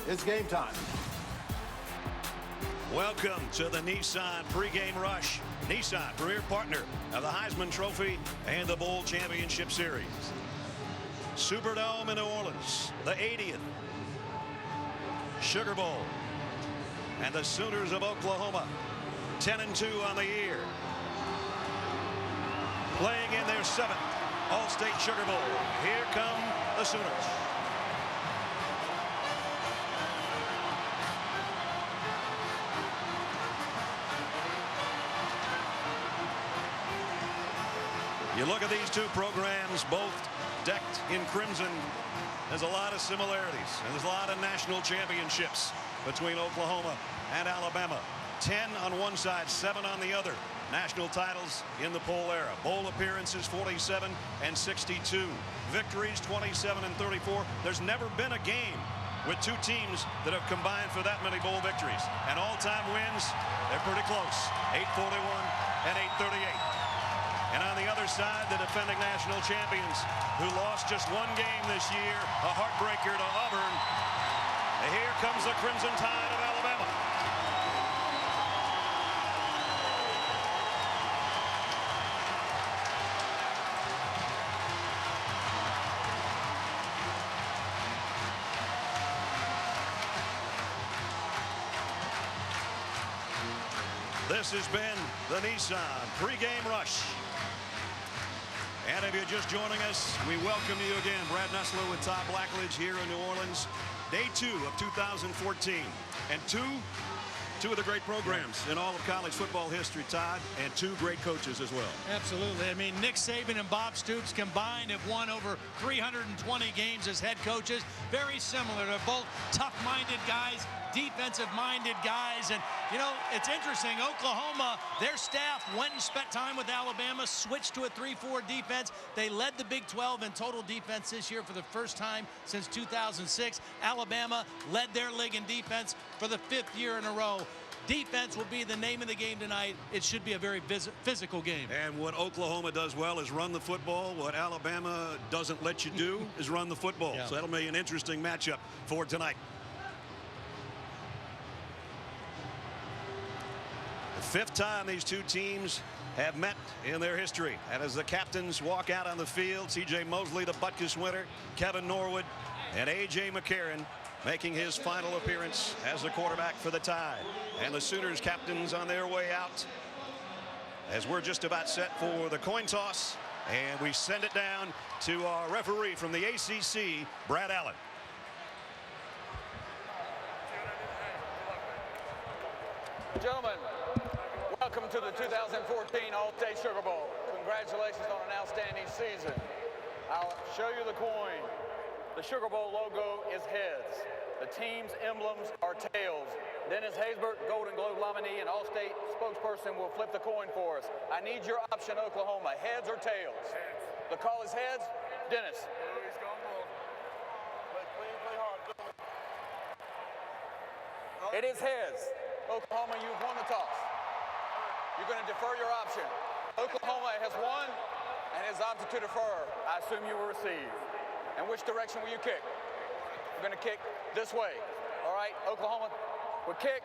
It's game time. Welcome to the Nissan pregame rush. Nissan, premier partner of the Heisman Trophy and the Bowl Championship Series. Superdome in New Orleans, the 80th Sugar Bowl. And the Sooners of Oklahoma, 10-2 on the year, playing in their 7th All-State Sugar Bowl. Here come the Sooners. You look at these two programs, both decked in crimson. There's a lot of similarities, and there's a lot of national championships between Oklahoma and Alabama. 10 on one side, 7 on the other. National titles in the Poll era. Bowl appearances 47 and 62. Victories 27 and 34. There's never been a game with two teams that have combined for that many bowl victories. And all-time wins, they're pretty close. 841 and 838. And on the other side, the defending national champions who lost just one game this year, a heartbreaker to Auburn. And here comes the Crimson Tide of Alabama. This has been the Nissan pregame rush. And if you're just joining us, we welcome you again. Brad Nessler with Todd Blackledge here in New Orleans. Day 2 of 2014. And two of the great programs in all of college football history, Todd, and 2 great coaches as well. Absolutely. I mean, Nick Saban and Bob Stoops combined have won over 320 games as head coaches. Very similar. They're both tough-minded guys, defensive-minded guys. And, you know, it's interesting. Oklahoma, their staff went and spent time with Alabama, switched to a 3-4 defense. They led the Big 12 in total defense this year for the first time since 2006. Alabama led their league in defense for the 5th year in a row. Defense will be the name of the game tonight. It should be a very physical game. And what Oklahoma does well is run the football. What Alabama doesn't let you do is run the football. Yeah. So that'll be an interesting matchup for tonight. The 5th time these two teams have met in their history. And as the captains walk out on the field, C.J. Mosley, the Butkus winner, Kevin Norwood, and A.J. McCarron making his final appearance as the quarterback for the Tide. And the Sooners captains on their way out as we're just about set for the coin toss. And we send it down to our referee from the ACC, Brad Allen. Gentlemen, welcome to the 2014 All-State Sugar Bowl. Congratulations on an outstanding season. I'll show you the coin. The Sugar Bowl logo is heads. The team's emblems are tails. Dennis Haysbert, Golden Globe nominee and All-State spokesperson, will flip the coin for us. I need your option, Oklahoma. Heads or tails? Heads. The call is heads. Dennis. He's going ball. Play hard. It is heads. Oklahoma, you've won the toss. You're going to defer your option. Oklahoma has won and has opted to defer. I assume you will receive. And which direction will you kick? We're going to kick this way. All right, Oklahoma will kick.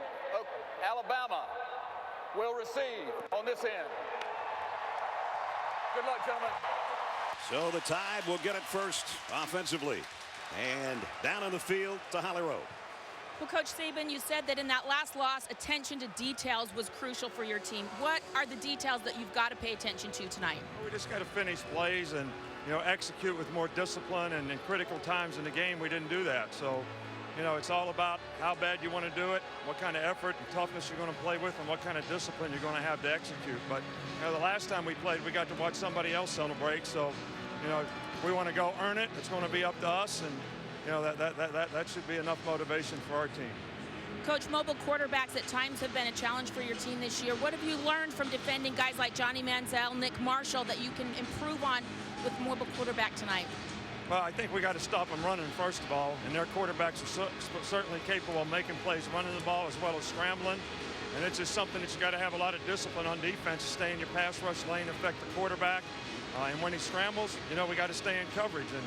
Alabama will receive on this end. Good luck, gentlemen. So the Tide will get it first offensively. And down on the field to Holly Rowe. Well, Coach Saban, you said that in that last loss, attention to details was crucial for your team. What are the details that you've got to pay attention to tonight? We just got to finish plays and, you know, execute with more discipline. And in critical times in the game, we didn't do that. So, you know, it's all about how bad you want to do it, what kind of effort and toughness you're going to play with, and what kind of discipline you're going to have to execute. But, you know, the last time we played, we got to watch somebody else celebrate. So, you know, if we want to go earn it, it's going to be up to us. And, you know, that should be enough motivation for our team. Coach, mobile quarterbacks at times have been a challenge for your team this year. What have you learned from defending guys like Johnny Manziel, Nick Marshall, that you can improve on with mobile quarterback tonight? Well, I think we got to stop them running, first of all, and their quarterbacks are certainly capable of making plays running the ball as well as scrambling. And it's just something that you got to have a lot of discipline on defense to stay in your pass rush lane, affect the quarterback. And when he scrambles, you know, we got to stay in coverage. And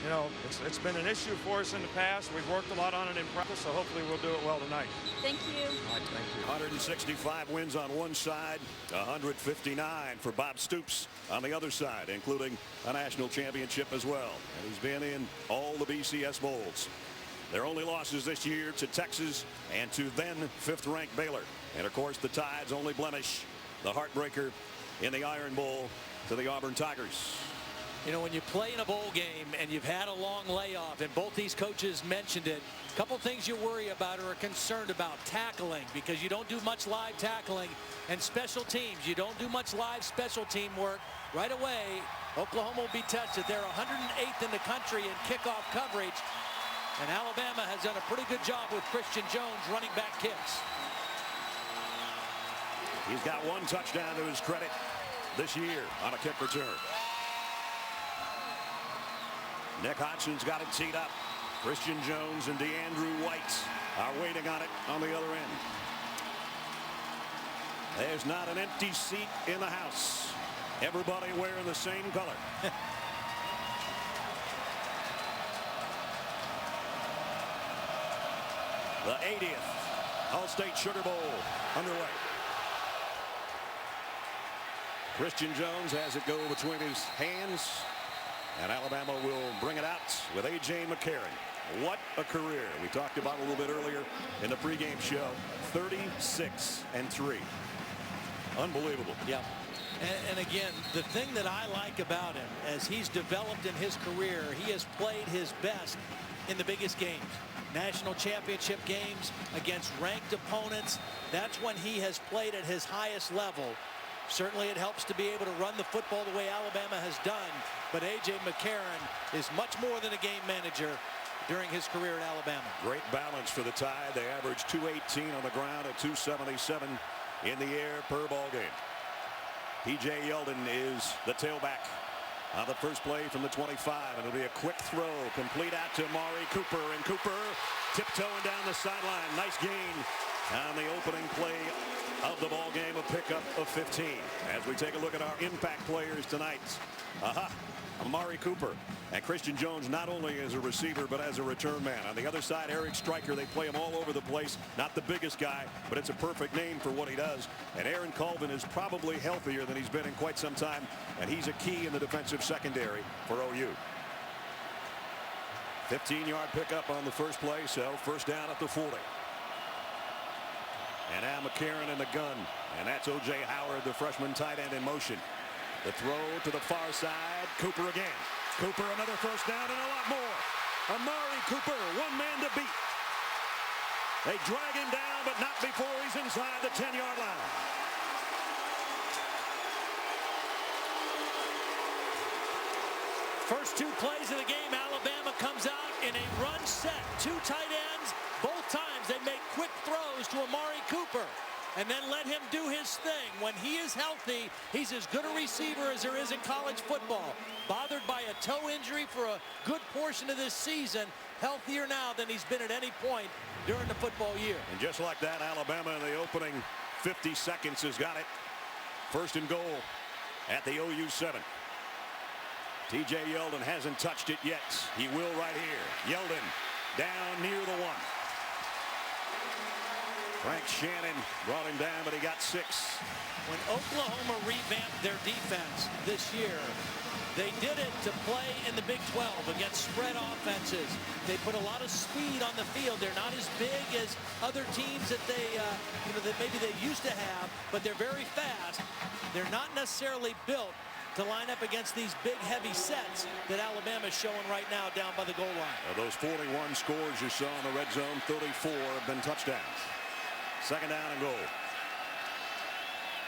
you know, it's been an issue for us in the past. We've worked a lot on it in practice, so hopefully we'll do it well tonight. Thank you. All right, thank you. 165 wins on one side, 159 for Bob Stoops on the other side, including a national championship as well. And he's been in all the BCS bowls. Their only losses this year to Texas and to then 5th-ranked Baylor. And, of course, the Tide's only blemish, the heartbreaker in the Iron Bowl to the Auburn Tigers. You know, when you play in a bowl game and you've had a long layoff, and both these coaches mentioned it, a couple things you worry about or are concerned about: tackling, because you don't do much live tackling, and special teams. You don't do much live special team work. Right away, Oklahoma will be tested. They're 108th in the country in kickoff coverage, and Alabama has done a pretty good job with Christian Jones running back kicks. He's got one touchdown to his credit this year on a kick return. Nick Hodgson's got it teed up. Christian Jones and DeAndrew White are waiting on it on the other end. There's not an empty seat in the house. Everybody wearing the same color. The 80th All-State Sugar Bowl underway. Christian Jones has it go between his hands, and Alabama will bring it out with A.J. McCarron. What a career. We talked about a little bit earlier in the pregame show. 36-3. Unbelievable. Yeah. And again, the thing that I like about him, as he's developed in his career, he has played his best in the biggest games. National championship games against ranked opponents. That's when he has played at his highest level. Certainly it helps to be able to run the football the way Alabama has done, but A.J. McCarron is much more than a game manager during his career at Alabama. Great balance for the Tide. They average 218 on the ground and 277 in the air per ball game. P.J. Yeldon is the tailback on the first play from the 25, and it'll be a quick throw complete out to Mari Cooper, and Cooper tiptoeing down the sideline. Nice gain on the opening play of the ball game, a pickup of 15. As we take a look at our impact players tonight. Amari Cooper and Christian Jones, not only as a receiver but as a return man. On the other side, Eric Stryker. They play him all over the place. Not the biggest guy, but it's a perfect name for what he does. And Aaron Colvin is probably healthier than he's been in quite some time, and he's a key in the defensive secondary for OU. 15-yard pickup on the first play, so first down at the 40. And now McCarron in the gun, and that's O.J. Howard, the freshman tight end, in motion. The throw to the far side. Cooper again. Cooper, another first down and a lot more. Amari Cooper, one man to beat. They drag him down, but not before he's inside the 10-yard line. First two plays of the game, Alabama comes out in a run set. Two tight ends. Both times they make quick throws to Amari Cooper and then let him do his thing. When he is healthy, he's as good a receiver as there is in college football. Bothered by a toe injury for a good portion of this season. Healthier now than he's been at any point during the football year. And just like that, Alabama in the opening 50 seconds has got it. First and goal at the OU 7. T.J. Yeldon hasn't touched it yet. He will right here. Yeldon down near the 1. Frank Shannon brought him down, but he got 6. When Oklahoma revamped their defense this year, they did it to play in the Big 12 against spread offenses. They put a lot of speed on the field. They're not as big as other teams that that maybe they used to have, but they're very fast. They're not necessarily built to line up against these big, heavy sets that Alabama is showing right now down by the goal line. Those 41 scores you saw in the red zone, 34 have been touchdowns. Second down and goal.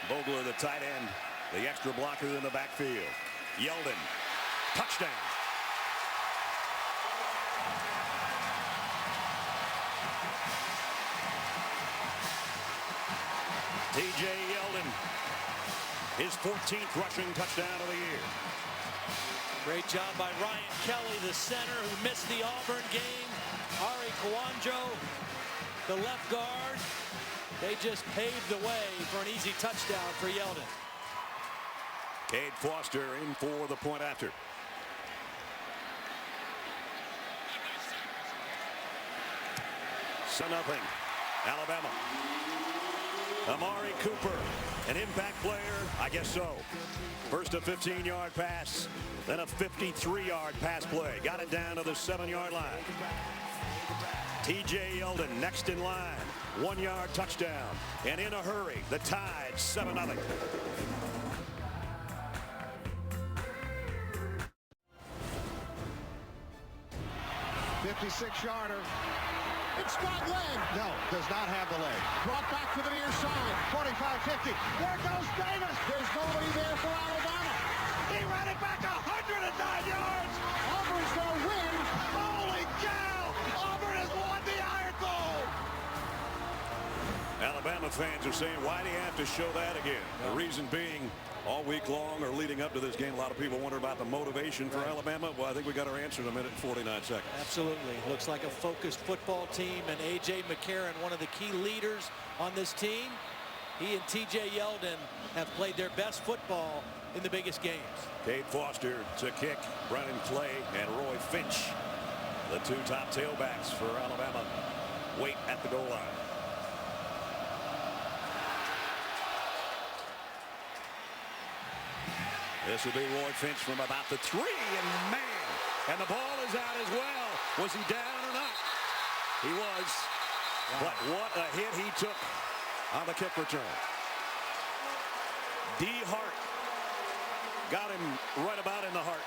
Vogler, the tight end, the extra blocker in the backfield. Yeldon, touchdown. T.J. Yeldon, his 14th rushing touchdown of the year. Great job by Ryan Kelly, the center who missed the Auburn game. Ari Kouandjo, the left guard. They just paved the way for an easy touchdown for Yeldon. Cade Foster in for the point after. 7-0. Alabama. Amari Cooper, an impact player? I guess so. First a 15-yard pass, then a 53-yard pass play. Got it down to the 7-yard line. T.J. Yeldon next in line. 1-yard touchdown. And in a hurry, the Tide 7-0. 56-yarder. It's got leg. No, does not have the leg. Brought back to the near side. 45-50. There goes Davis. There's nobody there for Alabama. He ran it back 109 yards. Auburn's going to win. Holy cow! Auburn has won the Iron Bowl. Alabama fans are saying, why do you have to show that again? The reason being, all week long or leading up to this game, a lot of people wonder about the motivation for Alabama. Well, I think we got our answer in a minute and 49 seconds. Absolutely. Looks like a focused football team, and A.J. McCarron, one of the key leaders on this team. He and T.J. Yeldon have played their best football in the biggest games. Cade Foster to kick. Brennan Clay and Roy Finch, the two top tailbacks for Alabama, wait at the goal line. This will be Roy Finch from about the 3, and man, and the ball is out as well. Was he down or not? He was. Wow. But what a hit he took on the kick return. D. Hart got him right about in the heart.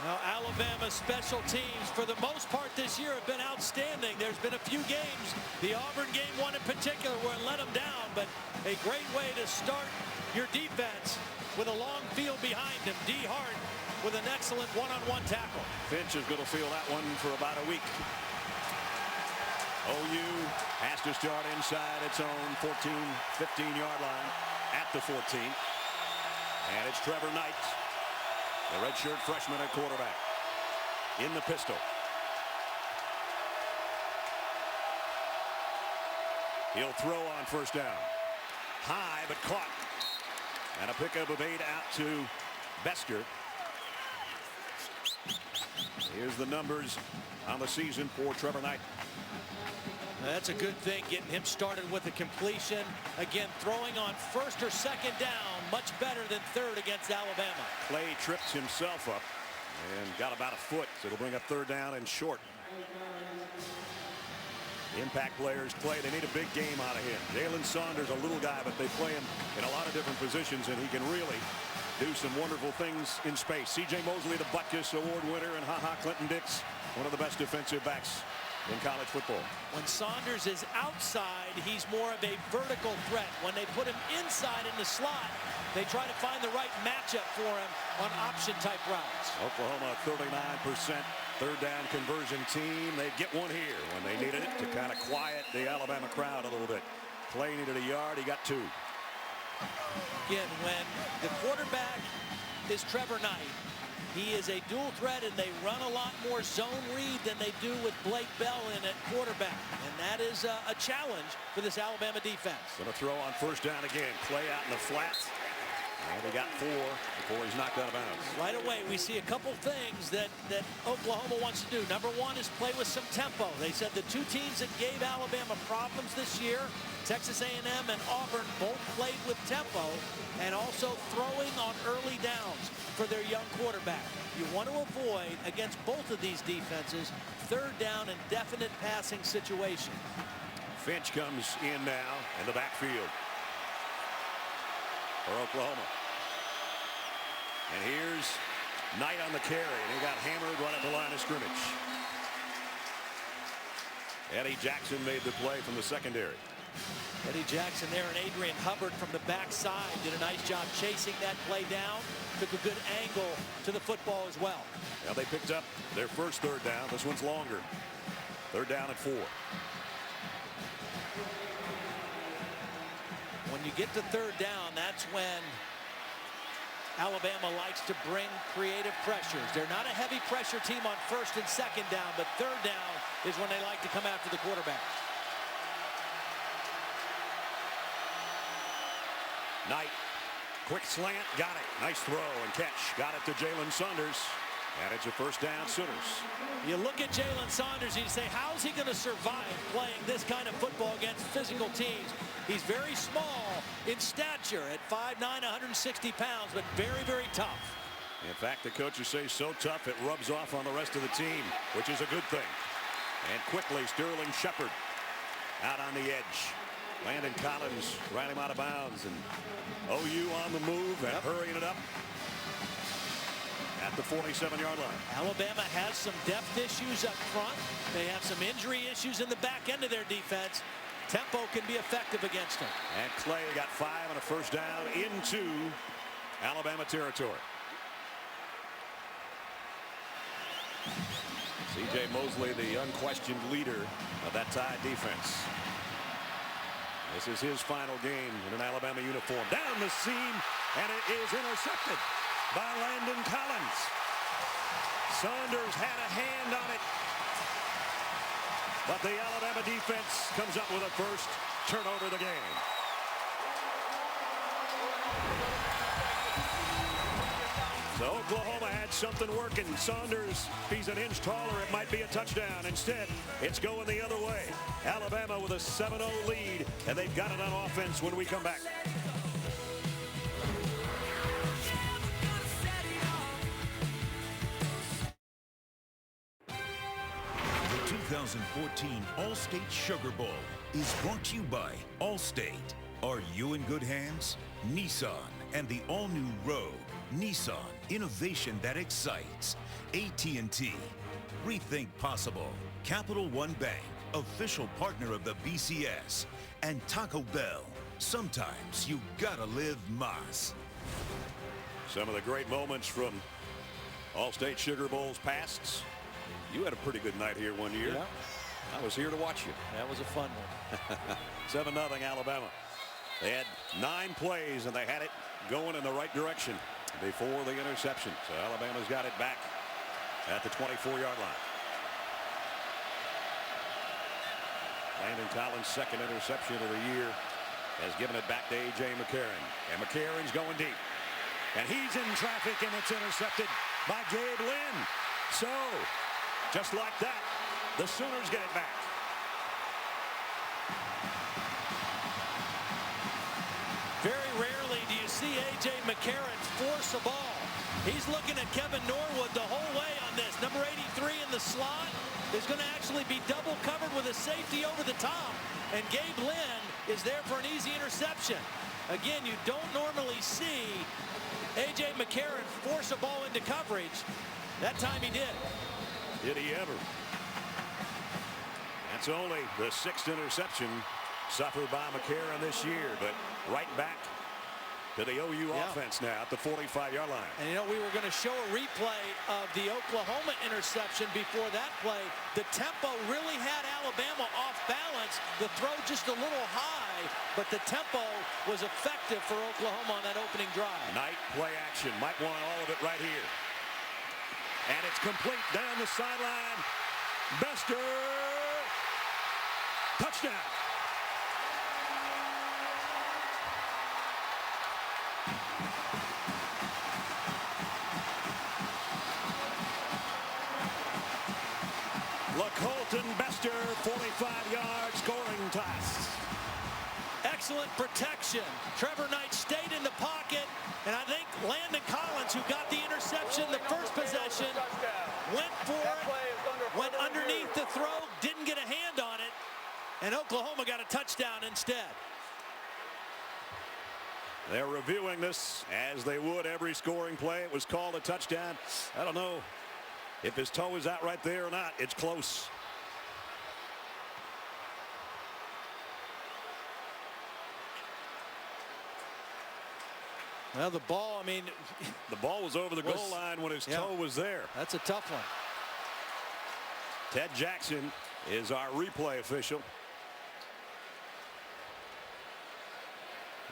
Now, Alabama's special teams, for the most part this year, have been outstanding. There's been a few games, the Auburn game one in particular, where it let them down, but a great way to start your defense with a long field behind him. D. Hart with an excellent one-on-one tackle. Finch is going to feel that one for about a week. OU has to start inside its own 15-yard line at the 14. And it's Trevor Knight, the redshirt freshman at quarterback, in the pistol. He'll throw on first down. High, but caught. And a pickup of 8 out to Besker. Here's the numbers on the season for Trevor Knight. Now, that's a good thing, getting him started with a completion. Again, throwing on first or second down, much better than third against Alabama. Clay trips himself up and got about a foot, so it'll bring up third down and short. Impact players play. They need a big game out of him. Jalen Saunders, a little guy, but they play him in a lot of different positions, and he can really do some wonderful things in space. C.J. Mosley, the Butkus Award winner, and Clinton Dix, one of the best defensive backs in college football. When Saunders is outside, he's more of a vertical threat. When they put him inside in the slot, they try to find the right matchup for him on option-type routes. Oklahoma, 39% third down conversion team. They get one here when they needed it to kind of quiet the Alabama crowd a little bit. Clay needed a yard. He got 2. Again, when the quarterback is Trevor Knight, he is a dual threat, and they run a lot more zone read than they do with Blake Bell in at quarterback. And that is a challenge for this Alabama defense. Going to throw on first down again. Clay out in the flat. And they got 4 before he's knocked out of bounds. Right away, we see a couple things that Oklahoma wants to do. Number one is play with some tempo. They said the two teams that gave Alabama problems this year, Texas A&M and Auburn, both played with tempo and also throwing on early downs for their young quarterback. You want to avoid, against both of these defenses, third down and definite passing situation. Finch comes in now in the backfield for Oklahoma. And here's Knight on the carry, and he got hammered right at the line of scrimmage. Eddie Jackson made the play from the secondary. Eddie Jackson there, and Adrian Hubbard from the backside did a nice job chasing that play down. Took a good angle to the football as well. Now they picked up their first third down. This one's longer. Third down at 4. When you get to third down, that's when Alabama likes to bring creative pressures. They're not a heavy pressure team on first and second down, but third down is when they like to come after the quarterback. Knight, quick slant, got it. Nice throw and catch. Got it to Jalen Saunders. And it's a first down, Sooners. You look at Jalen Saunders, you say, how's he going to survive playing this kind of football against physical teams? He's very small in stature at 5'9", 160 pounds, but very, very tough. In fact, the coaches say so tough it rubs off on the rest of the team, which is a good thing. And quickly, Sterling Shepard out on the edge. Landon Collins ran him out of bounds, and OU on the move and hurrying it up at the 47-yard line. Alabama has some depth issues up front. They have some injury issues in the back end of their defense. Tempo can be effective against them. And Clay got 5 on a first down into Alabama territory. C.J. Mosley, the unquestioned leader of that Tide defense. This is his final game in an Alabama uniform. Down the seam, and it is intercepted by Landon Collins. Saunders had a hand on it, but the Alabama defense comes up with a first turnover of the game. So Oklahoma had something working. Saunders, if he's an inch taller, it might be a touchdown. Instead, it's going the other way. Alabama with a 7-0 lead, and they've got it on offense when we come back. The 2014 All-State Sugar Bowl is brought to you by Allstate. Are you in good hands? Nissan and the all-new Rogue. Nissan, innovation that excites. AT&T, rethink possible. Capital One Bank, official partner of the BCS. And Taco Bell, sometimes you gotta live más. Some of the great moments from All-State Sugar Bowls past. You had a pretty good night here one year. Yeah. I was here to watch you. That was a fun one. 7-0 Alabama. They had 9 plays, and they had it going in the right direction before the interception. So Alabama's got it back at the 24-yard line. Landon Collins' second interception of the year has given it back to A.J. McCarron. And McCarron's going deep. And he's in traffic, and it's intercepted by Gabe Lynn. So, just like that, the Sooners get it back. Very rarely do you see A.J. McCarron force a ball. He's looking at Kevin Norwood the whole way on this. Number 83 in the slot is going to actually be double covered with a safety over the top. And Gabe Lynn is there for an easy interception. Again, you don't normally see A.J. McCarron force a ball into coverage. That time he did. Did he ever? That's only the 6th interception suffered by McCarron this year, but right back to the OU offense now at the 45-yard line. And you know, we were going to show a replay of the Oklahoma interception before that play. The tempo really had Alabama off balance. The throw just a little high, but the tempo was effective for Oklahoma on that opening drive. Night play action. Might want all of it right here. And it's complete down the sideline. Bester. Touchdown. Colton Bester, 45-yard scoring toss. Excellent protection. Trevor Knight stayed in the pocket, and I think Landon Collins, who got the interception the first possession, went for it, went underneath the throw, didn't get a hand on it, and Oklahoma got a touchdown instead. They're reviewing this as they would every scoring play. It was called a touchdown. I don't know if his toe is out right there or not. It's close. Well, the ball, I mean, the ball was over the goal line when his toe was there. That's a tough one. Ted Jackson is our replay official.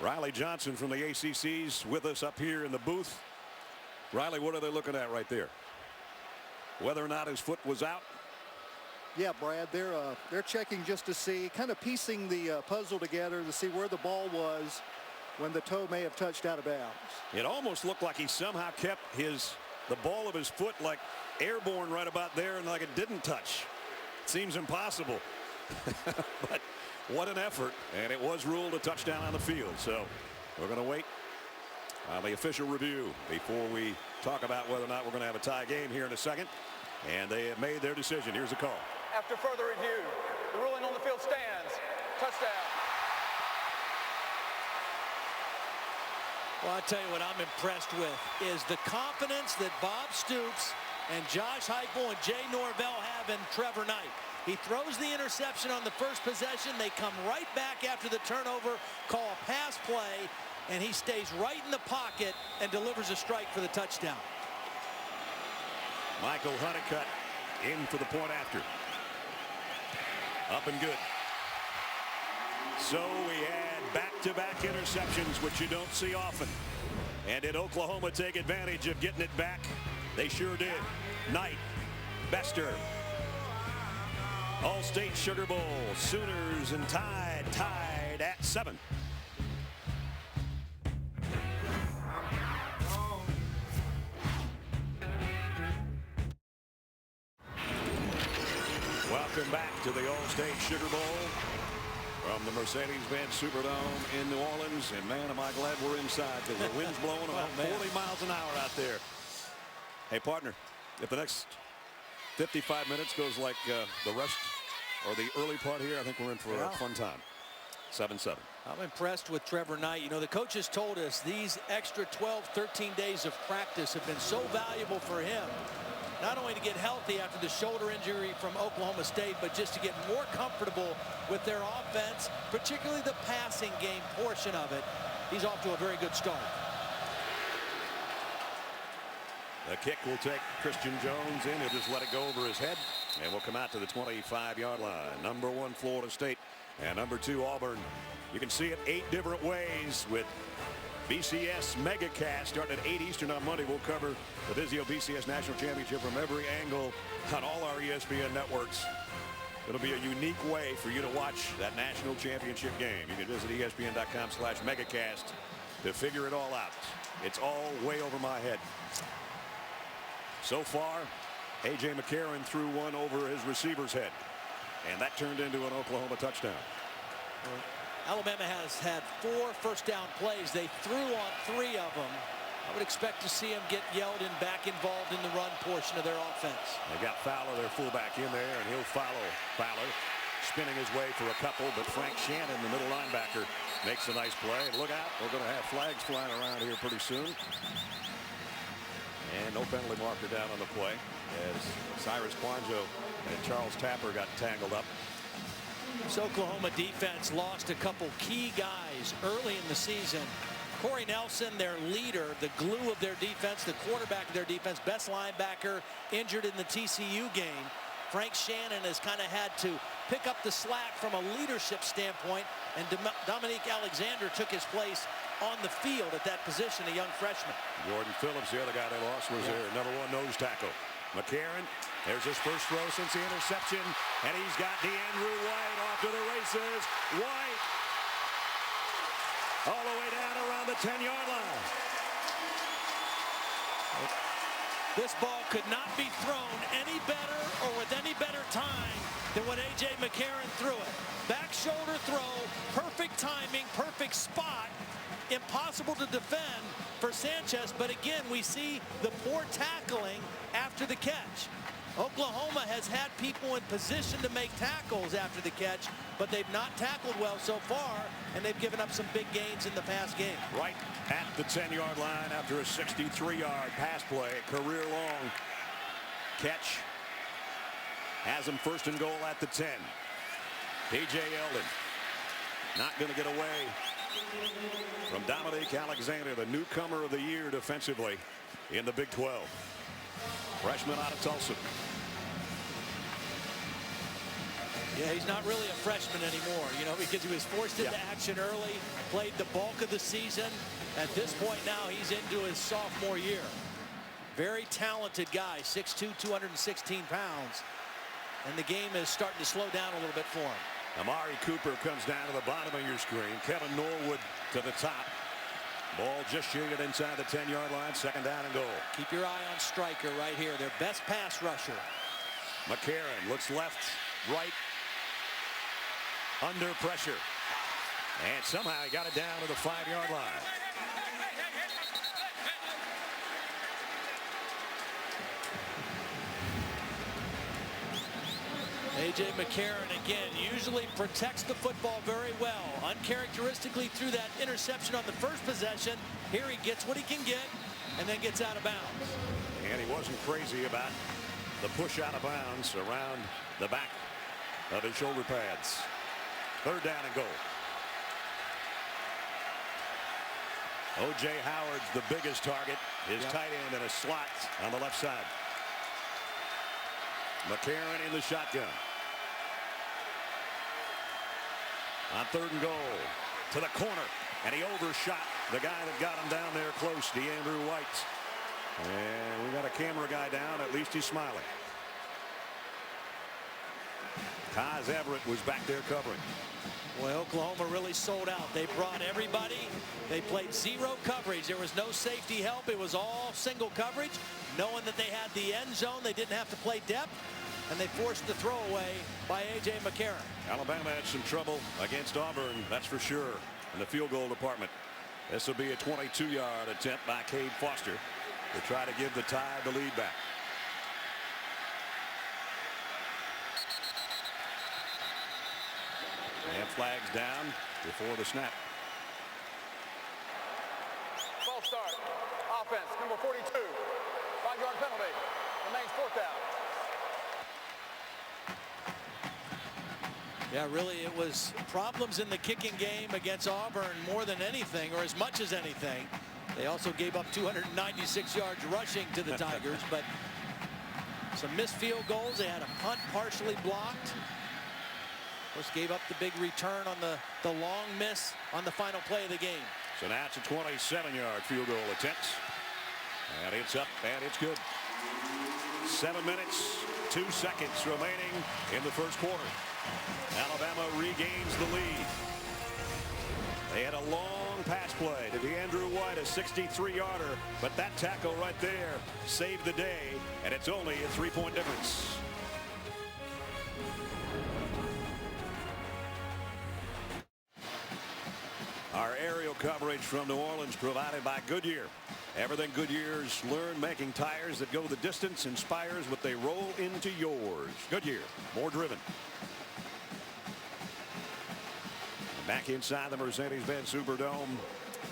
Riley Johnson from the ACC's with us up here in the booth. Riley, what are they looking at right there? Whether or not his foot was out? Yeah, Brad, they're checking just to see, kind of piecing the puzzle together to see where the ball was when the toe may have touched out of bounds. It almost looked like he somehow kept his the ball of his foot like airborne right about there, and like it didn't touch. It seems impossible. But what an effort, and it was ruled a touchdown on the field. So we're going to wait on the official review before we talk about whether or not we're going to have a tie game here in a second. And they have made their decision. Here's a call. After further review, the ruling on the field stands. Touchdown. Well, I'll tell you what I'm impressed with is the confidence that Bob Stoops and Josh Heupel and Jay Norvell have in Trevor Knight. He throws the interception on the first possession. They come right back after the turnover, call a pass play, and he stays right in the pocket and delivers a strike for the touchdown. Michael Honeycutt in for the point after. Up and good. So we had back-to-back interceptions, which you don't see often. And did Oklahoma take advantage of getting it back? They sure did. Knight, Bester. All-State Sugar Bowl, Sooners and Tide tied at 7. Welcome back to the All-State Sugar Bowl from the Mercedes-Benz Superdome in New Orleans. And man, am I glad we're inside, because the wind's blowing about 40 miles an hour out there. Hey, partner, if the next 55 minutes goes like the rest or the early part here, I think we're in for a fun time. 7-7. I'm impressed with Trevor Knight. You know, the coaches told us these extra 12, 13 days of practice have been so valuable for him. Not only to get healthy after the shoulder injury from Oklahoma State, but just to get more comfortable with their offense, particularly the passing game portion of it. He's off to a very good start. The kick will take Christian Jones in. He'll just let it go over his head, and we'll come out to the 25-yard line. Number 1, Florida State, and number 2, Auburn. You can see it 8 different ways with BCS Megacast starting at 8 Eastern on Monday. We'll cover the Vizio BCS National Championship from every angle on all our ESPN networks. It'll be a unique way for you to watch that national championship game. You can visit ESPN.com/Megacast to figure it all out. It's all way over my head. So far, A.J. McCarron threw one over his receiver's head, and that turned into an Oklahoma touchdown. Alabama has had 4 first-down plays. They threw on 3 of them. I would expect to see him get Yeldon back involved in the run portion of their offense. They got Fowler, their fullback, in there, and he'll follow Fowler, spinning his way for a couple, but Frank Shannon, the middle linebacker, makes a nice play. And look out, we're going to have flags flying around here pretty soon. And no penalty marker down on the play as Cyrus Kwanjo and Charles Tapper got tangled up. This Oklahoma defense lost a couple key guys early in the season. Corey Nelson, their leader, the glue of their defense, the quarterback of their defense, best linebacker, injured in the TCU game. Frank Shannon has kind of had to pick up the slack from a leadership standpoint, and Dominique Alexander took his place on the field at that position, a young freshman. Jordan Phillips, the other guy they lost, was their number 1 nose tackle. McCarron, there's his first throw since the interception, and he's got DeAndrew White off to the races. White all the way down around the 10-yard line. This ball could not be thrown any better or with any better time than when A.J. McCarron threw it. Back shoulder throw, perfect timing, perfect spot. Impossible to defend for Sanchez, but again, we see the poor tackling after the catch. Oklahoma has had people in position to make tackles after the catch, but they've not tackled well so far, and they've given up some big gains in the past game. Right at the 10-yard line after a 63-yard pass play, career-long catch. Has him first and goal at the 10. P.J. Yeldon not going to get away from Dominique Alexander, the newcomer of the year defensively in the Big 12. Freshman out of Tulsa. Yeah, he's not really a freshman anymore, you know, because he was forced into action early, played the bulk of the season. At this point now, he's into his sophomore year. Very talented guy, 6'2", 216 pounds. And the game is starting to slow down a little bit for him. Amari Cooper comes down to the bottom of your screen. Kevin Norwood to the top. Ball just shooted inside the 10-yard line. Second down and goal. Keep your eye on Stryker right here, their best pass rusher. McCarron looks left, right, under pressure. And somehow he got it down to the 5-yard line. A.J. McCarron again usually protects the football very well. Uncharacteristically through that interception on the first possession. Here he gets what he can get and then gets out of bounds. And he wasn't crazy about the push out of bounds around the back of his shoulder pads. Third down and goal. O.J. Howard's the biggest target. His tight end in a slot on the left side. McCarron in the shotgun. On third and goal, to the corner, and he overshot the guy that got him down there close, DeAndrew White. And we got a camera guy down. At least he's smiling. Kaz Everett was back there covering. Well, Oklahoma really sold out. They brought everybody. They played zero coverage. There was no safety help. It was all single coverage. Knowing that they had the end zone, they didn't have to play depth. And they forced the throwaway by A.J. McCarron. Alabama had some trouble against Auburn, that's for sure, in the field goal department. This will be a 22-yard attempt by Cade Foster to try to give the Tide the lead back. And flags down before the snap. False start. Offense, number 42. 5-yard penalty. Remains fourth down. Yeah, really, it was problems in the kicking game against Auburn more than anything, or as much as anything. They also gave up 296 yards rushing to the Tigers, but some missed field goals. They had a punt partially blocked. Of course, gave up the big return on the long miss on the final play of the game. So now it's a 27-yard field goal attempt. And it's up, and it's good. 7 minutes, 2 seconds remaining in the first quarter. Alabama regains the lead. They had a long pass play to DeAndrew White, a 63-yarder, but that tackle right there saved the day, and it's only a 3-point difference. Our aerial coverage from New Orleans provided by Goodyear. Everything Goodyear's learned making tires that go the distance inspires what they roll into yours. Goodyear, more driven. Back inside the Mercedes-Benz Superdome,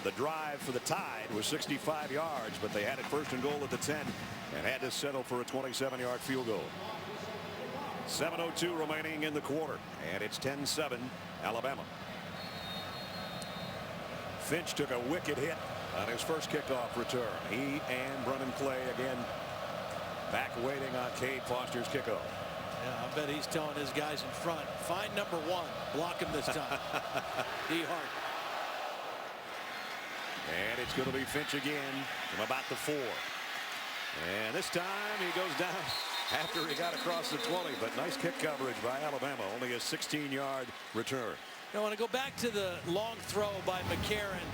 the drive for the Tide was 65 yards, but they had it first and goal at the 10 and had to settle for a 27-yard field goal. 7:02 remaining in the quarter, and it's 10-7 Alabama. Finch took a wicked hit on his first kickoff return. He and Brennan Clay again back waiting on Cade Foster's kickoff. Yeah, I bet he's telling his guys in front, find number 1, block him this time. D. Hart. And it's going to be Finch again from about the 4. And this time he goes down after he got across the 20, but nice kick coverage by Alabama. Only a 16-yard return. I want to go back to the long throw by McCarron.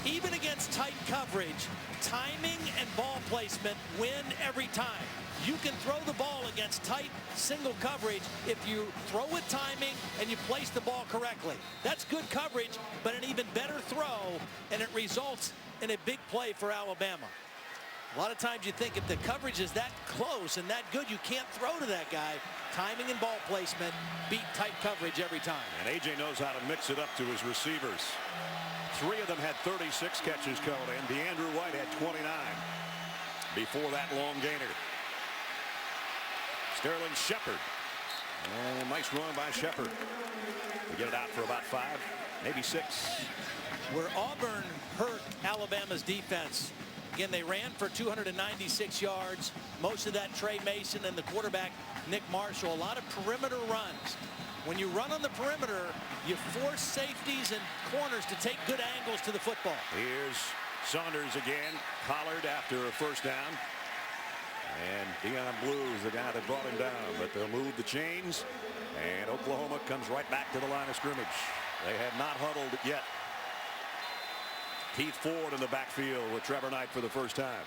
Even against tight coverage, timing and ball placement win every time. You can throw the ball against tight single coverage if you throw with timing and you place the ball correctly. That's good coverage, but an even better throw, and it results in a big play for Alabama. A lot of times you think if the coverage is that close and that good, you can't throw to that guy. Timing and ball placement beat tight coverage every time. And A.J. knows how to mix it up to his receivers. 3 of them had 36 catches coming in. DeAndrew White had 29 before that long gainer. Sterling Shepard. And nice run by Shepard. We get it out for about 5, maybe 6. Where Auburn hurt Alabama's defense. Again, they ran for 296 yards. Most of that Trey Mason and the quarterback Nick Marshall. A lot of perimeter runs. When you run on the perimeter, you force safeties and corners to take good angles to the football. Here's Saunders again, collared after a first down. And Deion Blue is the guy that brought him down, but they'll move the chains, and Oklahoma comes right back to the line of scrimmage. They had not huddled yet. Keith Ford in the backfield with Trevor Knight for the first time.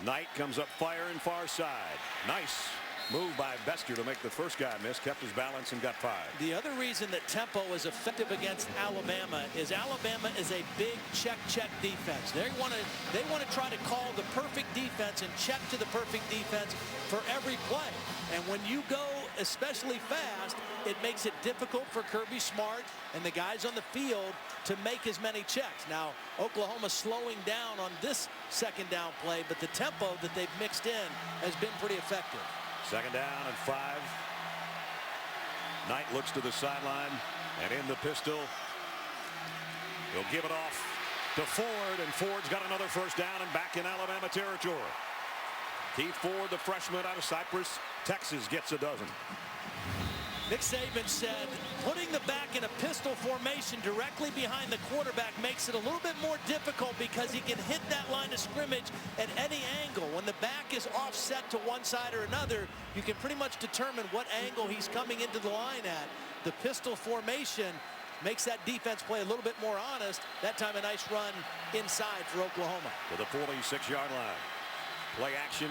Knight comes up firing far side. Nice move by Bester to make the first guy miss. Kept his balance and got 5. The other reason that tempo is effective against Alabama is a big check defense. They want to try to call the perfect defense and check to the perfect defense for every play. And when you go especially fast, it makes it difficult for Kirby Smart and the guys on the field to make as many checks. Now, Oklahoma slowing down on this second down play, but the tempo that they've mixed in has been pretty effective. Second down and 5. Knight looks to the sideline and in the pistol. He'll give it off to Ford, and Ford's got another first down and back in Alabama territory. Keith Ford, the freshman out of Cypress, Texas, gets a dozen. Nick Saban said putting the back in a pistol formation directly behind the quarterback makes it a little bit more difficult because he can hit that line of scrimmage at any angle. When the back is offset to one side or another, you can pretty much determine what angle he's coming into the line at. The pistol formation makes that defense play a little bit more honest. That time a nice run inside for Oklahoma. To the 46-yard line. Play action.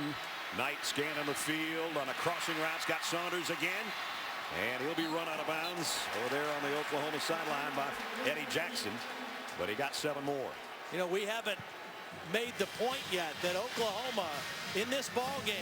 Knight scanning the field on a crossing route. Got Saunders again. And he'll be run out of bounds over there on the Oklahoma sideline by Eddie Jackson. But he got 7 more. You know, we haven't made the point yet that Oklahoma in this ball game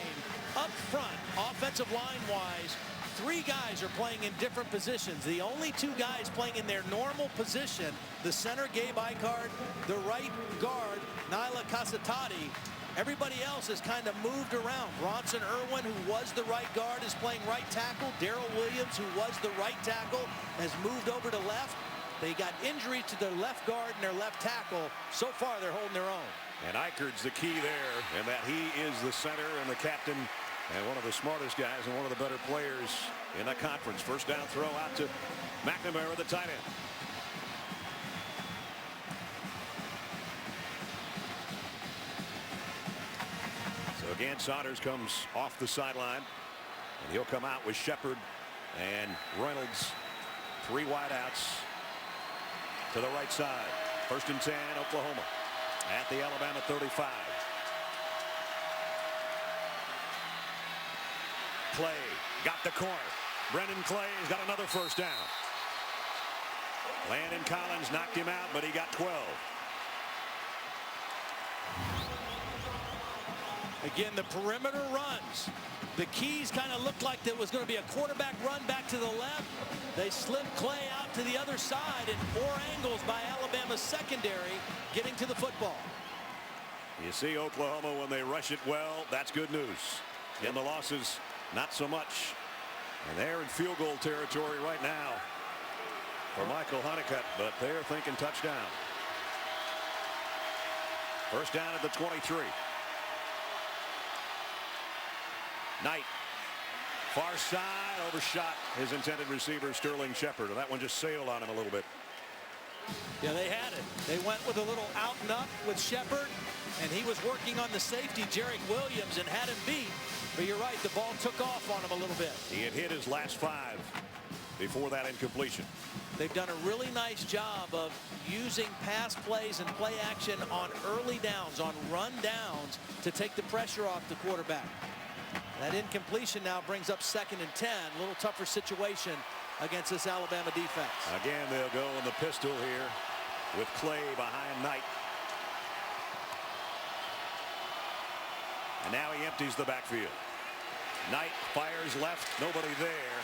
up front, offensive line-wise, 3 guys are playing in different positions. The only 2 guys playing in their normal position, the center, Gabe Icard, the right guard, Nyla Kasatati. Everybody else has kind of moved around. Bronson Irwin, who was the right guard, is playing right tackle. Darrell Williams, who was the right tackle, has moved over to left. They got injuries to their left guard and their left tackle. So far, they're holding their own. And Icard's the key there, and that he is the center and the captain and one of the smartest guys and one of the better players in the conference. First down throw out to McNamara, the tight end. Again, Saunders comes off the sideline, and he'll come out with Shepard and Reynolds. 3 wideouts to the right side. First and 10, Oklahoma at the Alabama 35. Clay got the corner. Brendan Clay's got another first down. Landon Collins knocked him out, but he got 12. Again, the perimeter runs. The keys kind of looked like there was going to be a quarterback run back to the left. They slipped Clay out to the other side, and 4 angles by Alabama's secondary getting to the football. You see Oklahoma when they rush it well, that's good news. In the losses, not so much. And they're in field goal territory right now for Michael Honeycutt, but they're thinking touchdown. First down at the 23. Knight, far side, overshot his intended receiver, Sterling Shepard, and that one just sailed on him a little bit. Yeah, they had it. They went with a little out and up with Shepard, and he was working on the safety, Jarek Williams, and had him beat. But you're right, the ball took off on him a little bit. He had hit his last 5 before that incompletion. They've done a really nice job of using pass plays and play action on early downs, on run downs, to take the pressure off the quarterback. That incompletion now brings up 2nd and 10. A little tougher situation against this Alabama defense. Again, they'll go in the pistol here with Clay behind Knight. And now he empties the backfield. Knight fires left, nobody there.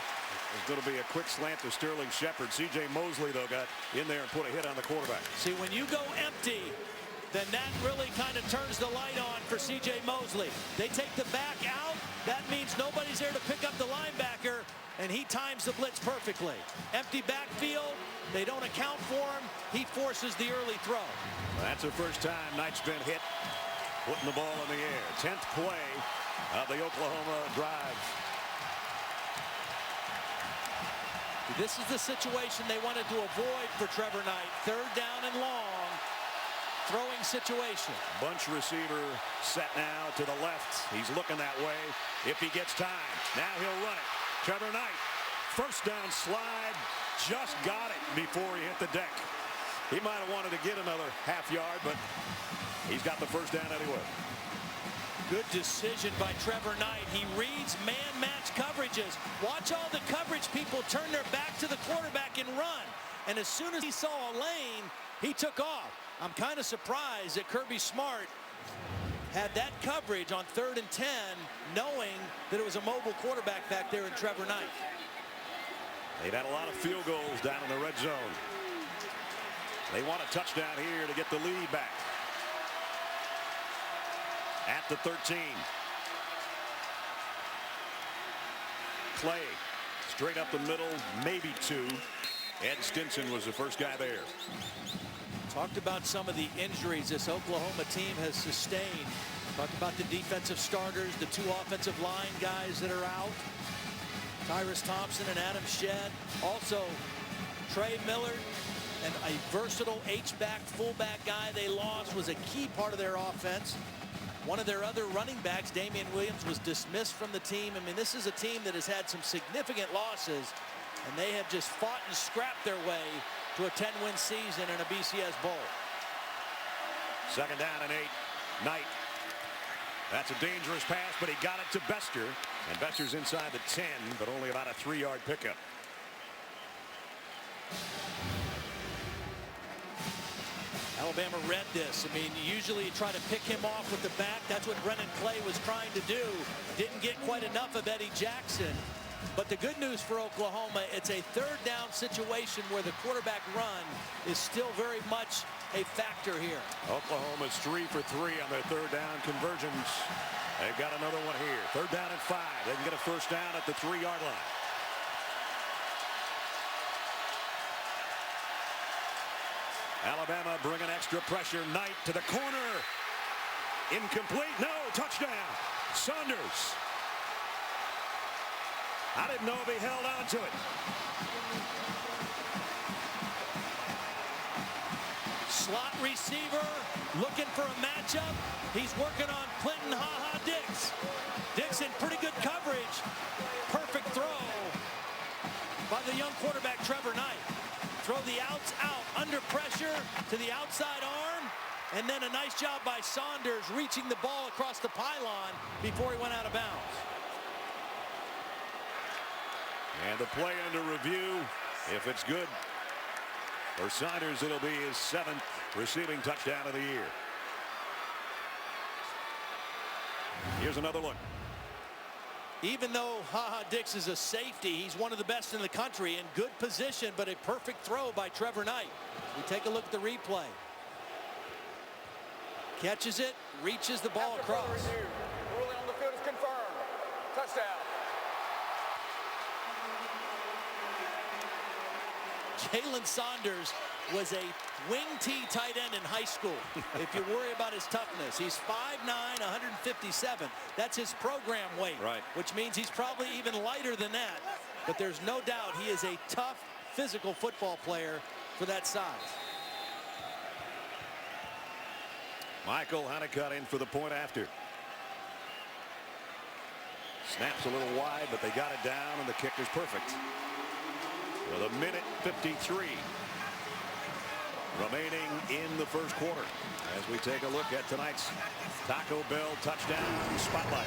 There's going to be a quick slant to Sterling Shepard. C.J. Mosley, though, got in there and put a hit on the quarterback. See, when you go empty, then that really kind of turns the light on for C.J. Mosley. They take the back out. That means nobody's there to pick up the linebacker, and he times the blitz perfectly. Empty backfield. They don't account for him. He forces the early throw. That's the first time Knight's been hit, putting the ball in the air. 10th play of the Oklahoma drive. This is the situation they wanted to avoid for Trevor Knight. 3rd down and long. Throwing situation. Bunch receiver set now to the left. He's looking that way if he gets time. Now he'll run it. Trevor Knight, first down slide, just got it before he hit the deck. He might have wanted to get another half yard, but he's got the first down anyway. Good decision by Trevor Knight. He reads man-match coverages. Watch all the coverage people turn their back to the quarterback and run. And as soon as he saw a lane, he took off. I'm kind of surprised that Kirby Smart had that coverage on 3rd and 10, knowing that it was a mobile quarterback back there in Trevor Knight. They've had a lot of field goals down in the red zone. They want a touchdown here to get the lead back. At the 13. Clay straight up the middle, maybe 2. Ed Stinson was the first guy there. Talked about some of the injuries this Oklahoma team has sustained. Talked about the defensive starters, the 2 offensive line guys that are out. Tyrus Thompson and Adam Shedd. Also, Trey Millard, and a versatile H-back, fullback guy they lost, was a key part of their offense. One of their other running backs, Damian Williams, was dismissed from the team. I mean, this is a team that has had some significant losses, and they have just fought and scrapped their way to a 10-win season in a BCS Bowl. 2nd down and 8. Knight. That's a dangerous pass, but he got it to Bester. And Bester's inside the 10, but only about a 3-yard pickup. Alabama read this. I mean, usually you try to pick him off with the back. That's what Brennan Clay was trying to do. Didn't get quite enough of Eddie Jackson. But the good news for Oklahoma, it's a 3rd down situation where the quarterback run is still very much a factor here. Oklahoma's 3 for 3 on their 3rd down conversions. They've got another one here. 3rd down and 5. They can get a first down at the 3-yard line. Alabama bringing extra pressure. Knight to the corner. Incomplete. No. Touchdown. Saunders. I didn't know if he held on to it. Slot receiver looking for a matchup. He's working on Clinton Ha-Ha Dix. Dix in pretty good coverage. Perfect throw by the young quarterback Trevor Knight. Throw the outs out under pressure to the outside arm, and then a nice job by Saunders reaching the ball across the pylon before he went out of bounds. And the play under review. If it's good for Saunders, it'll be his 7th receiving touchdown of the year. Here's another look. Even though Ha-Ha Dix is a safety, he's one of the best in the country, in good position, but a perfect throw by Trevor Knight. We take a look at the replay. Catches it, reaches the ball across. Ruling on the field is confirmed. Touchdown. Jalen Saunders was a wing T tight end in high school. If you worry about his toughness, he's 5'9", 157. That's his program weight, right, which means he's probably even lighter than that. But there's no doubt he is a tough, physical football player for that size. Michael Honeycutt in for the point after. Snaps a little wide, but they got it down, and the kick is perfect. With 1:53 remaining in the first quarter, as we take a look at tonight's Taco Bell touchdown spotlight.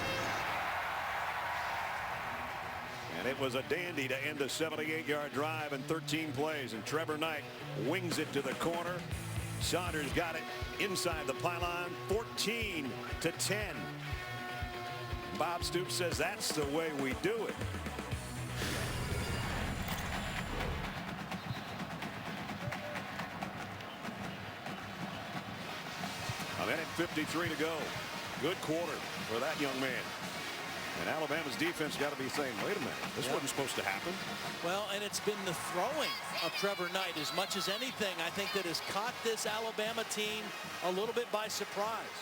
And it was a dandy to end a 78-yard drive in 13 plays, and Trevor Knight wings it to the corner. Saunders got it inside the pylon, 14-10. Bob Stoops says that's the way we do it. A minute 53 to go. Good quarter for that young man. And Alabama's defense got to be saying, wait a minute, this wasn't supposed to happen. Well, and it's been the throwing of Trevor Knight as much as anything, I think, that has caught this Alabama team a little bit by surprise.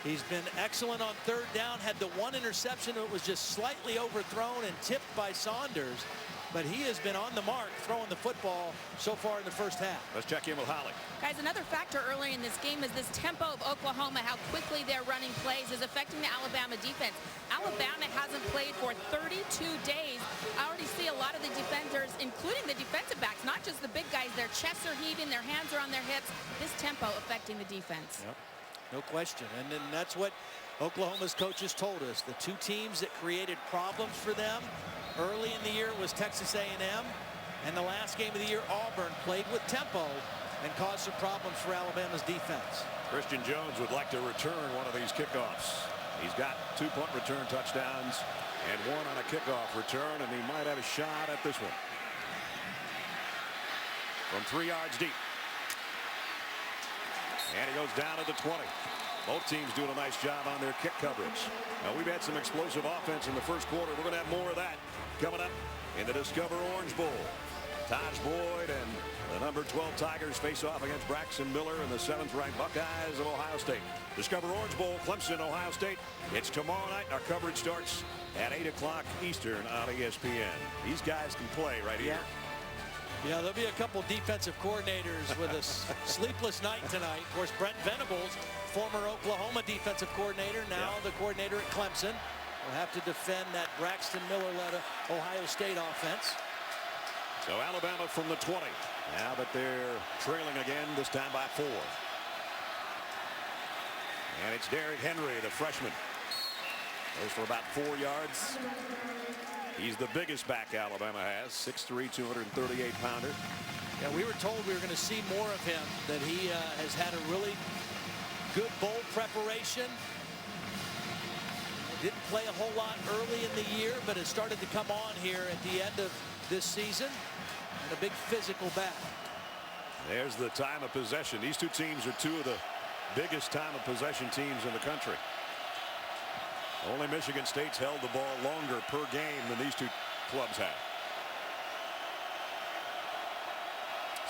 He's been excellent on 3rd down, had the one interception that was just slightly overthrown and tipped by Saunders. But he has been on the mark throwing the football so far in the first half. Let's check in with Holly. Guys, another factor early in this game is this tempo of Oklahoma, how quickly they're running plays is affecting the Alabama defense. Alabama hasn't played for 32 days. I already see a lot of the defenders, including the defensive backs, not just the big guys, their chests are heaving, their hands are on their hips. This tempo affecting the defense. Yep. No question. And then that's what Oklahoma's coaches told us. The two teams that created problems for them early in the year was Texas A&M, and the last game of the year, Auburn, played with tempo and caused some problems for Alabama's defense. Christian Jones would like to return one of these kickoffs. He's got 2 punt return touchdowns and 1 on a kickoff return, and he might have a shot at this one. From 3 yards deep. And he goes down at the 20. Both teams doing a nice job on their kick coverage. Now, we've had some explosive offense in the first quarter. We're going to have more of that coming up in the Discover Orange Bowl. Taj Boyd and the number 12 Tigers face off against Braxton Miller and the 7th-ranked Buckeyes of Ohio State. Discover Orange Bowl, Clemson, Ohio State. It's tomorrow night. Our coverage starts at 8 o'clock Eastern on ESPN. These guys can play right here. Yeah, there'll be a couple defensive coordinators with a sleepless night tonight. Of course, Brent Venables, former Oklahoma defensive coordinator, now the coordinator at Clemson, will have to defend that Braxton Miller-led Ohio State offense. So Alabama from the 20. Now that they're trailing again, this time by 4. And it's Derrick Henry, the freshman. Goes for about 4 yards. He's the biggest back Alabama has, 6'3", 238-pounder. Yeah, we were told we were going to see more of him, that he has had a really good bowl preparation. Didn't play a whole lot early in the year, but has started to come on here at the end of this season. And a big physical back. There's the time of possession. These two teams are 2 of the biggest time of possession teams in the country. Only Michigan State's held the ball longer per game than these two clubs have.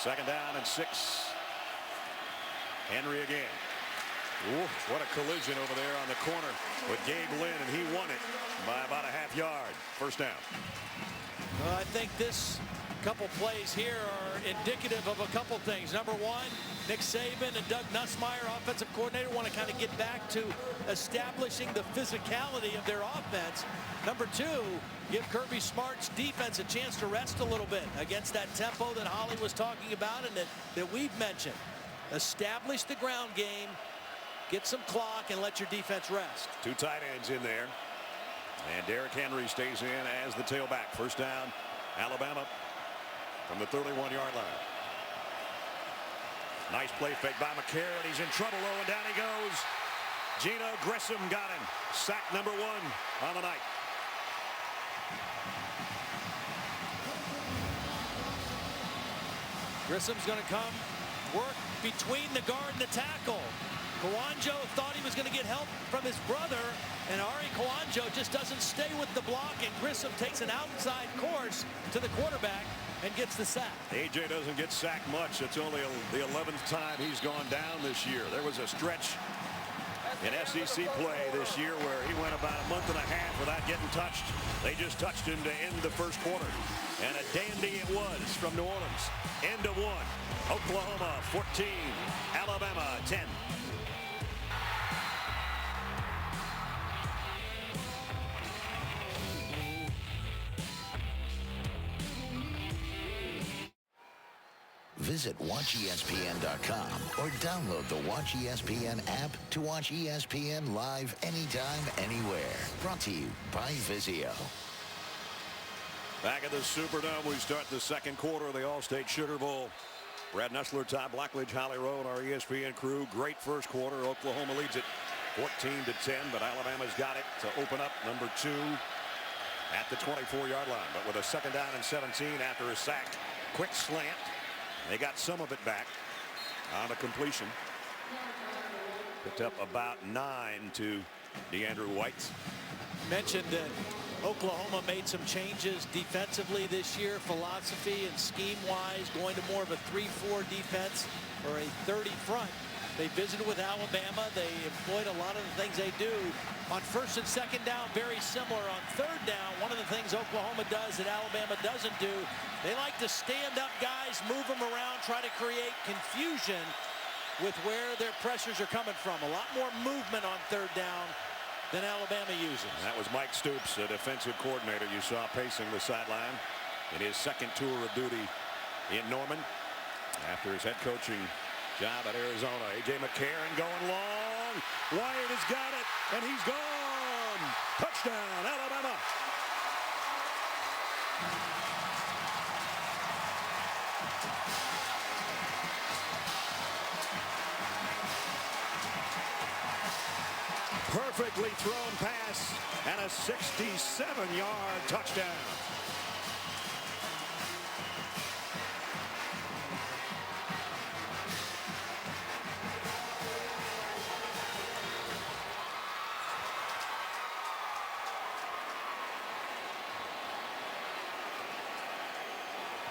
2nd down and 6. Henry again. Ooh, what a collision over there on the corner with Gabe Lynn, and he won it by about a half yard. 1st down. Well, I think this couple plays here are indicative of a couple things. Number one, Nick Saban and Doug Nussmeier, offensive coordinator, want to kind of get back to establishing the physicality of their offense. Number two, give Kirby Smart's defense a chance to rest a little bit against that tempo that Holly was talking about and that we've mentioned. Establish the ground game, get some clock, and let your defense rest. 2 tight ends in there. And Derrick Henry stays in as the tailback. 1st down, Alabama from the 31-yard line. Nice play fake by McCarron. He's in trouble, and down he goes. Gino Grissom got him. Sack number 1 on the night. Grissom's going to come work between the guard and the tackle. Kouandjio thought he was going to get help from his brother, and Ari Kouandjio just doesn't stay with the block, and Grissom takes an outside course to the quarterback and gets the sack. AJ doesn't get sacked much. It's only the 11th time he's gone down this year. There was a stretch in SEC play this year where he went about a month and a half without getting touched. They just touched him to end the first quarter. And a dandy it was from New Orleans. End of 1. Oklahoma 14, Alabama 10. Visit WatchESPN.com or download the Watch ESPN app to watch ESPN live anytime, anywhere. Brought to you by Vizio. Back at the Superdome, we start the 2nd quarter of the All-State Sugar Bowl. Brad Nussler, Todd Blackledge, Holly Rowe, and our ESPN crew. Great first quarter. Oklahoma leads it 14-10, but Alabama's got it to open up number 2 at the 24-yard line. But with a 2nd down and 17 after a sack, quick slant. They got some of it back on a completion. Picked up about 9 to DeAndrew White. Mentioned that Oklahoma made some changes defensively this year, philosophy and scheme-wise, going to more of a 3-4 defense or a 30 front. They visited with Alabama. They employed a lot of the things they do. On 1st and 2nd down, very similar. On 3rd down, one of the things Oklahoma does that Alabama doesn't do, they like to stand up guys, move them around, try to create confusion with where their pressures are coming from. A lot more movement on 3rd down than Alabama uses. And that was Mike Stoops, a defensive coordinator you saw pacing the sideline in his 2nd tour of duty in Norman after his head coaching job at Arizona. A.J. McCarron going long. White has got it, and he's gone. Touchdown, Alabama. Perfectly thrown pass and a 67-yard touchdown.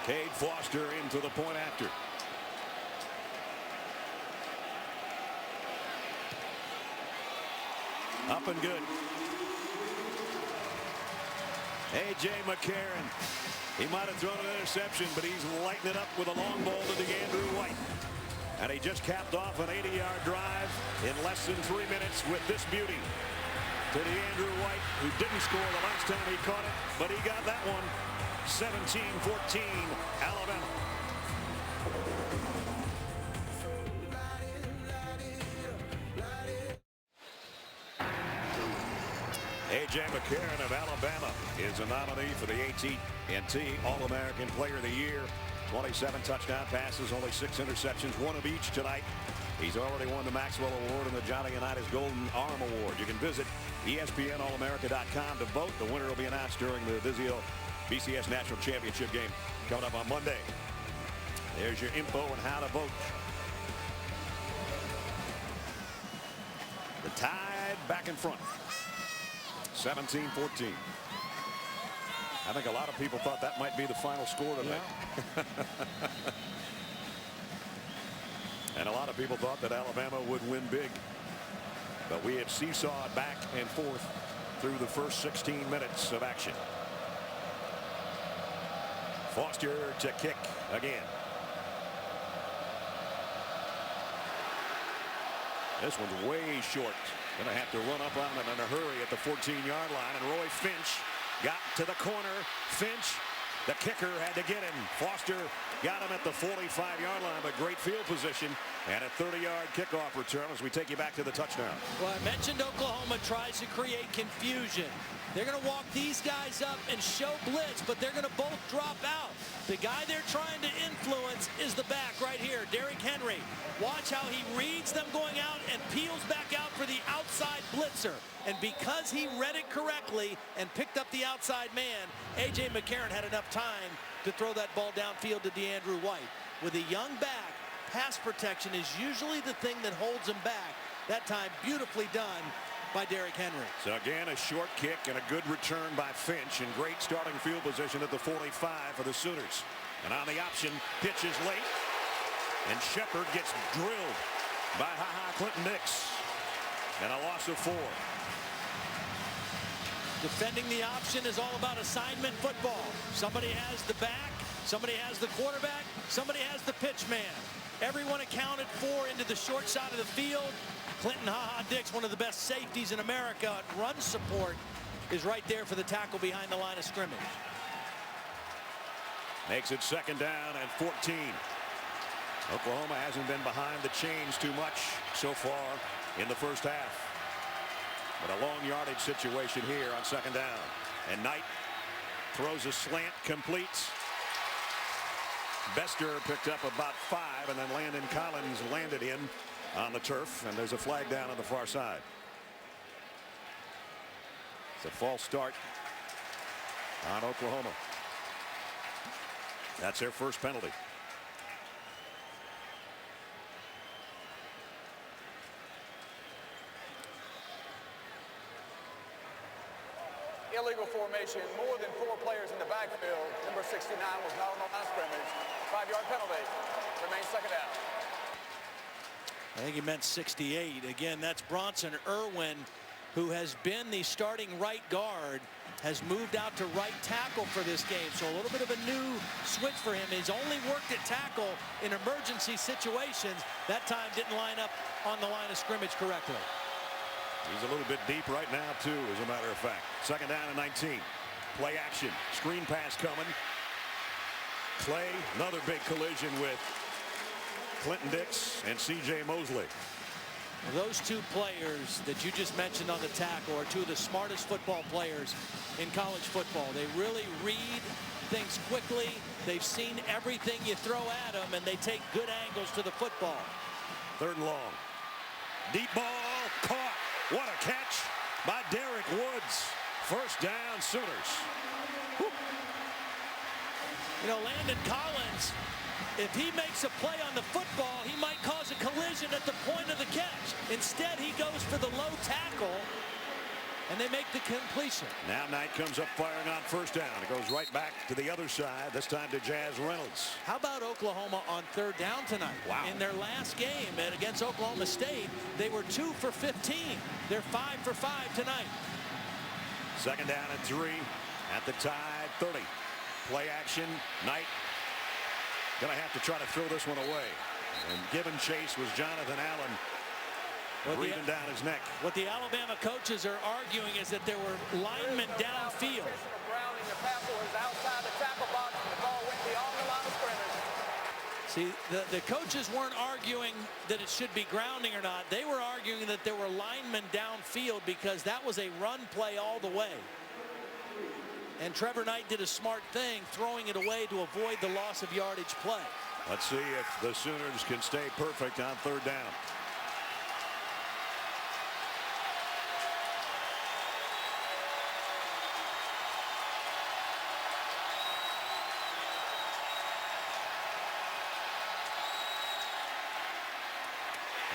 Cade Foster into the point after. Up and good. A.J. McCarron. He might have thrown an interception, but he's lighting it up with a long ball to DeAndrew White. And he just capped off an 80-yard drive in less than 3 minutes with this beauty to DeAndrew White, who didn't score the last time he caught it, but he got that one. 17-14, Alabama. A.J. McCarron of Alabama is a nominee for the AT&T All-American Player of the Year. 27 touchdown passes, only 6 interceptions, 1 of each tonight. He's already won the Maxwell Award and the Johnny Unitas Golden Arm Award. You can visit ESPNAllamerica.com to vote. The winner will be announced during the Vizio BCS National Championship game coming up on Monday. There's your info on how to vote. The Tide back in front. 17-14. I think a lot of people thought that might be the final score tonight. Yeah. And a lot of people thought that Alabama would win big. But we have seesawed back and forth through the first 16 minutes of action. Foster to kick again. This one's way short. Going to have to run up on it in a hurry at the 14-yard line. And Roy Finch got to the corner. Finch, the kicker, had to get him. Foster got him at the 45-yard line, but great field position. And a 30-yard kickoff return as we take you back to the touchdown. Well, I mentioned Oklahoma tries to create confusion. They're going to walk these guys up and show blitz, but they're going to both drop out. The guy they're trying to influence is the back right here, Derrick Henry. Watch how he reads them going out and peels back out for the outside blitzer. And because he read it correctly and picked up the outside man, A.J. McCarron had enough time to throw that ball downfield to DeAndrew White. With a young back, pass protection is usually the thing that holds him back. That time beautifully done by Derrick Henry. So again, a short kick and a good return by Finch, and great starting field position at the 45 for the Sooners. And on the option, pitch is late, and Shepard gets drilled by Clinton Dix. And a loss of 4. Defending the option is all about assignment football. Somebody has the back, somebody has the quarterback, somebody has the pitch man. Everyone accounted for into the short side of the field. Clinton Dix, one of the best safeties in America at run support, is right there for the tackle behind the line of scrimmage. Makes it 2nd down and 14. Oklahoma hasn't been behind the chains too much so far in the first half. But a long yardage situation here on 2nd down. And Knight throws a slant, completes. Bester picked up about 5, and then Landon Collins landed in on the turf, and there's a flag down on the far side. It's a false start on Oklahoma. That's their first penalty. Illegal formation, more than 4 players in the backfield. Number 69 was not on the line of scrimmage. 5-yard penalty. Remains 2nd down. I think he meant 68. Again, that's Bronson Irwin, who has been the starting right guard, has moved out to right tackle for this game. So a little bit of a new switch for him. He's only worked at tackle in emergency situations. That time didn't line up on the line of scrimmage correctly. He's a little bit deep right now, too, as a matter of fact. 2nd down and 19. Play action. Screen pass coming. Clay, another big collision with Clinton Dix and C.J. Mosley. Those two players that you just mentioned on the tackle are two of the smartest football players in college football. They really read things quickly. They've seen everything you throw at them, and they take good angles to the football. 3rd and long. Deep ball caught. What a catch by Derek Woods. 1st down, Sooners. Whew. You know, Landon Collins, if he makes a play on the football, he might cause a collision at the point of the catch. Instead, he goes for the low tackle, and they make the completion. Now Knight comes up firing on 1st down. It goes right back to the other side, this time to Jazz Reynolds. How about Oklahoma on 3rd down tonight? Wow. In their last game against Oklahoma State, they were 2 for 15. They're 5 for 5 tonight. 2nd down and 3 at the Tide 30. Play action. Knight going to have to try to throw this one away. And given chase was Jonathan Allen, breathing down his neck. What the Alabama coaches are arguing is that there were linemen downfield. The passer was outside the tackle box, and the ball went beyond the line of scrimmage. See, the coaches weren't arguing that it should be grounding or not. They were arguing that there were linemen downfield because that was a run play all the way. And Trevor Knight did a smart thing, throwing it away to avoid the loss of yardage play. Let's see if the Sooners can stay perfect on 3rd down.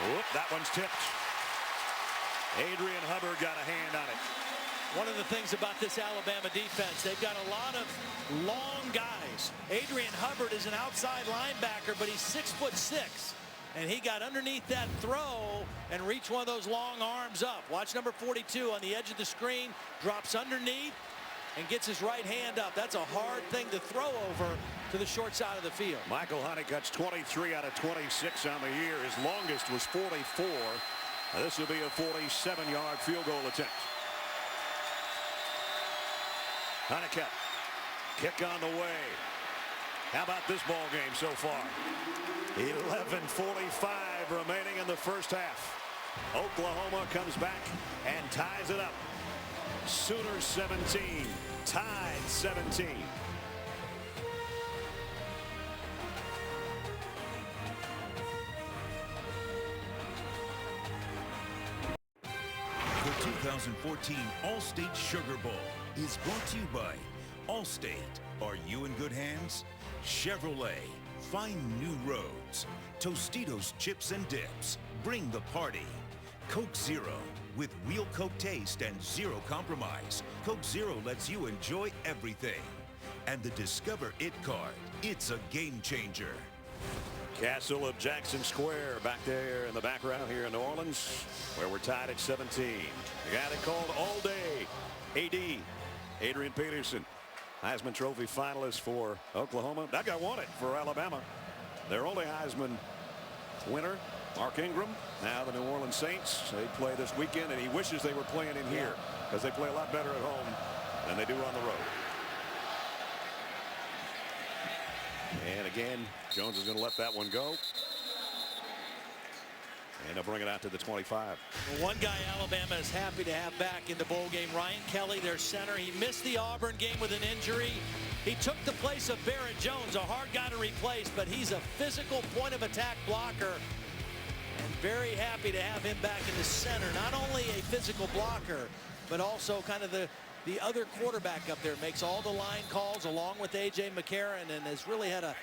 Whoop, that one's tipped. Adrian Hubbard got a hand on it. One of the things about this Alabama defense, they've got a lot of long guys. Adrian Hubbard is an outside linebacker, but he's 6'6", and he got underneath that throw and reached one of those long arms up. Watch number 42 on the edge of the screen, drops underneath and gets his right hand up. That's a hard thing to throw over to the short side of the field. Michael Honeycutt's 23 out of 26 on the year. His longest was 44. Now, this will be a 47-yard field goal attempt. Honeycutt, kick on the way. How about this ball game so far? 11:45 remaining in the 1st half. Oklahoma comes back and ties it up. Sooners 17, Tide 17. The 2014 All-State Sugar Bowl is brought to you by Allstate. Are you in good hands? Chevrolet. Find new roads. Tostitos chips and dips. Bring the party. Coke Zero. With real Coke taste and zero compromise, Coke Zero lets you enjoy everything. And the Discover It card. It's a game changer. Castle of Jackson Square back there in the background here in New Orleans, where we're tied at 17. The guy they called all day, AD, Adrian Peterson, Heisman Trophy finalist for Oklahoma. That guy won it for Alabama. Their only Heisman winner, Mark Ingram. Now the New Orleans Saints, they play this weekend, and he wishes they were playing in here because they play a lot better at home than they do on the road. And again, Jones is going to let that one go. And they'll bring it out to the 25. Well, one guy Alabama is happy to have back in the bowl game, Ryan Kelly, their center. He missed the Auburn game with an injury. He took the place of Barrett Jones, a hard guy to replace, but he's a physical point of attack blocker. And very happy to have him back in the center. Not only a physical blocker, but also kind of the other quarterback up there. Makes all the line calls along with A.J. McCarron, and has really had a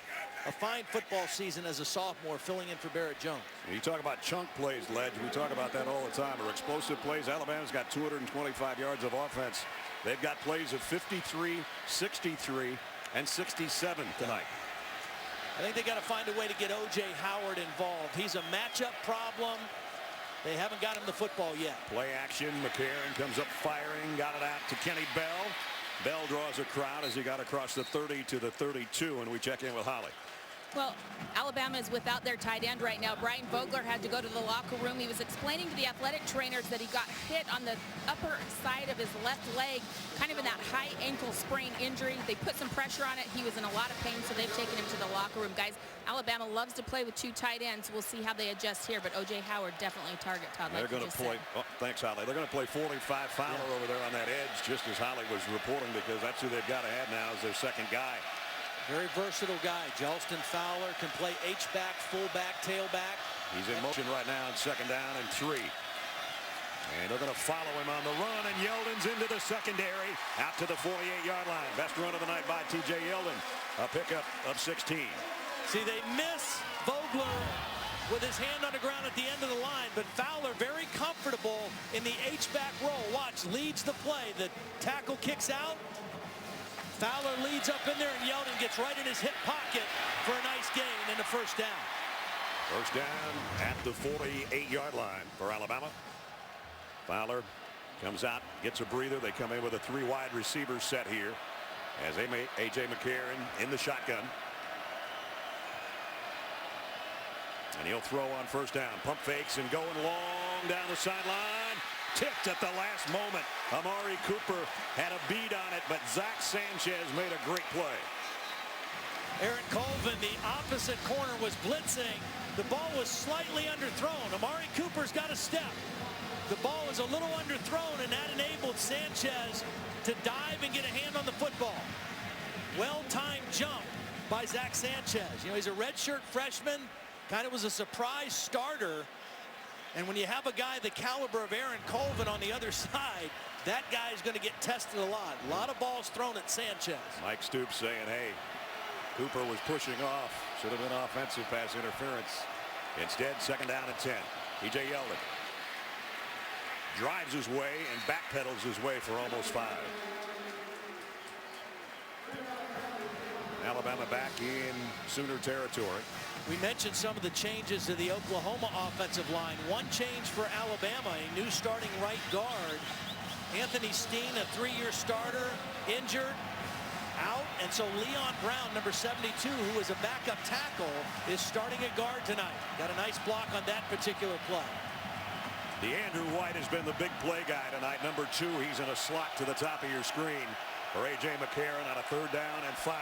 fine football season as a sophomore, filling in for Barrett Jones. You talk about chunk plays, Ledge. We talk about that all the time, or explosive plays. Alabama's got 225 yards of offense. They've got plays of 53, 63, and 67 tonight. I think they got to find a way to get O.J. Howard involved. He's a matchup problem. They haven't got him the football yet. Play action. McCarron comes up firing. Got it out to Kenny Bell. Bell draws a crowd as he got across the 30 to the 32, and we check in with Holly. Well, Alabama is without their tight end right now. Brian Vogler had to go to the locker room. He was explaining to the athletic trainers that he got hit on the upper side of his left leg, kind of in that high ankle sprain injury. They put some pressure on it. He was in a lot of pain, so they've taken him to the locker room. Guys, Alabama loves to play with 2 tight ends. We'll see how they adjust here, but O.J. Howard definitely a target, Todd. They're going to play. Oh, thanks, Holly. They're going to play 45 Fowler over there on that edge, just as Holly was reporting, because that's who they've got to have now as their second guy. Very versatile guy. Jelston Fowler can play H-back, fullback, tailback. He's in motion right now on 2nd down and 3. And they're going to follow him on the run, and Yeldon's into the secondary, out to the 48-yard line. Best run of the night by T.J. Yeldon, a pickup of 16. See, they miss Vogler with his hand on the ground at the end of the line, but Fowler very comfortable in the H-back roll. Watch, leads the play. The tackle kicks out. Fowler leads up in there, and Yeldon gets right in his hip pocket for a nice gain and a first down. First down at the 48-yard line for Alabama. Fowler comes out, gets a breather. They come in with a 3 wide receiver set here as A.J. McCarron in the shotgun. And he'll throw on first down. Pump fakes and going long down the sideline. Tipped at the last moment. Amari Cooper had a bead on it, but Zach Sanchez made a great play. Aaron Colvin, the opposite corner, was blitzing. The ball was slightly underthrown. Amari Cooper's got a step. The ball was a little underthrown, and that enabled Sanchez to dive and get a hand on the football. Well-timed jump by Zach Sanchez. You know, he's a redshirt freshman, kind of was a surprise starter. And when you have a guy the caliber of Aaron Colvin on the other side, that guy is going to get tested a lot. A lot of balls thrown at Sanchez. Mike Stoops saying, hey, Cooper was pushing off. Should have been offensive pass interference. Instead, 2nd down and 10. T.J. Yeldon drives his way and backpedals his way for almost 5. Alabama back in Sooner territory. We mentioned some of the changes to the Oklahoma offensive line. One change for Alabama, a new starting right guard. Anthony Steen, a 3-year starter, injured, out. And so Leon Brown, number 72, who is a backup tackle, is starting at guard tonight. Got a nice block on that particular play. DeAndrew White has been the big play guy tonight. Number 2, he's in a slot to the top of your screen for A.J. McCarron on a 3rd down and 5.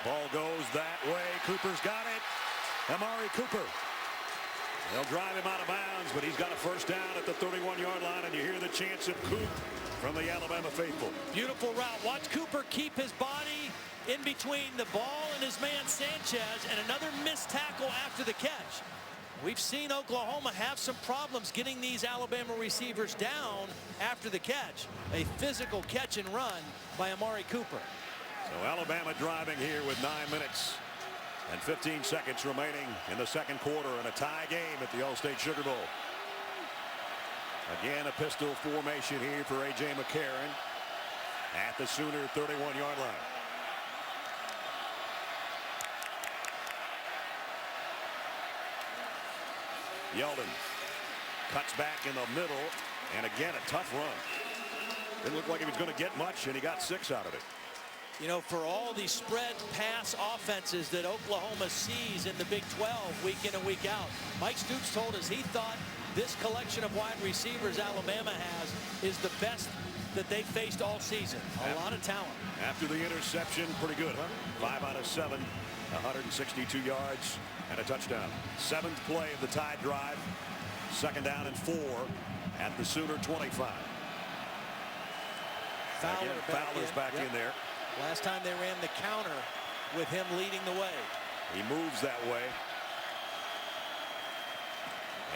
Ball goes that way. Cooper's got it. Amari Cooper. They'll drive him out of bounds, but he's got a first down at the 31-yard line, and you hear the chants of Coop from the Alabama faithful. Beautiful route. Watch Cooper keep his body in between the ball and his man Sanchez, and another missed tackle after the catch. We've seen Oklahoma have some problems getting these Alabama receivers down after the catch. A physical catch and run by Amari Cooper. So Alabama driving here with 9 minutes and 15 seconds remaining in the 2nd quarter in a tie game at the All-State Sugar Bowl. Again, a pistol formation here for A.J. McCarron at the Sooner 31-yard line. Yeldon cuts back in the middle, and again a tough run. Didn't look like he was going to get much, and he got 6 out of it. You know, for all these spread pass offenses that Oklahoma sees in the Big 12 week in and week out, Mike Stoops told us he thought this collection of wide receivers Alabama has is the best that they faced all season. A lot of talent. After the interception, pretty good, huh? 5 out of 7, 162 yards and a touchdown. 7th play of the tie drive. 2nd down and 4 at the Sooner 25. Fowler's back in there. Last time they ran the counter with him leading the way. He moves that way.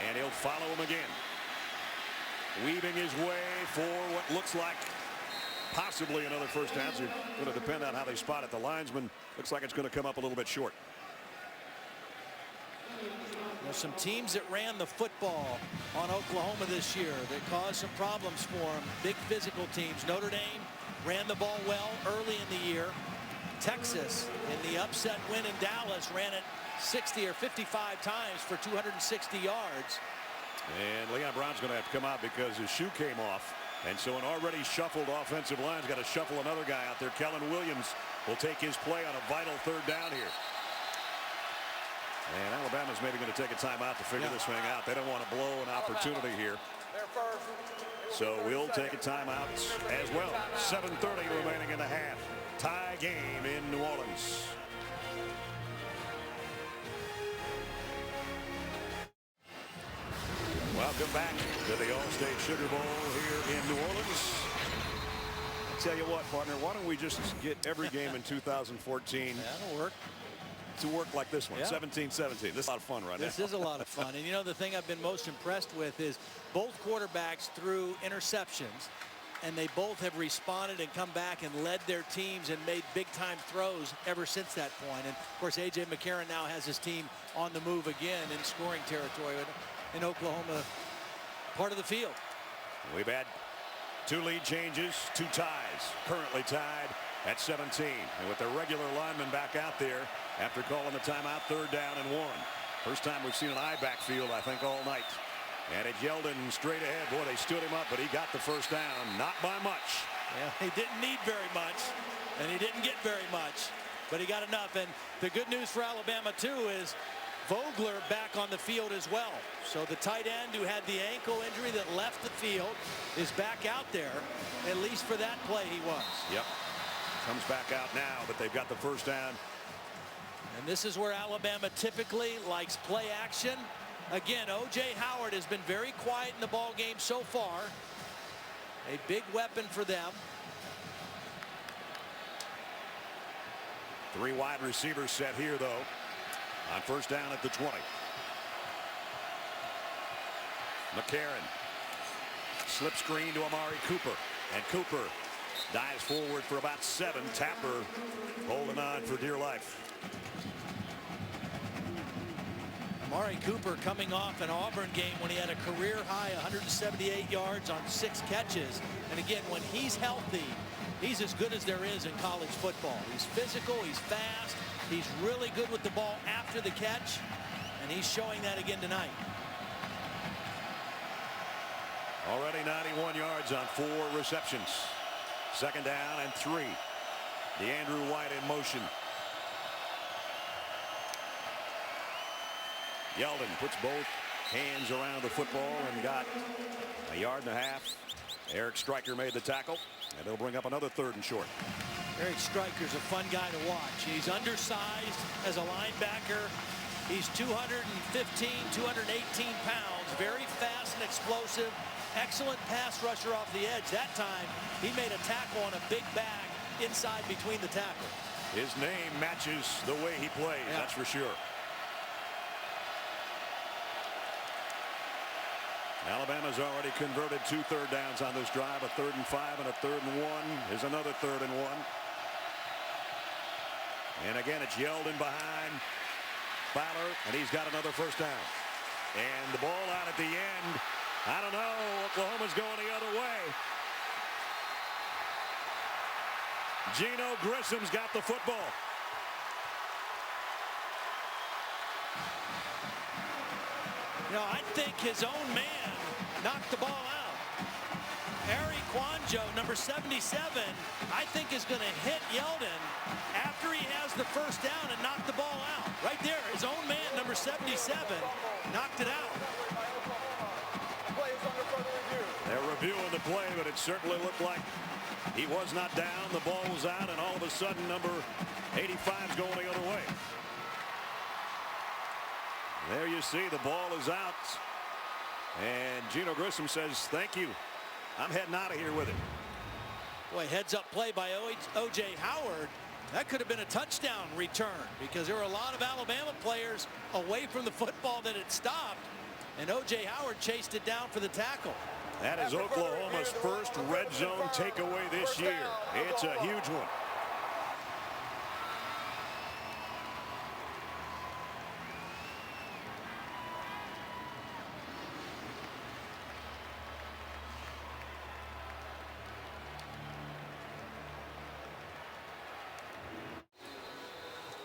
And he'll follow him again. Weaving his way for what looks like possibly another first down. So it's going to depend on how they spot it. The linesman looks like it's going to come up a little bit short. Well, some teams that ran the football on Oklahoma this year that caused some problems for them. Big physical teams. Notre Dame ran the ball well early in the year. Texas, in the upset win in Dallas, ran it 60 or 55 times for 260 yards. And Leon Brown's going to have to come out because his shoe came off. And so an already shuffled offensive line's got to shuffle another guy out there. Kellen Williams will take his play on a vital third down here. And Alabama's maybe going to take a timeout to figure this thing out. They don't want to blow an opportunity here. So we'll take a timeout as well. 7:30 remaining in the half. Tie game in New Orleans. Welcome back to the All-State Sugar Bowl here in New Orleans. I'll tell you what, partner, why don't we just get every game in 2014 That'll work. to work like this one, Yeah. 17-17. This is a lot of fun right now. This is a lot of fun. And you know, the thing I've been most impressed with is both quarterbacks threw interceptions, and they both have responded and come back and led their teams and made big-time throws ever since that point. And, of course, A.J. McCarron now has his team on the move again in scoring territory in Oklahoma part of the field. We've had 2 lead changes, 2 ties, currently tied at 17. And with the regular linemen back out there after calling the timeout, 3rd down and 1. First time we've seen an eye backfield, I think, all night. And it's Yeldon straight ahead. Boy, they stood him up, but he got the first down, not by much. Yeah, he didn't need very much, and he didn't get very much, but he got enough. And the good news for Alabama, too, is Vogler back on the field as well. So the tight end who had the ankle injury that left the field is back out there. At least for that play he was. Yep. Comes back out now, but they've got the first down. And this is where Alabama typically likes play action. Again, O.J. Howard has been very quiet in the ball game so far. A big weapon for them. 3 wide receivers set here, though, on first down at the 20. McCarron. Slip screen to Amari Cooper. And Cooper dives forward for about 7. Tapper holding on for dear life. Amari Cooper coming off an Auburn game when he had a career high 178 yards on 6 catches. And again, when he's healthy, he's as good as there is in college football. He's physical, he's fast, he's really good with the ball after the catch, and he's showing that again tonight. Already 91 yards on 4 receptions. 2nd down and 3. DeAndrew White in motion. Yeldon puts both hands around the football and got a 1.5 yards. Eric Stryker made the tackle, and they'll bring up another 3rd and short. Eric Stryker's a fun guy to watch. He's undersized as a linebacker. He's 215, 218 pounds, very fast and explosive. Excellent pass rusher off the edge. That time, he made a tackle on a big bag inside between the tackles. His name matches the way he plays, that's for sure. Alabama's already converted 2 third downs on this drive. A 3rd and 5 and a 3rd and 1. Here's another 3rd and 1. And again, it's Yeldon behind Fowler, and he's got another first down. And the ball out at the end. I don't know. Oklahoma's going the other way. Geno Grissom's got the football. You know, I think his own man knocked the ball out. Harry Kwanjo, number 77, I think is going to hit Yeldon after he has the first down and knock the ball out. Right there, his own man, number 77, knocked it out. They're reviewing the play, but it certainly looked like he was not down. The ball was out, and all of a sudden, number 85's going the other way. There you see the ball is out. And Geno Grissom says, thank you. I'm heading out of here with it. Boy, heads up play by O.J. Howard. That could have been a touchdown return because there were a lot of Alabama players away from the football that had stopped. And O.J. Howard chased it down for the tackle. That is Oklahoma's first red zone takeaway this year. It's a huge one.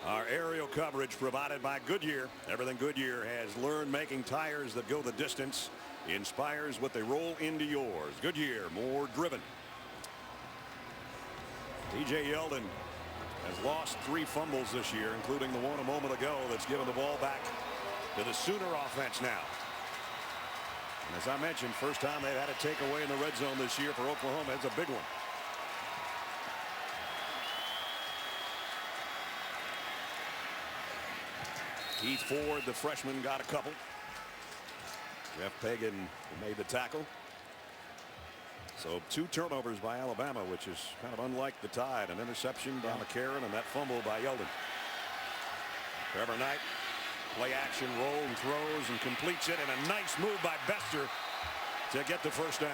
Our aerial coverage provided by Goodyear. Everything Goodyear has learned making tires that go the distance inspires what they roll into yours. Goodyear, more driven. TJ Yeldon has lost 3 fumbles this year, including the one a moment ago that's given the ball back to the Sooner offense now. And as I mentioned, first time they've had a takeaway in the red zone this year for Oklahoma. It's a big one. Keith Ford, the freshman, got a couple. Jeff Pagan made the tackle. So 2 turnovers by Alabama, which is kind of unlike the Tide. An interception by McCarron and that fumble by Yeldon. Trevor Knight, play action, roll and throws and completes it, and a nice move by Bester to get the first down.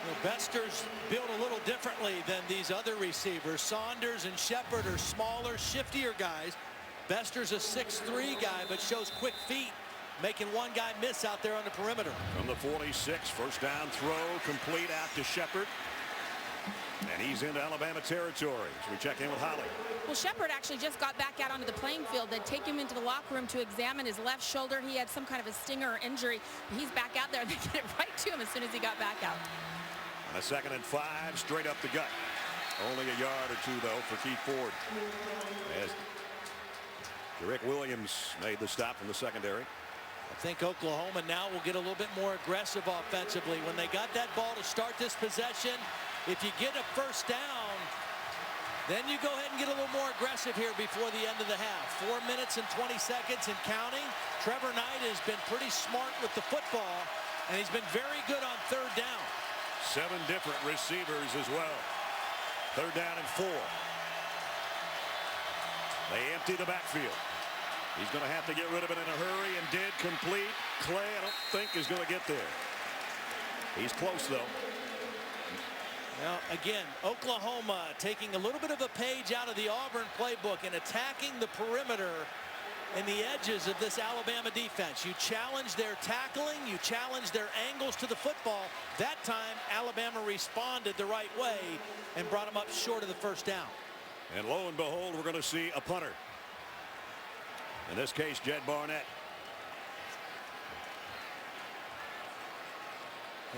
Well, Bester's built a little differently than these other receivers. Saunders and Shepard are smaller, shiftier guys. Bester's a 6'3" guy, but shows quick feet, making one guy miss out there on the perimeter. From the 46, first down throw, complete out to Shepard. And he's into Alabama territory as we check in with Holly. Well, Shepard actually just got back out onto the playing field. They'd take him into the locker room to examine his left shoulder. He had some kind of a stinger or injury. He's back out there. They get it right to him as soon as he got back out. On a 2nd and 5, straight up the gut. Only a yard or 2, though, for Keith Ford. As Rick Williams made the stop from the secondary. I think Oklahoma now will get a little bit more aggressive offensively. When they got that ball to start this possession, if you get a first down, then you go ahead and get a little more aggressive here before the end of the half. 4 minutes and 20 seconds and counting. Trevor Knight has been pretty smart with the football, and he's been very good on 3rd down. 7 different receivers as well. 3rd down and 4. They empty the backfield. He's going to have to get rid of it in a hurry, and did complete. Clay, I don't think, is going to get there. He's close, though. Now, again, Oklahoma taking a little bit of a page out of the Auburn playbook and attacking the perimeter and the edges of this Alabama defense. You challenge their tackling, you challenge their angles to the football. That time, Alabama responded the right way and brought them up short of the first down. And lo and behold, we're going to see a punter. In this case, Jed Barnett.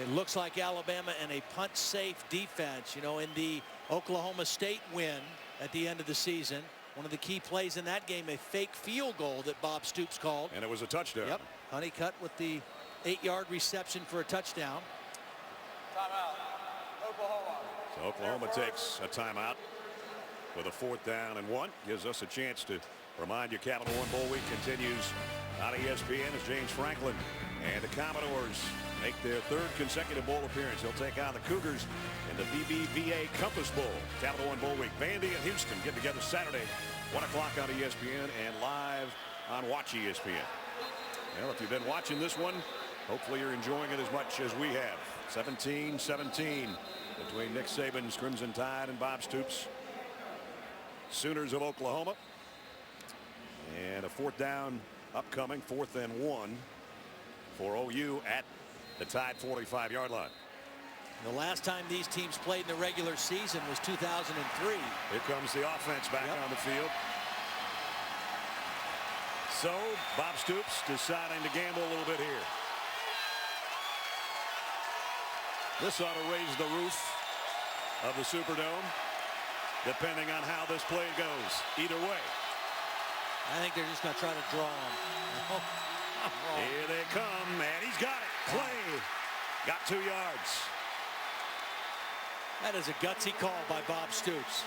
It looks like Alabama in a punt-safe defense. You know, in the Oklahoma State win at the end of the season, one of the key plays in that game, a fake field goal that Bob Stoops called. And it was a touchdown. Yep. Honeycutt with the 8-yard reception for a touchdown. Timeout, Oklahoma. So Oklahoma takes a timeout with a 4th down and 1. Gives us a chance to remind you Capital One Bowl Week continues on ESPN as James Franklin and the Commodores make their 3rd consecutive bowl appearance. They'll take on the Cougars in the BBVA Compass Bowl. Capital One Bowl Week. Vandy and Houston get together Saturday, 1 o'clock on ESPN and live on Watch ESPN. Well, if you've been watching this one, hopefully you're enjoying it as much as we have. 17-17 between Nick Saban's Crimson Tide and Bob Stoops' Sooners of Oklahoma. And a 4th down upcoming, 4th and 1 for OU at the Tide 45-yard line. The last time these teams played in the regular season was 2003. Here comes the offense back on the field. So Bob Stoops deciding to gamble a little bit here. This ought to raise the roof of the Superdome, depending on how this play goes. Either way. I think they're just going to try to draw him. Here they come, and he's got it. Clay got 2 yards. That is a gutsy call by Bob Stoops.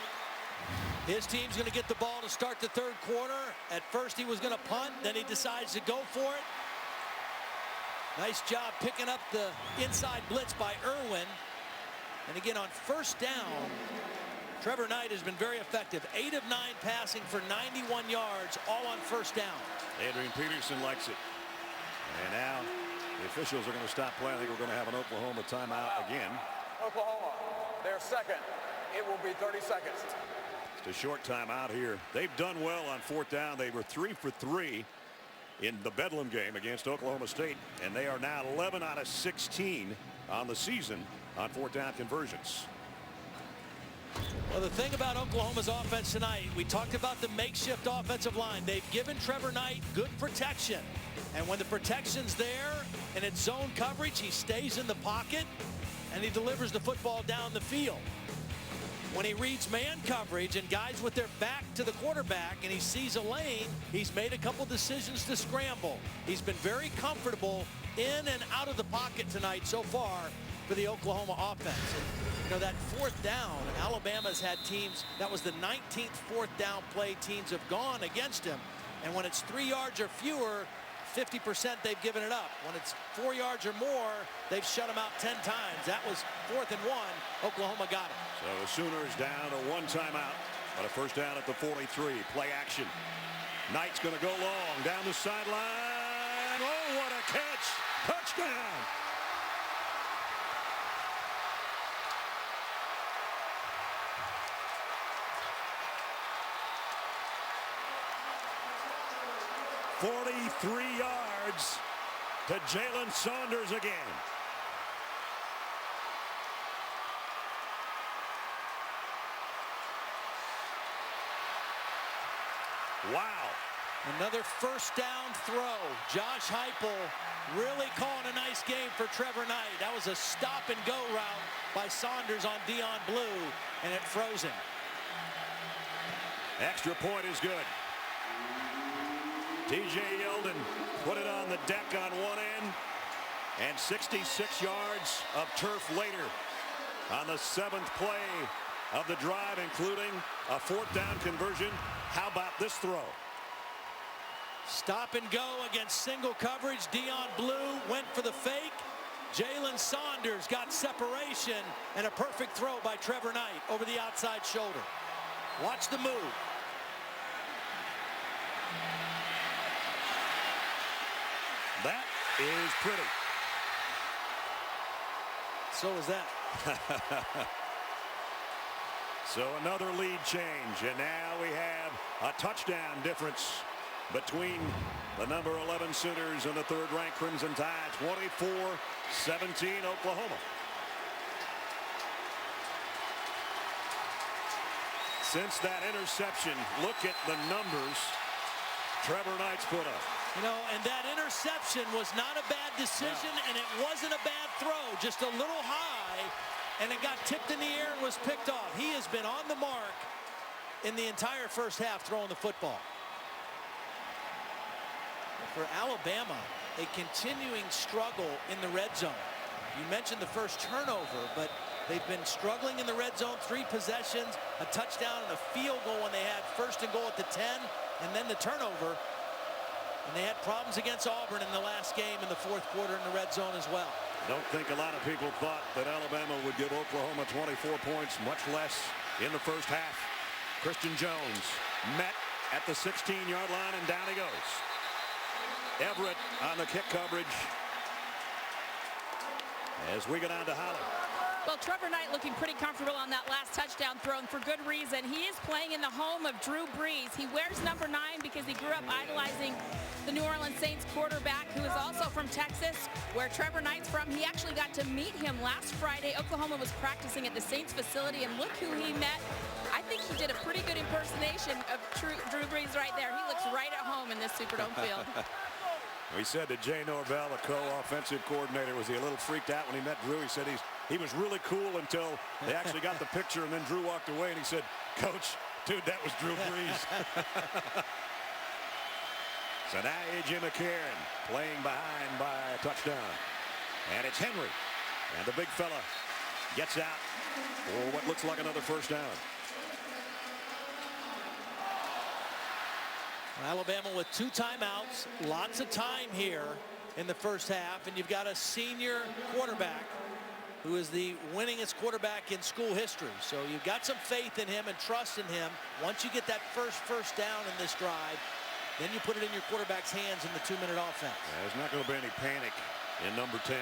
His team's going to get the ball to start the 3rd quarter. At first he was going to punt, then he decides to go for it. Nice job picking up the inside blitz by Irwin. And again, on 1st down, Trevor Knight has been very effective. 8 of 9 passing for 91 yards, all on 1st down. Adrian Peterson likes it. And now the officials are going to stop playing. I think we're going to have an Oklahoma timeout again. Oklahoma, their 2nd. It will be 30 seconds. It's a short timeout here. They've done well on 4th down. They were 3 for 3 in the Bedlam game against Oklahoma State, and they are now 11 out of 16 on the season on 4th down conversions. Well, the thing about Oklahoma's offense tonight, we talked about the makeshift offensive line. They've given Trevor Knight good protection. And when the protection's there and it's zone coverage, he stays in the pocket and he delivers the football down the field. when he reads man coverage and guys with their back to the quarterback and he sees a lane, he's made a couple decisions to scramble. He's been very comfortable in and out of the pocket tonight so far for the Oklahoma offense. And, you know, that fourth down, Alabama's had teams, that was the 19th fourth down play teams have gone against him. And when it's 3 yards or fewer, 50% they've given it up. When it's 4 yards or more, they've shut him out 10 times. That was 4th and 1. Oklahoma got him. So the Sooners down to 1 timeout, but a first down at the 43. Play action. Knight's going to go long down the sideline. Oh, what a catch! Touchdown! "43 yards to Jalen Saunders again." Wow. Another first down throw. Josh Heupel really calling a nice game for Trevor Knight. That was a stop and go route by Saunders on Dion Blue, and it froze him. Extra point is good. TJ Yeldon put it on the deck on one end, and 66 yards of turf later on the 7th play of the drive, including a 4th down conversion. How about this throw? Stop and go against single coverage. Dion Blue went for the fake. Jalen Saunders got separation, and a perfect throw by Trevor Knight over the outside shoulder. Watch the move. That is pretty. So is that. So another lead change, and now we have a touchdown difference between the number 11 Sooners and the 3rd-ranked Crimson Tide. 24-17 Oklahoma. Since that interception, look at the numbers Trevor Knight's put up. You know, and that interception was not a bad decision, and it wasn't a bad throw, just a little high, and it got tipped in the air and was picked off. He has been on the mark in the entire first half throwing the football. For Alabama, a continuing struggle in the red zone. You mentioned the first turnover, but they've been struggling in the red zone. 3 possessions, a touchdown, and a field goal when they had 1st and goal at the 10, and then the turnover. And they had problems against Auburn in the last game in the 4th quarter in the red zone as well. Don't think a lot of people thought that Alabama would give Oklahoma 24 points, much less in the first half. Christian Jones met at the 16-yard line, and down he goes. Everett on the kick coverage as we go down to Holland. Well, Trevor Knight looking pretty comfortable on that last touchdown throw, and for good reason. He is playing in the home of Drew Brees. He wears number 9 because he grew up idolizing the New Orleans Saints quarterback, who is also from Texas, where Trevor Knight's from. He actually got to meet him last Friday. Oklahoma was practicing at the Saints facility, and look who he met. I think he did a pretty good impersonation of Drew Brees right there. He looks right at home in this Superdome field. We said that Jay Norvell, the co-offensive coordinator, was he a little freaked out when he met Drew. He said he was really cool until they actually got the picture, and then Drew walked away, and he said, "Coach, dude, that was Drew Brees." So now A.J. McCarron playing behind by a touchdown. And it's Henry. And the big fella gets out for what looks like another first down. Alabama with 2 timeouts, lots of time here in the first half, and you've got a senior quarterback who is the winningest quarterback in school history. So you've got some faith in him and trust in him. Once you get that first down in this drive, then you put it in your quarterback's hands in the 2-minute offense. There's not going to be any panic in number 10.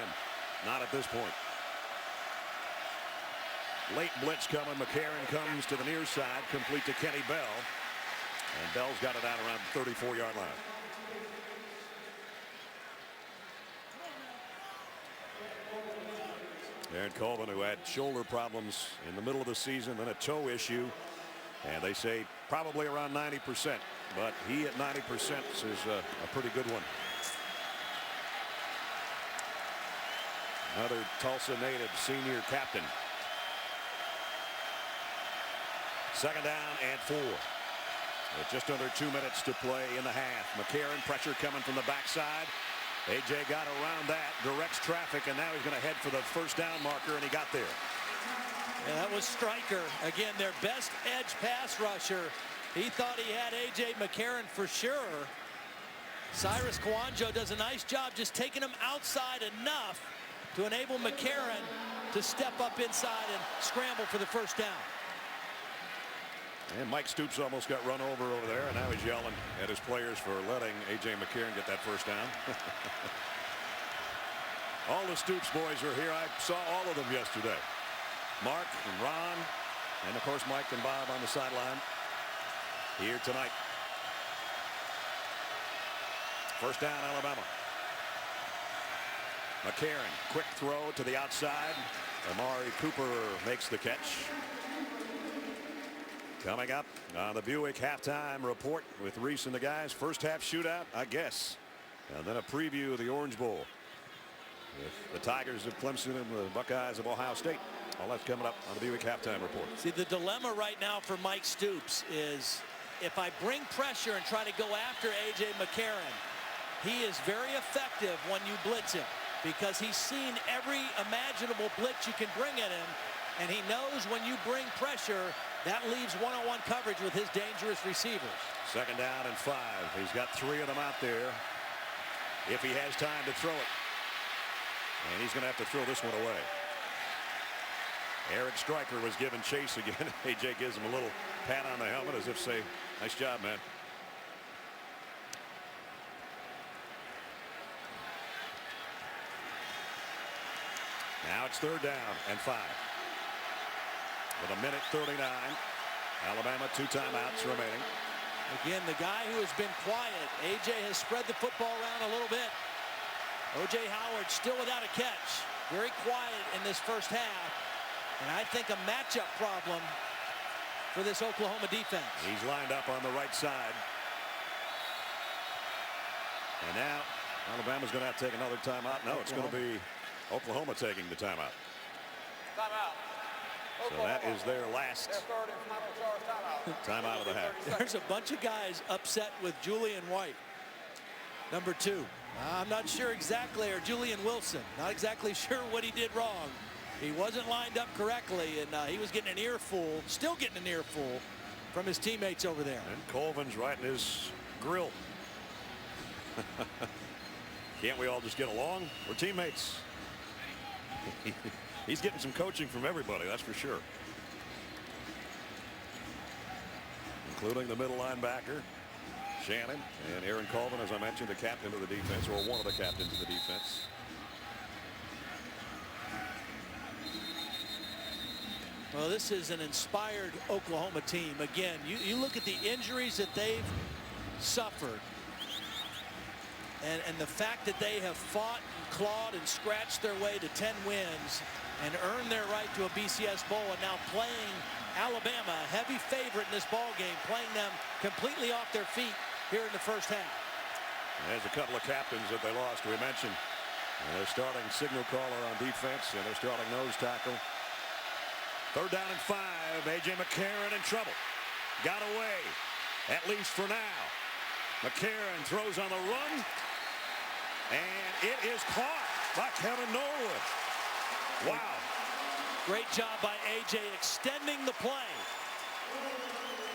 Not at this point. Late blitz coming. McCarron comes to the near side, complete to Kenny Bell. And Bell's got it out around the 34-yard line. Aaron Colvin, who had shoulder problems in the middle of the season, then a toe issue. And they say probably around 90%. But he at 90% is a pretty good one. Another Tulsa native senior captain. Second down and 4. With just under 2 minutes to play in the half. McCarron, pressure coming from the backside. A.J. got around that, directs traffic, and now he's going to head for the first down marker, and he got there. Yeah, that was Stryker. Again, their best edge pass rusher. He thought he had A.J. McCarron for sure. Cyrus Kouandjio does a nice job just taking him outside enough to enable McCarron to step up inside and scramble for the first down. And Mike Stoops almost got run over there, and now he's yelling at his players for letting A.J. McCarron get that first down. All the Stoops boys are here. I saw all of them yesterday. Mark and Ron, and of course Mike and Bob on the sideline here tonight. First down, Alabama. McCarron, quick throw to the outside. Amari Cooper makes the catch. Coming up on the Buick halftime report with Reese and the guys. First half shootout, I guess. And then a preview of the Orange Bowl with the Tigers of Clemson and the Buckeyes of Ohio State. All that's coming up on the Buick halftime report. See, the dilemma right now for Mike Stoops is if I bring pressure and try to go after A.J. McCarron, he is very effective when you blitz him because he's seen every imaginable blitz you can bring at him, and he knows when you bring pressure, that leaves one-on-one coverage with his dangerous receivers. Second down and 5. He's got 3 of them out there if he has time to throw it. And he's going to have to throw this one away. Eric Stryker was given chase again. A.J. gives him a little pat on the helmet as if say, nice job, man. Now it's third down and 5. With a minute 39. Alabama 2 timeouts remaining. Again, the guy who has been quiet. A.J. has spread the football around a little bit. O.J. Howard still without a catch. Very quiet in this first half. And I think a matchup problem for this Oklahoma defense. He's lined up on the right side. And now Alabama's going to have to take another timeout. No, it's going to be Oklahoma taking the timeout. Timeout. So that is their last timeout of the half. There's a bunch of guys upset with Julian White, number 2. I'm not sure exactly, or Julian Wilson. Not exactly sure what he did wrong. He wasn't lined up correctly, and he was getting an earful, still getting an earful from his teammates over there. And Colvin's right in his grill. Can't we all just get along? We're teammates. He's getting some coaching from everybody, that's for sure. Including the middle linebacker, Shannon, and Aaron Colvin, as I mentioned, the captain of the defense, or one of the captains of the defense. Well, this is an inspired Oklahoma team. Again, you look at the injuries that they've suffered, and the fact that they have fought and clawed and scratched their way to 10 wins and earned their right to a BCS Bowl, and now playing Alabama, a heavy favorite in this ball game, playing them completely off their feet here in the first half. There's a couple of captains that they lost. We mentioned they're starting signal caller on defense, and they're starting nose tackle. Third down and 5. A.J. McCarron in trouble. Got away, at least for now. McCarron throws on the run, and it is caught by Kevin Norwood. Wow. Great job by A.J. extending the play.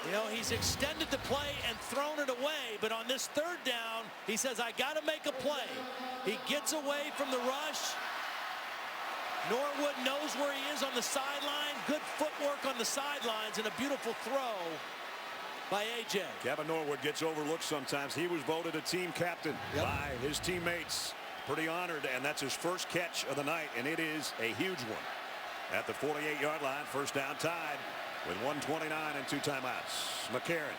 You know, he's extended the play and thrown it away, but on this third down, he says, I got to make a play. He gets away from the rush. Norwood knows where he is on the sideline. Good footwork on the sidelines and a beautiful throw by A.J. Kevin Norwood gets overlooked sometimes. He was voted a team captain by his teammates. Pretty honored, and that's his first catch of the night, and it is a huge one. At the 48-yard line, first down tied with 1:29 and 2 timeouts. McCarron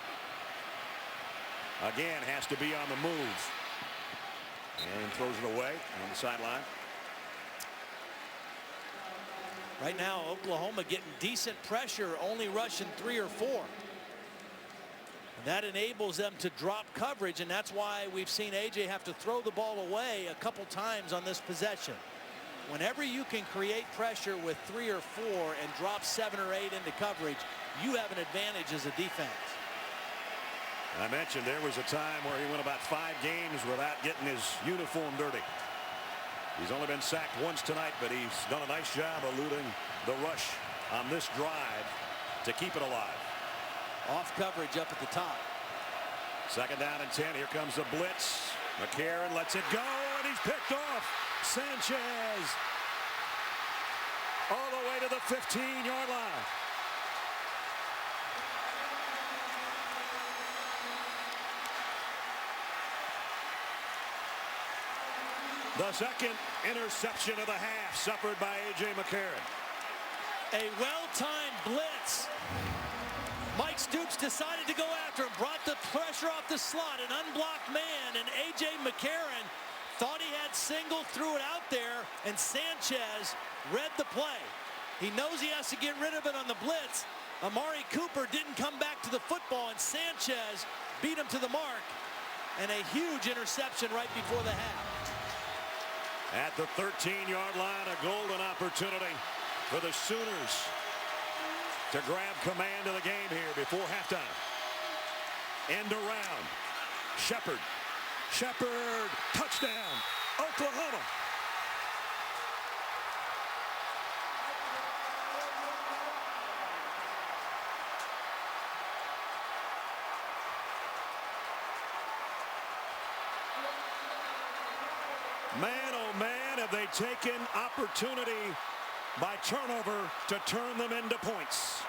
again has to be on the move and throws it away on the sideline. Right now, Oklahoma getting decent pressure, only rushing 3 or 4. And that enables them to drop coverage, and that's why we've seen A.J. have to throw the ball away a couple times on this possession. Whenever you can create pressure with 3 or 4 and drop 7 or 8 into coverage, you have an advantage as a defense. I mentioned there was a time where he went about 5 games without getting his uniform dirty. He's only been sacked once tonight, but he's done a nice job eluding the rush on this drive to keep it alive. Off coverage up at the top. 2nd down and 10. Here comes the blitz. McCarron lets it go, and he's picked off. Sanchez all the way to the 15-yard line. The second interception of the half suffered by A.J. McCarron. A well-timed blitz. Mike Stoops decided to go after him, brought the pressure off the slot, an unblocked man, and A.J. McCarron thought he had single, threw it out there, and Sanchez read the play. He knows he has to get rid of it on the blitz. Amari Cooper didn't come back to the football, and Sanchez beat him to the mark, and a huge interception right before the half. At the 13-yard line, a golden opportunity for the Sooners to grab command of the game here before halftime. End around. Shepard, touchdown, Oklahoma. Man, oh man, have they taken opportunity by turnover to turn them into points.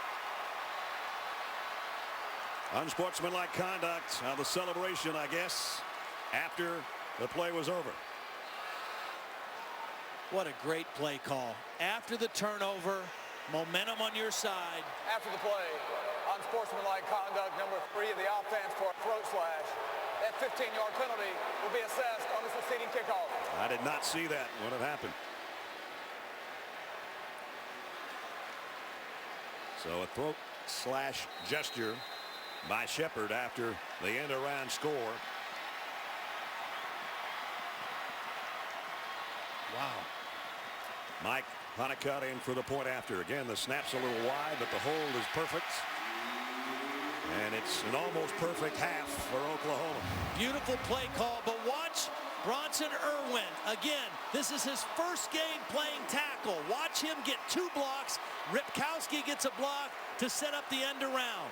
Unsportsmanlike conduct on the celebration, I guess, after the play was over. What a great play call. After the turnover, momentum on your side. After the play, unsportsmanlike conduct number 3 of the offense for a throat slash. That 15-yard penalty will be assessed on the succeeding kickoff. I did not see that when it happened. So a throat slash gesture by Shepard after the end around score. Wow. Mike Honeycutt in for the point after. Again, the snap's a little wide, but the hold is perfect. And it's an almost perfect half for Oklahoma. Beautiful play call, but watch Bronson Irwin. Again, this is his first game playing tackle. Watch him get 2 blocks. Ripkowski gets a block to set up the end around.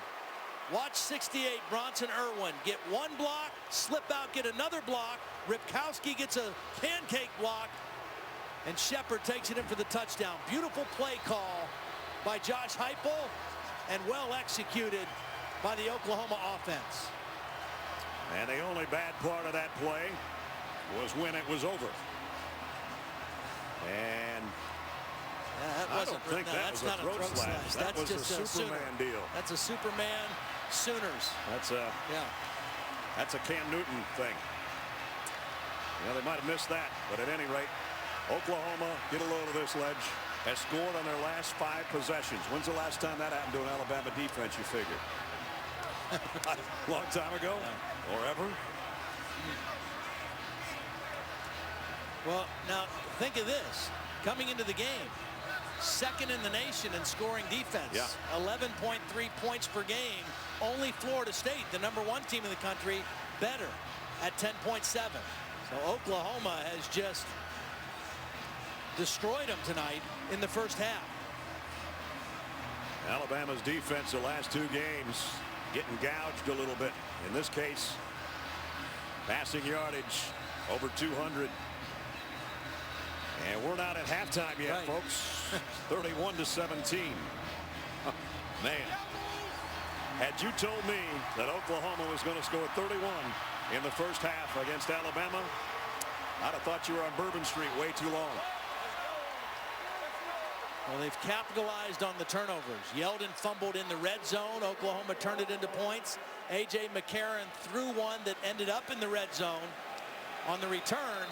Watch 68, Bronson Irwin get 1 block, slip out, get another block. Ripkowski gets a pancake block, and Shepard takes it in for the touchdown. Beautiful play call by Josh Heupel, and well executed by the Oklahoma offense. And the only bad part of that play was when it was over. And I don't think that was a throat slash. That was a Superman deal. That's a Superman Sooners. That's a Cam Newton thing. Yeah, they might have missed that, but at any rate, Oklahoma, get a load of this, Ledge, has scored on their last 5 possessions. When's the last time that happened to an Alabama defense, you figure? A long time ago, or ever. Well, now think of this. Coming into the game, 2nd in the nation in scoring defense. Yeah. 11.3 points per game. Only Florida State, the #1 team in the country, better at 10.7. So Oklahoma has just destroyed them tonight in the first half. Alabama's defense the last 2 games getting gouged a little bit. In this case, passing yardage over 200. And we're not at halftime yet, folks. 31-17. Man, had you told me that Oklahoma was going to score 31 in the first half against Alabama, I'd have thought you were on Bourbon Street way too long. Well, they've capitalized on the turnovers. Yeldon fumbled in the red zone. Oklahoma turned it into points. A.J. McCarron threw one that ended up in the red zone on the return,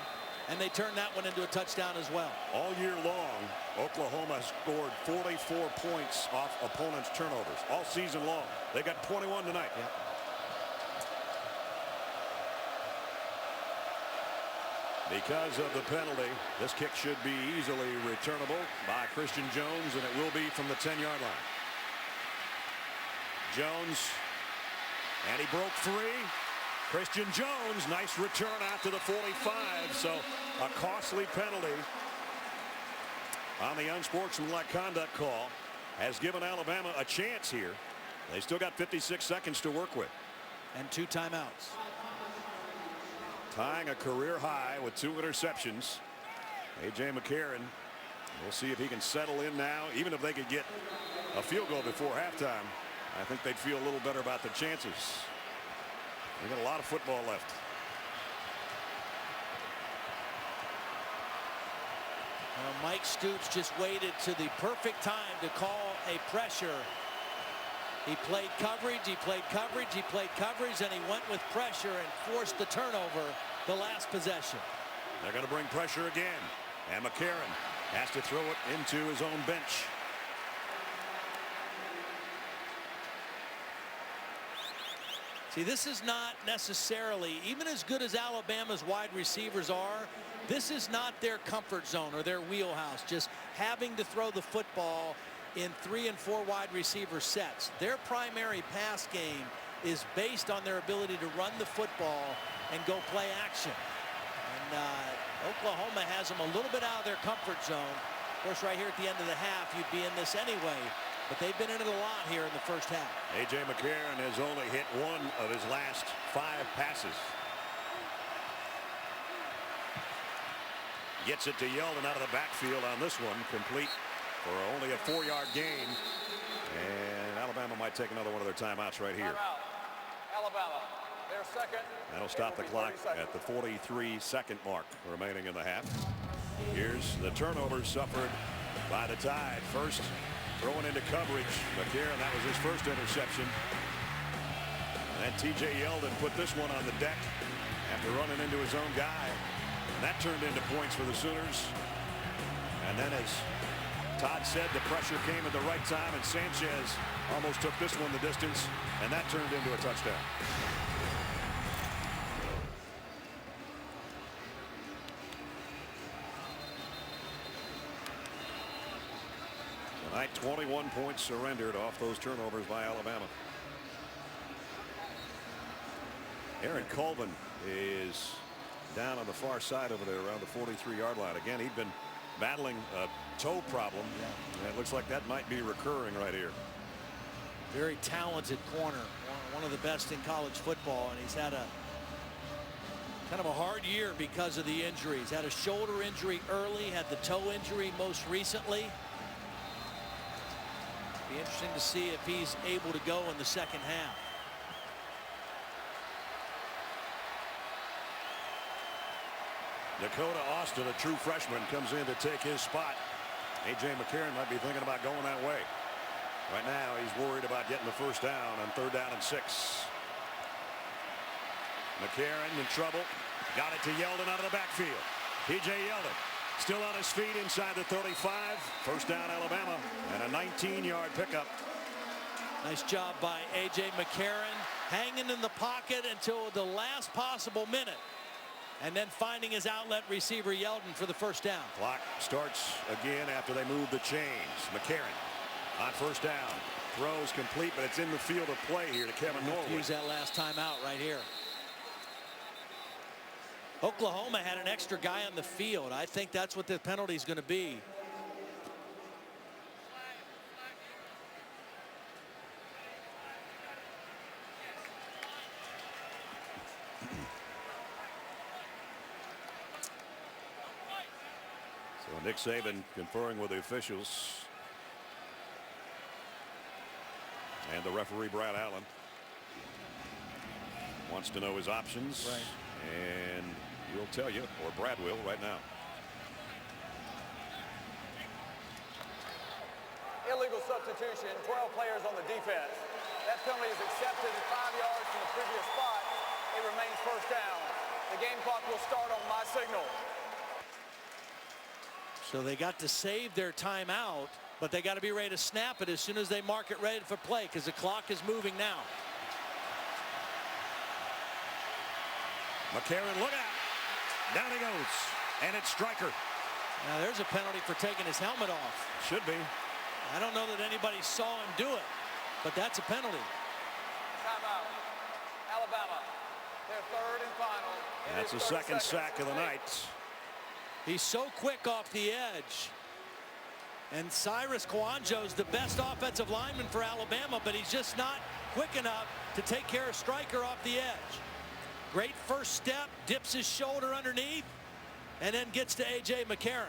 and they turned that one into a touchdown as well. All year long, Oklahoma scored 44 points off opponents' turnovers. All season long. They got 21 tonight. Yep. Because of the penalty, this kick should be easily returnable by Christian Jones, and it will be from the 10-yard line. Jones, and he broke free. Christian Jones, nice return out to the 45. So a costly penalty on the unsportsmanlike conduct call has given Alabama a chance here. They still got 56 seconds to work with. And 2 timeouts. Tying a career high with 2 interceptions. A.J. McCarron, we'll see if he can settle in now. Even if they could get a field goal before halftime, I think they'd feel a little better about the chances. We got a lot of football left. Mike Stoops just waited to the perfect time to call a pressure. He played coverage, he played coverage, he played coverage, and he went with pressure and forced the turnover the last possession. They're going to bring pressure again, and McCarron has to throw it into his own bench. See, this is not necessarily, even as good as Alabama's wide receivers are, this is not their comfort zone or their wheelhouse, just having to throw the football in 3 and 4 wide receiver sets. Their primary pass game is based on their ability to run the football and go play action. And Oklahoma has them a little bit out of their comfort zone. Of course, right here at the end of the half, you'd be in this anyway. But they've been in it a lot here in the first half. A.J. McCarron has only hit 1 of his last 5 passes. Gets it to Yeldon out of the backfield on this one, complete for only a 4-yard gain. And Alabama might take another one of their timeouts right here. Alabama, their second. That'll stop the clock at the 43-second mark remaining in the half. Here's the turnover suffered by the Tide. First, throwing into coverage. McCarron, that was his first interception. And T.J. Yeldon put this one on the deck after running into his own guy. And that turned into points for the Sooners. And then, as Todd said, the pressure came at the right time, and Sanchez almost took this one the distance, and that turned into a touchdown. Tonight, 21 points surrendered off those turnovers by Alabama. Aaron Colvin is down on the far side over there around the 43-yard line. Again, he'd been battling a toe problem. And it looks like that might be recurring right here. Very talented corner, one of the best in college football, and he's had a kind of a hard year because of the injuries. Had a shoulder injury early, had the toe injury most recently. Be interesting to see if he's able to go in the second half. Dakota Austin, a true freshman, comes in to take his spot. A.J. McCarron might be thinking about going that way. Right now, he's worried about getting the first down on 3rd down and 6. McCarron in trouble. Got it to Yeldon out of the backfield. T.J. Yeldon still on his feet inside the 35. First down, Alabama, and a 19-yard pickup. Nice job by A.J. McCarron, hanging in the pocket until the last possible minute, and then finding his outlet receiver Yeldon for the first down. Clock starts again after they move the chains. McCarron on first down. Throws complete, but it's in the field of play here to Kevin Norwood. Use that last timeout right here. Oklahoma had an extra guy on the field. I think that's what the penalty is going to be. So Nick Saban conferring with the officials and the referee Brad Allen wants to know his options. Right. And he'll tell you, or Brad will right now. Illegal substitution, 12 players on the defense. That penalty is accepted at 5 yards from the previous spot. It remains first down. The game clock will start on my signal. So they got to save their timeout, but they got to be ready to snap it as soon as they mark it ready for play, because the clock is moving now. McCarron, look out. Down he goes. And it's Stryker. Now there's a penalty for taking his helmet off. Should be. I don't know that anybody saw him do it, but that's a penalty. third and final. That's the second sack of the night. He's so quick off the edge. And Cyrus Kouandjo's the best offensive lineman for Alabama, but he's just not quick enough to take care of Stryker off the edge. Great first step, dips his shoulder underneath, and then gets to A.J. McCarron.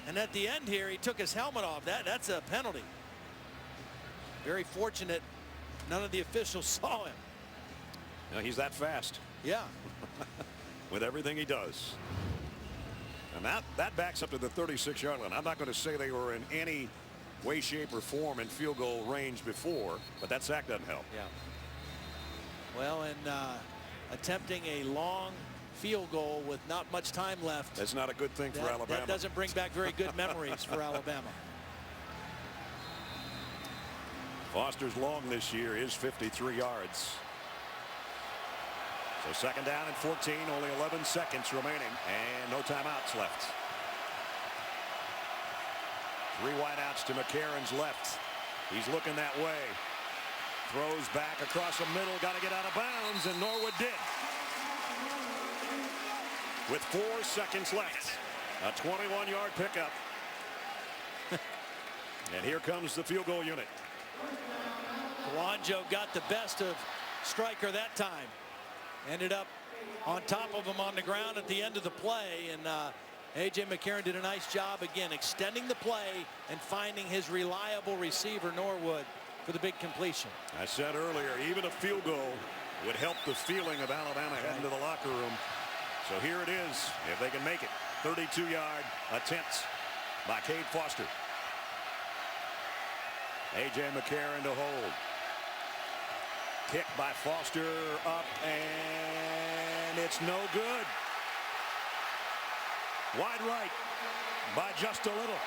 And at the end here, he took his helmet off. That's a penalty. Very fortunate none of the officials saw him. Now he's that fast. Yeah. With everything he does. And that backs up to the 36-yard line. I'm not going to say they were in any way, shape, or form in field goal range before, but that sack doesn't help. Yeah. Well, and attempting a long field goal with not much time left. That's not a good thing for Alabama. That doesn't bring back very good memories for Alabama. Foster's long this year is 53 yards. So second down and 14, only 11 seconds remaining, and no timeouts left. 3 wideouts to McCarron's left. He's looking that way. Throws back across the middle, got to get out of bounds, and Norwood did. With 4 seconds left, a 21-yard pickup. And here comes the field goal unit. Kouandjo got the best of Stryker that time. Ended up on top of him on the ground at the end of the play, and A.J. McCarron did a nice job again extending the play and finding his reliable receiver Norwood for the big completion. I said earlier, even a field goal would help the feeling of Alabama heading to the locker room. So here it is, if they can make it. 32-yard attempt by Cade Foster. A.J. McCarron to hold. Kick by Foster up, and it's no good. Wide right by just a little.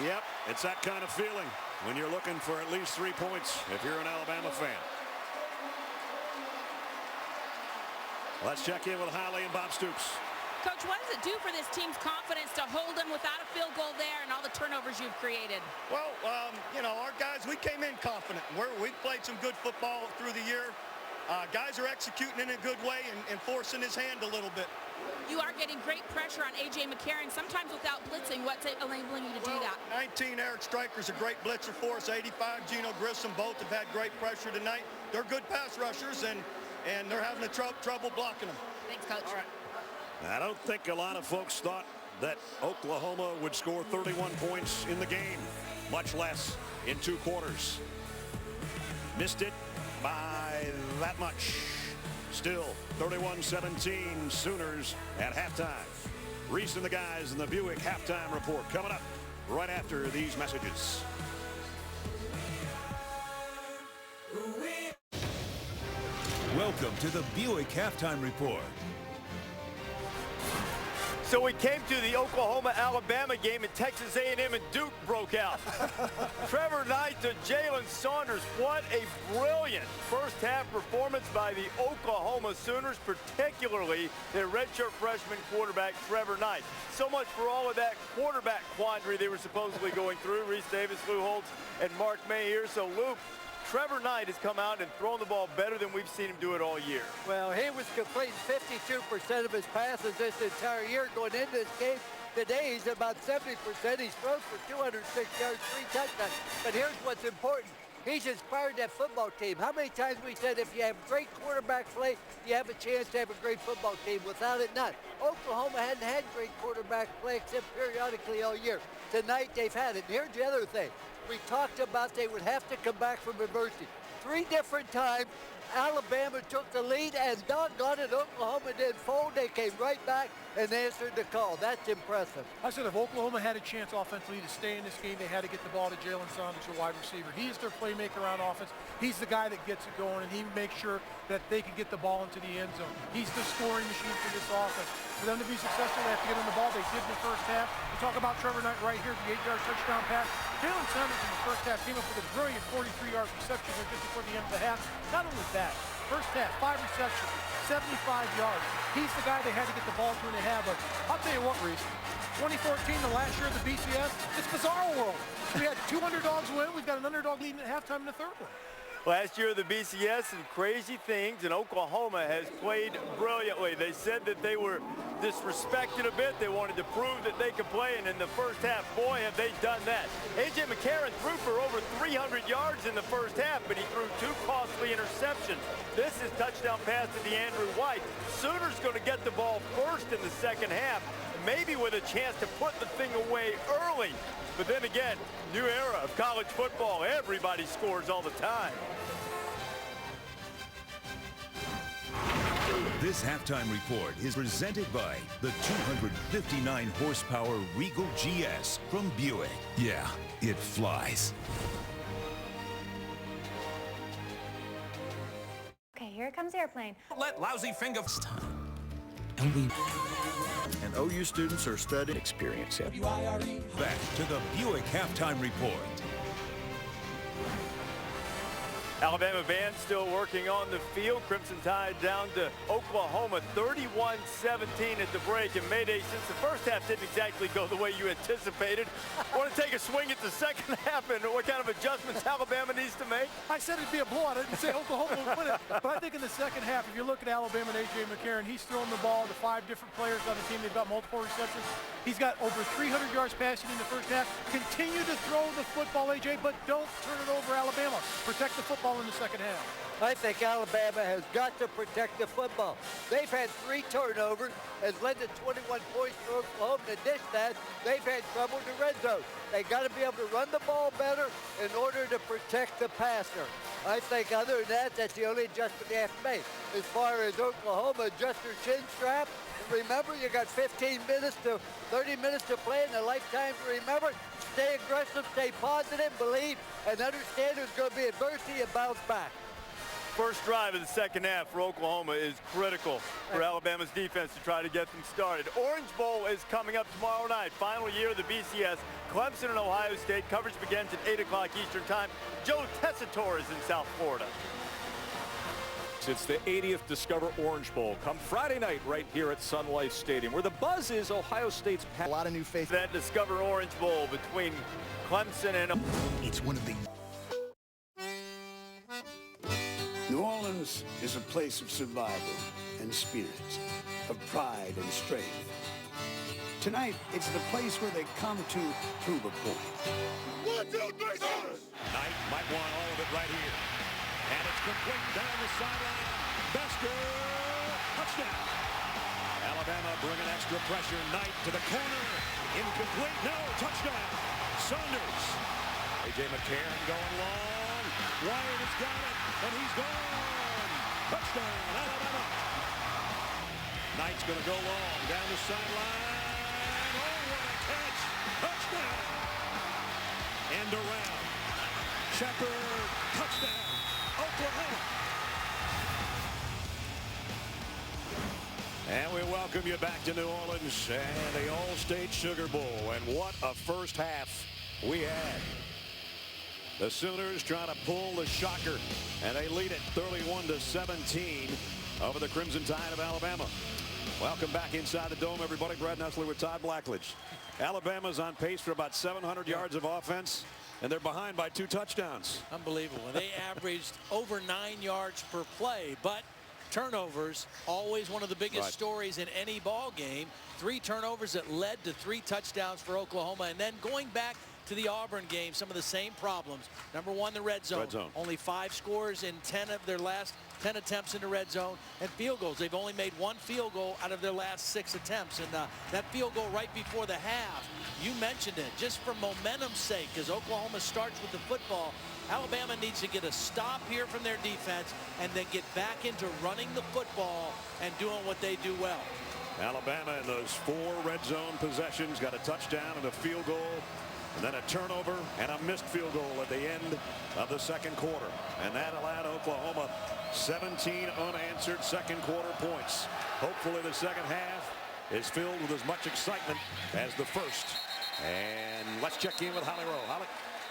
Yep, it's that kind of feeling when you're looking for at least 3 points if you're an Alabama fan. Let's check in with Holly and Bob Stoops. Coach, what does it do for this team's confidence to hold them without a field goal there and all the turnovers you've created? Well, you know, our guys, we came in confident. We've played some good football through the year. Guys are executing in a good way and forcing his hand a little bit. You are getting great pressure on A.J. McCarron, sometimes without blitzing. What's enabling you to do that? 19, Eric Stryker's a great blitzer for us. 85, Geno Grissom, both have had great pressure tonight. They're good pass rushers, and they're having trouble blocking them. Thanks, Coach. All right. I don't think a lot of folks thought that Oklahoma would score 31 points in the game, much less in 2 quarters. Missed it by that much. Still 31-17 Sooners at halftime. Reese and the guys in the Buick halftime report coming up right after these messages. Welcome to the Buick halftime report. So we came to the Oklahoma-Alabama game, and Texas A&M and Duke broke out. Trevor Knight to Jalen Saunders. What a brilliant first-half performance by the Oklahoma Sooners, particularly their redshirt freshman quarterback, Trevor Knight. So much for all of that quarterback quandary they were supposedly going through. Reese Davis, Lou Holtz, and Mark May here. So, Luke, Trevor Knight has come out and thrown the ball better than we've seen him do it all year. Well, he was completing 52% of his passes this entire year. Going into this game today, he's at about 70%. He's thrown for 206 yards, 3 touchdowns. But here's what's important. He's inspired that football team. How many times we said if you have great quarterback play, you have a chance to have a great football team. Without it, not. Oklahoma hadn't had great quarterback play except periodically all year. Tonight, they've had it. And here's the other thing. We talked about they would have to come back from adversity. 3 different times, Alabama took the lead, and doggone it, Oklahoma didn't fold. They came right back and answered the call. That's impressive. I said if Oklahoma had a chance offensively to stay in this game, they had to get the ball to Jalen Saunders, a wide receiver. He is their playmaker on offense. He's the guy that gets it going, and he makes sure that they can get the ball into the end zone. He's the scoring machine for this offense. For them to be successful, they have to get on the ball. They did in the first half. We talk about Trevor Knight right here, the 8-yard touchdown pass. Jalen Saunders in the first half came up with a brilliant 43-yard reception just before the end of the half. Not only that, first half, 5 receptions, 75 yards. He's the guy they had to get the ball to, and they have. But I'll tell you what, Reese, 2014, the last year of the BCS, it's bizarre world. We had 2 underdogs win. We've got an underdog leading at halftime in the third one. Last year the BCS and crazy things, and Oklahoma has played brilliantly. They said that they were disrespected a bit. They wanted to prove that they could play, and in the first half, boy, have they done that. A.J. McCarron threw for over 300 yards in the first half, but he threw 2 costly interceptions. This is touchdown pass to DeAndrew White. Sooners going to get the ball first in the second half, maybe with a chance to put the thing away early. But then again, new era of college football. Everybody scores all the time. This halftime report is presented by the 259 horsepower Regal GS from Buick. Yeah, it flies. Okay, here comes the airplane. Let lousy finger and OU students are studying experience. Back to the Buick halftime report. Alabama band still working on the field. Crimson Tide down to Oklahoma 31-17 at the break. And Mayday, since the first half didn't exactly go the way you anticipated, want to take a swing at the second half and what kind of adjustments Alabama needs to make? I said it'd be a blowout. I didn't say Oklahoma would win it. But I think in the second half, if you look at Alabama and A.J. McCarron, he's throwing the ball to 5 different players on the team. They've got multiple receptions. He's got over 300 yards passing in the first half. Continue to throw the football, A.J., but don't turn it over Alabama. Protect the football in the second half. I think Alabama has got to protect the football. They've had 3 turnovers, has led to 21 points for Oklahoma. In addition to that, they've had trouble in the red zone. They got to be able to run the ball better in order to protect the passer. I think other than that, that's the only adjustment they have to make. As far as Oklahoma, adjust their chin strap. And remember, you got 15 minutes to 30 minutes to play in a lifetime to remember. Stay aggressive, stay positive, believe, and understand there's going to be adversity and bounce back. First drive of the second half for Oklahoma is critical for Alabama's defense to try to get them started. Orange Bowl is coming up tomorrow night. Final year of the BCS. Clemson and Ohio State. Coverage begins at 8 o'clock Eastern time. Joe Tessitore is in South Florida. It's the 80th Discover Orange Bowl. Come Friday night right here at Sun Life Stadium, where the buzz is Ohio State's a lot of new faces. That Discover Orange Bowl between Clemson and... It's one of the... New Orleans is a place of survival and spirit, of pride and strength. Tonight, it's the place where they come to prove a point. 1, 2, 3, Sooners! Knight might want all of it right here. And it's complete down the sideline. Besker, touchdown. Alabama bringing extra pressure. Knight to the corner. Incomplete, no, touchdown. Saunders. A.J. McCarron going long. Wyatt has got it, and he's gone. Touchdown, Alabama. Knight's going to go long down the sideline. Oh, what a catch. Touchdown. End around. Shepard, touchdown. Oklahoma. And we welcome you back to New Orleans and the All-State Sugar Bowl. And what a first half we had. The Sooners trying to pull the shocker, and they lead it 31-17 over the Crimson Tide of Alabama. Welcome back inside the dome, everybody. Brad Nessler with Todd Blackledge. Alabama's on pace for about 700 yards of offense, and they're behind by 2 touchdowns. Unbelievable. They averaged over 9 yards per play, but turnovers, always one of the biggest stories in any ball game. 3 turnovers that led to 3 touchdowns for Oklahoma, and then going back to the Auburn game, some of the same problems. Number 1, the red zone. Only 5 scores in 10 of their last 10 attempts in the red zone, and field goals. They've only made 1 field goal out of their last 6 attempts, and that field goal right before the half, you mentioned it, just for momentum's sake, because Oklahoma starts with the football. Alabama needs to get a stop here from their defense and then get back into running the football and doing what they do well. Alabama in those 4 red zone possessions got a touchdown and a field goal, and then a turnover and a missed field goal at the end of the second quarter. And that allowed Oklahoma 17 unanswered second quarter points. Hopefully the second half is filled with as much excitement as the first. And let's check in with Holly Rowe. Holly.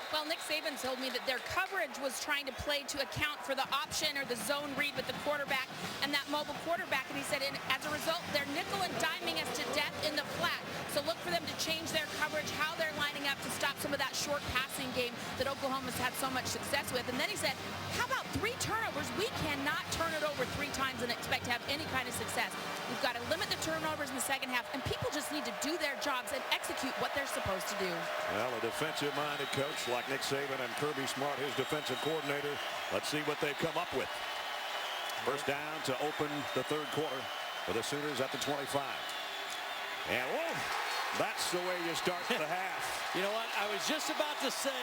Well, Nick Saban told me that their coverage was trying to play to account for the option or the zone read with the quarterback and that mobile quarterback. And he said, as a result, they're nickel and diming us to death in the flat. So look for them to change their coverage, how they're lining up to stop some of that short passing game that Oklahoma's had so much success with. And then he said, how about 3 turnovers? We cannot turn it over 3 times and expect to have any kind of success. We've got to limit the turnovers in the second half, and people just need to do their jobs and execute what they're supposed to do. Well, a defensive-minded coach like Nick Saban and Kirby Smart, his defensive coordinator. Let's see what they've come up with. First down to open the third quarter for the Sooners at the 25. And whoa, that's the way you start the half. You know what? I was just about to say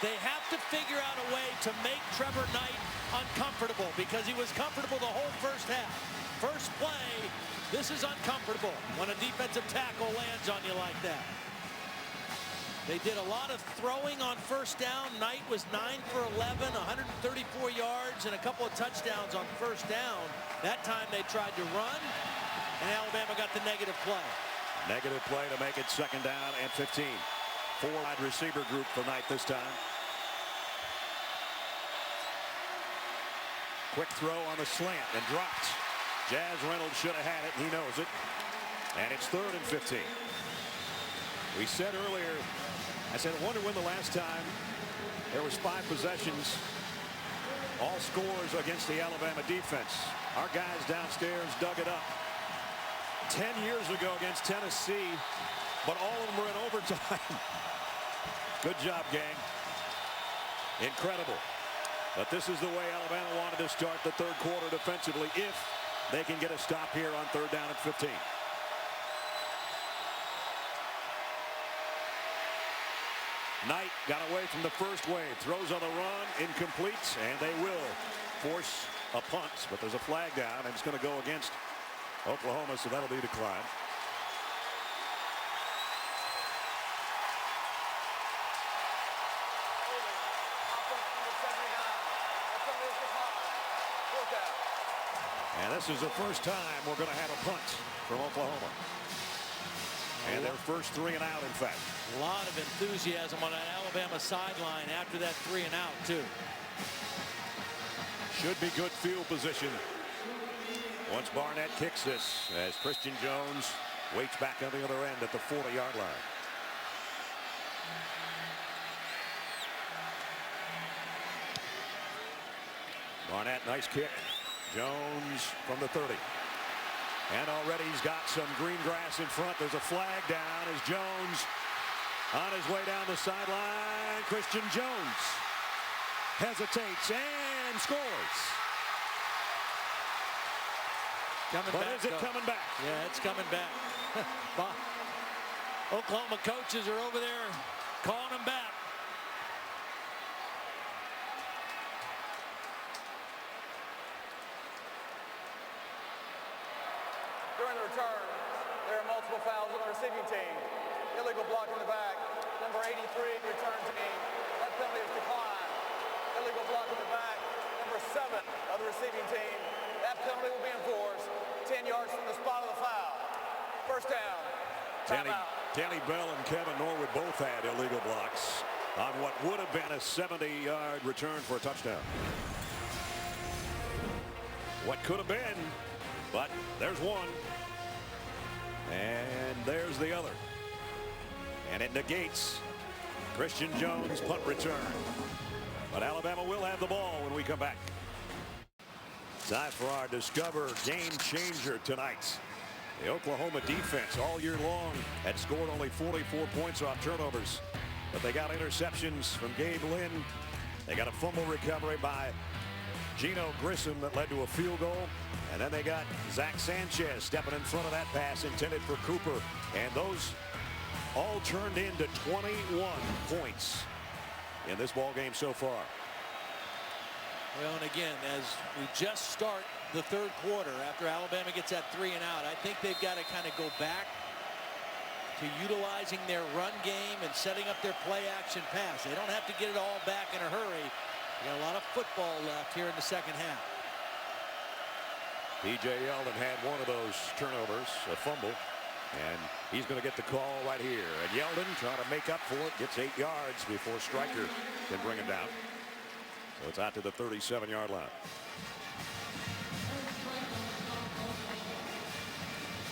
they have to figure out a way to make Trevor Knight uncomfortable because he was comfortable the whole first half. First play, this is uncomfortable when a defensive tackle lands on you like that. They did a lot of throwing on first down. Knight was 9 for 11, 134 yards, and a couple of touchdowns on first down. That time they tried to run, and Alabama got the negative play. Negative play to make it second down and 15. 4-wide receiver group for Knight this time. Quick throw on the slant and dropped. Jazz Reynolds should have had it, and he knows it. And it's 3rd and 15. We said earlier, I said, I wonder when the last time there was 5 possessions, all scores against the Alabama defense. Our guys downstairs dug it up 10 years ago against Tennessee, but all of them were in overtime. Good job, gang. Incredible. But this is the way Alabama wanted to start the third quarter defensively if they can get a stop here on 3rd down and 15. Knight got away from the first wave, throws on the run, incomplete, and they will force a punt, but there's a flag down, and it's going to go against Oklahoma, so that'll be declined. And this is the first time we're going to have a punt from Oklahoma. And their first 3 and out, in fact. A lot of enthusiasm on that Alabama sideline after that 3 and out, too. Should be good field position once Barnett kicks this, as Christian Jones waits back on the other end at the 40-yard line. Barnett, nice kick. Jones from the 30. And already he's got some green grass in front. There's a flag down as Jones on his way down the sideline. Christian Jones hesitates and scores. Is it coming back? Yeah, it's coming back. Oklahoma coaches are over there calling him back. During the return, there are multiple fouls on the receiving team. Illegal block in the back. Number 83, return team. That penalty is declined. Illegal block in the back. Number 7 of the receiving team. That penalty will be enforced 10 yards from the spot of the foul. First down. Danny Bell and Kevin Norwood both had illegal blocks on what would have been a 70-yard return for a touchdown. What could have been, but there's one. And there's the other. And it negates Christian Jones' punt return. But Alabama will have the ball when we come back. Time for our Discover Game Changer tonight. The Oklahoma defense all year long had scored only 44 points off turnovers. But they got interceptions from Gabe Lynn. They got a fumble recovery by Gino Grissom that led to a field goal. And then they got Zach Sanchez stepping in front of that pass intended for Cooper. And those all turned into 21 points in this ball game so far. Well, and again, as we just start the third quarter after Alabama gets that 3 and out, I think they've got to kind of go back to utilizing their run game and setting up their play action pass. They don't have to get it all back in a hurry. They got a lot of football left here in the second half. P.J. Yeldon had one of those turnovers, a fumble. And he's going to get the call right here. And Yeldon trying to make up for it. Gets 8 yards before Stryker can bring him down. So it's out to the 37-yard line.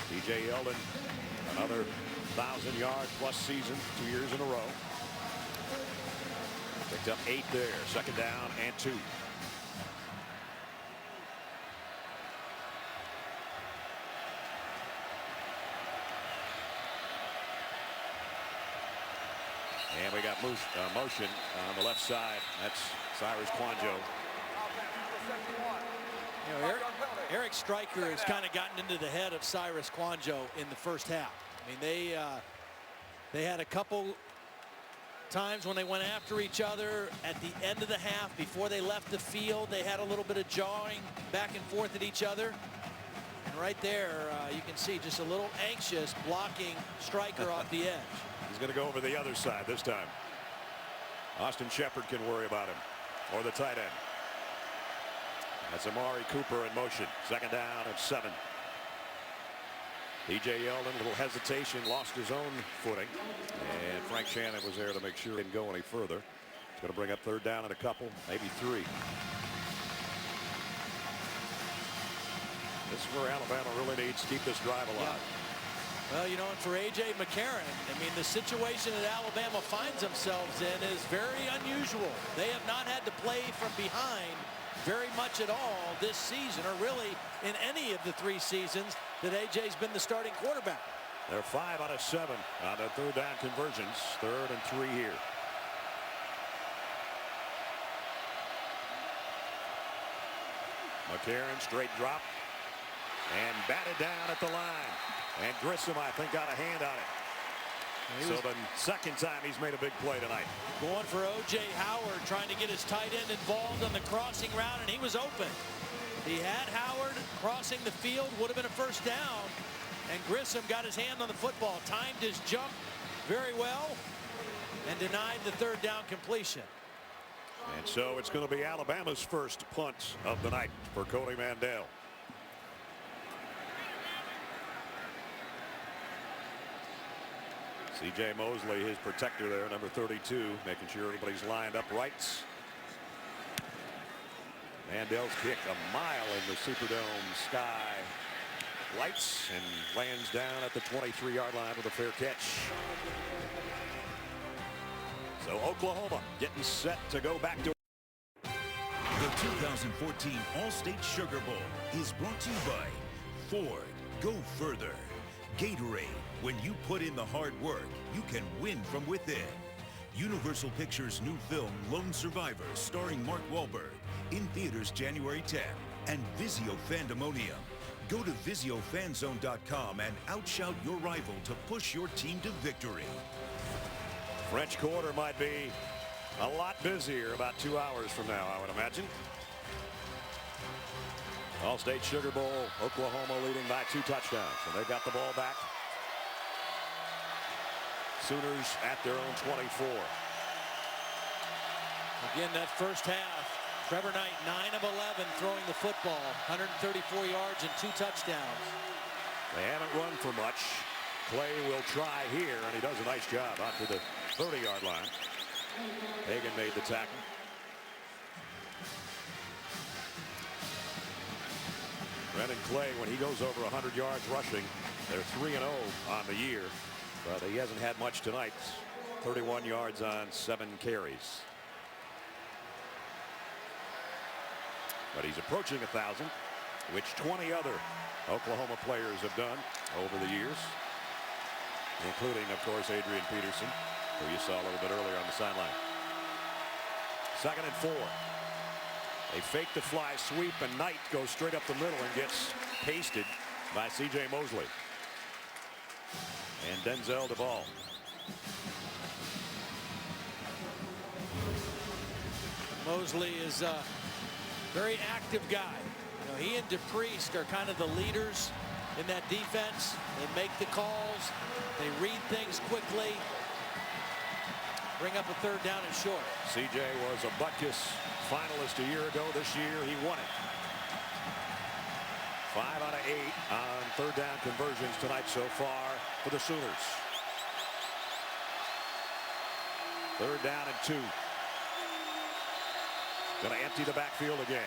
T.J. Yeldon, another 1,000-yard plus season, 2 years in a row. Picked up 8 there. 2nd down and 2. And we got motion on the left side. That's Cyrus Quanjo. You know, Eric Stryker has kind of gotten into the head of Cyrus Quanjo in the first half. I mean, they had a couple times when they went after each other at the end of the half before they left the field. They had a little bit of jawing back and forth at each other. And right there, you can see just a little anxious blocking Stryker off the edge. He's going to go over the other side this time. Austin Shepard can worry about him, or the tight end. That's Amari Cooper in motion. 2nd down and 7. T.J. Yeldon, a little hesitation, lost his own footing. And Frank Shannon was there to make sure he didn't go any further. It's going to bring up 3rd down and a couple, maybe 3. This is where Alabama really needs to keep this drive alive. Well, you know, and for A.J. McCarron, I mean, the situation that Alabama finds themselves in is very unusual. They have not had to play from behind very much at all this season, or really in any of the 3 seasons that A.J.'s been the starting quarterback. They're 5 out of 7 on the 3rd down conversions. 3rd and 3 here. McCarron straight drop and batted down at the line. And Grissom, I think, got a hand on it. So the 2nd time he's made a big play tonight. Going for O.J. Howard, trying to get his tight end involved on the crossing route, and he was open. He had Howard crossing the field, would have been a 1st down, and Grissom got his hand on the football, timed his jump very well, and denied the 3rd down completion. And so it's going to be Alabama's first punt of the night for Cody Mandel. C.J. Mosley, his protector there, number 32, making sure everybody's lined up right. Mandel's kick a mile in the Superdome sky lights and lands down at the 23-yard line with a fair catch. So Oklahoma getting set to go back to. The 2014 All-State Sugar Bowl is brought to you by Ford. Go further. Gatorade. When you put in the hard work, you can win from within. Universal Pictures' new film, Lone Survivor, starring Mark Wahlberg, in theaters January 10th. And Vizio Fandemonium. Go to VizioFanZone.com and outshout your rival to push your team to victory. French Quarter might be a lot busier about 2 hours from now, I would imagine. All-State Sugar Bowl, Oklahoma leading by 2 touchdowns. And they've got the ball back. Sooners at their own 24. Again, that first half, Trevor Knight 9 of 11 throwing the football, 134 yards and 2 touchdowns. They haven't run for much. Clay will try here, and he does a nice job out to the 30-yard line. Hagan made the tackle. Brendan Clay, when he goes over 100 yards rushing, they're 3-0 on the year. But he hasn't had much tonight. 31 yards on 7 carries. But he's approaching 1,000, which 20 other Oklahoma players have done over the years, including, of course, Adrian Peterson, who you saw a little bit earlier on the sideline. 2nd and 4. They fake the fly sweep, and Knight goes straight up the middle and gets pasted by C.J. Mosley. And Denzel DeVaul. Mosley is a very active guy. You know, he and DePriest are kind of the leaders in that defense. They make the calls. They read things quickly. Bring up a 3rd down and short. C.J. was a Butkus finalist a year ago. This year he won it. 5 out of 8 on 3rd down conversions tonight so far. for the Sooners. 3rd down and 2. Going to empty the backfield again.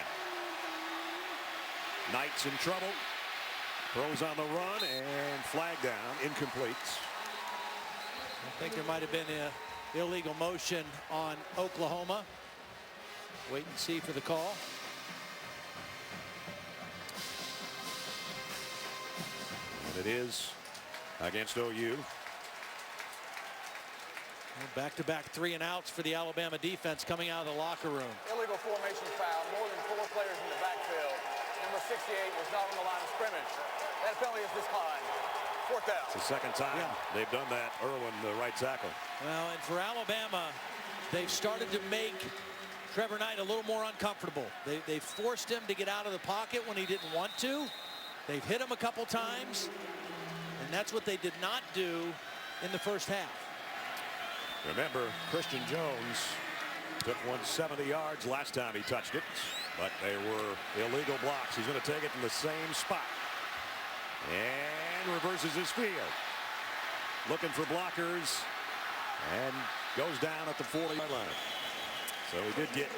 Knight's in trouble. Throws on the run and flag down, incomplete. I think there might have been an illegal motion on Oklahoma. Wait and see for the call. And it is against OU. Back-to-back 3 and outs for the Alabama defense coming out of the locker room. Illegal formation foul, more than 4 players in the backfield. Number 68 was not on the line of scrimmage. That penalty is declined. 4th down. It's the second time they've done that. Irwin, the right tackle. Well, and for Alabama, they've started to make Trevor Knight a little more uncomfortable. They forced him to get out of the pocket when he didn't want to. They've hit him a couple times, and that's what they did not do in the first half. Remember, Christian Jones took 170 yards last time he touched it, but they were illegal blocks. He's going to take it from the same spot and reverses his field. Looking for blockers and goes down at the 40-yard line. So he did get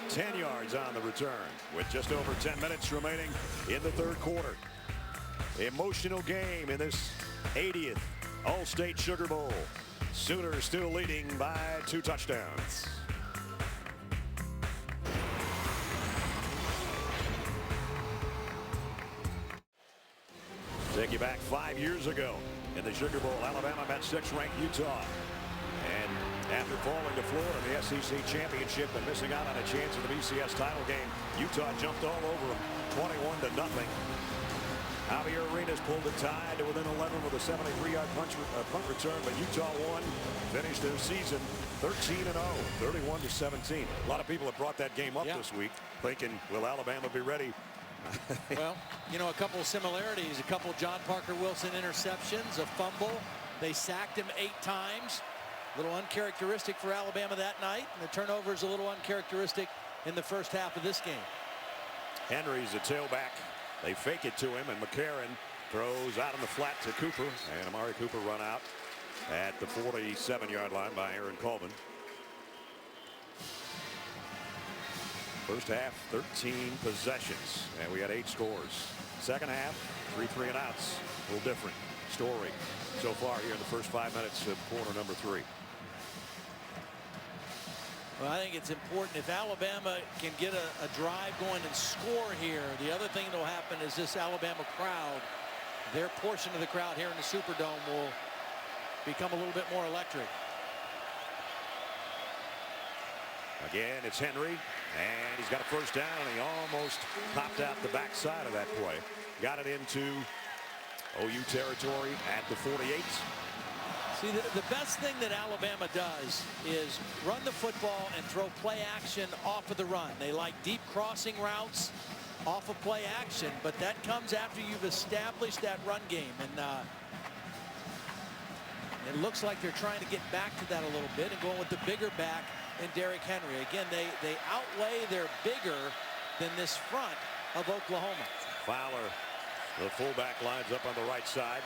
10 yards on the return with just over 10 minutes remaining in the 3rd quarter. Emotional game in this 80th All-State Sugar Bowl. Sooners still leading by 2 touchdowns. Take you back 5 years ago in the Sugar Bowl. Alabama met 6th-ranked Utah. And after falling to Florida in the SEC championship and missing out on a chance in the BCS title game, Utah jumped all over them 21-0. Javier Arenas pulled it tied to within 11 with a 73-yard punt return, but Utah won, finished their season 13-0, 31-17. A lot of people have brought that game up this week, thinking, will Alabama be ready? Well, you know, a couple of similarities, a couple John Parker Wilson interceptions, a fumble. They sacked him 8 times. A little uncharacteristic for Alabama that night, and the turnover is a little uncharacteristic in the first half of this game. Henry's a tailback. They fake it to him, and McCarron throws out in the flat to Cooper, and Amari Cooper run out at the 47-yard line by Aaron Colvin. First half, 13 possessions, and we had 8 scores. Second half, 3 3-and-outs. A little different story so far here in the first 5 minutes of quarter number 3. Well, I think it's important if Alabama can get a drive going and score here. The other thing that will happen is this Alabama crowd, their portion of the crowd here in the Superdome will become a little bit more electric. Again, it's Henry, and he's got a first down, and he almost popped out the backside of that play. Got it into OU territory at the 48. See, the best thing that Alabama does is run the football and throw play action off of the run. They like deep crossing routes off of play action, but that comes after you've established that run game. And it looks like they're trying to get back to that a little bit and going with the bigger back in Derrick Henry. Again, they outweigh their bigger than this front of Oklahoma. Fowler, the fullback, lines up on the right side.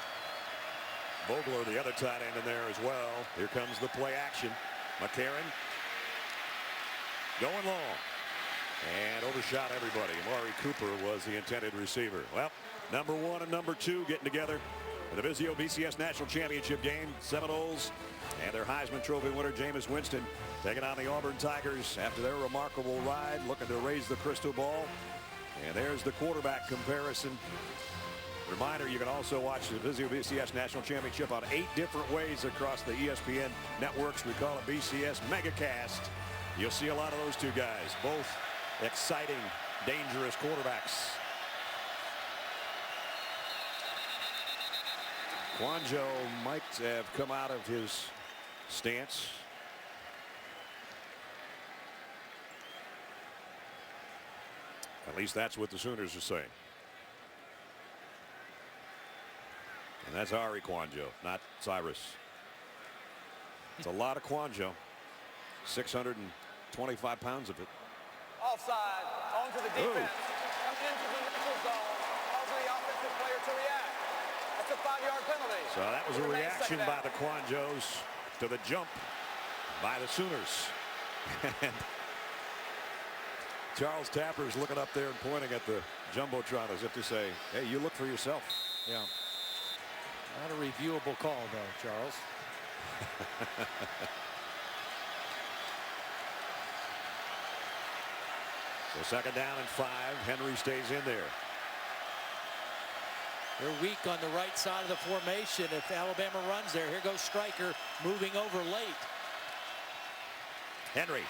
Vogler, the other tight end, in there as well. Here comes the play action. McCarron going long and overshot everybody. Amari Cooper was the intended receiver. Well, number 1 and number 2 getting together in the Vizio BCS National Championship game. Seminoles and their Heisman Trophy winner Jameis Winston taking on the Auburn Tigers after their remarkable ride, looking to raise the crystal ball. And there's the quarterback comparison. Reminder, you can also watch the Vizio BCS National Championship on 8 different ways across the ESPN networks. We call it BCS Megacast. You'll see a lot of those 2 guys, both exciting, dangerous quarterbacks. Quanjo might have come out of his stance. At least that's what the Sooners are saying. And that's Ari Quanjo, not Cyrus. It's a lot of Quanjo. 625 pounds of it. Offside, onto the defense. Comes into the neutral zone, calls for the offensive player to react. That's a 5-yard penalty. So that That was a reaction by the Quanjos to the jump by the Sooners. And Charles Tapper's looking up there and pointing at the Jumbotron as if to say, hey, you look for yourself. Yeah. Not a reviewable call, though, Charles. So second down and 5. Henry stays in there. They're weak on the right side of the formation. If Alabama runs there, here goes Stryker moving over late. Henry.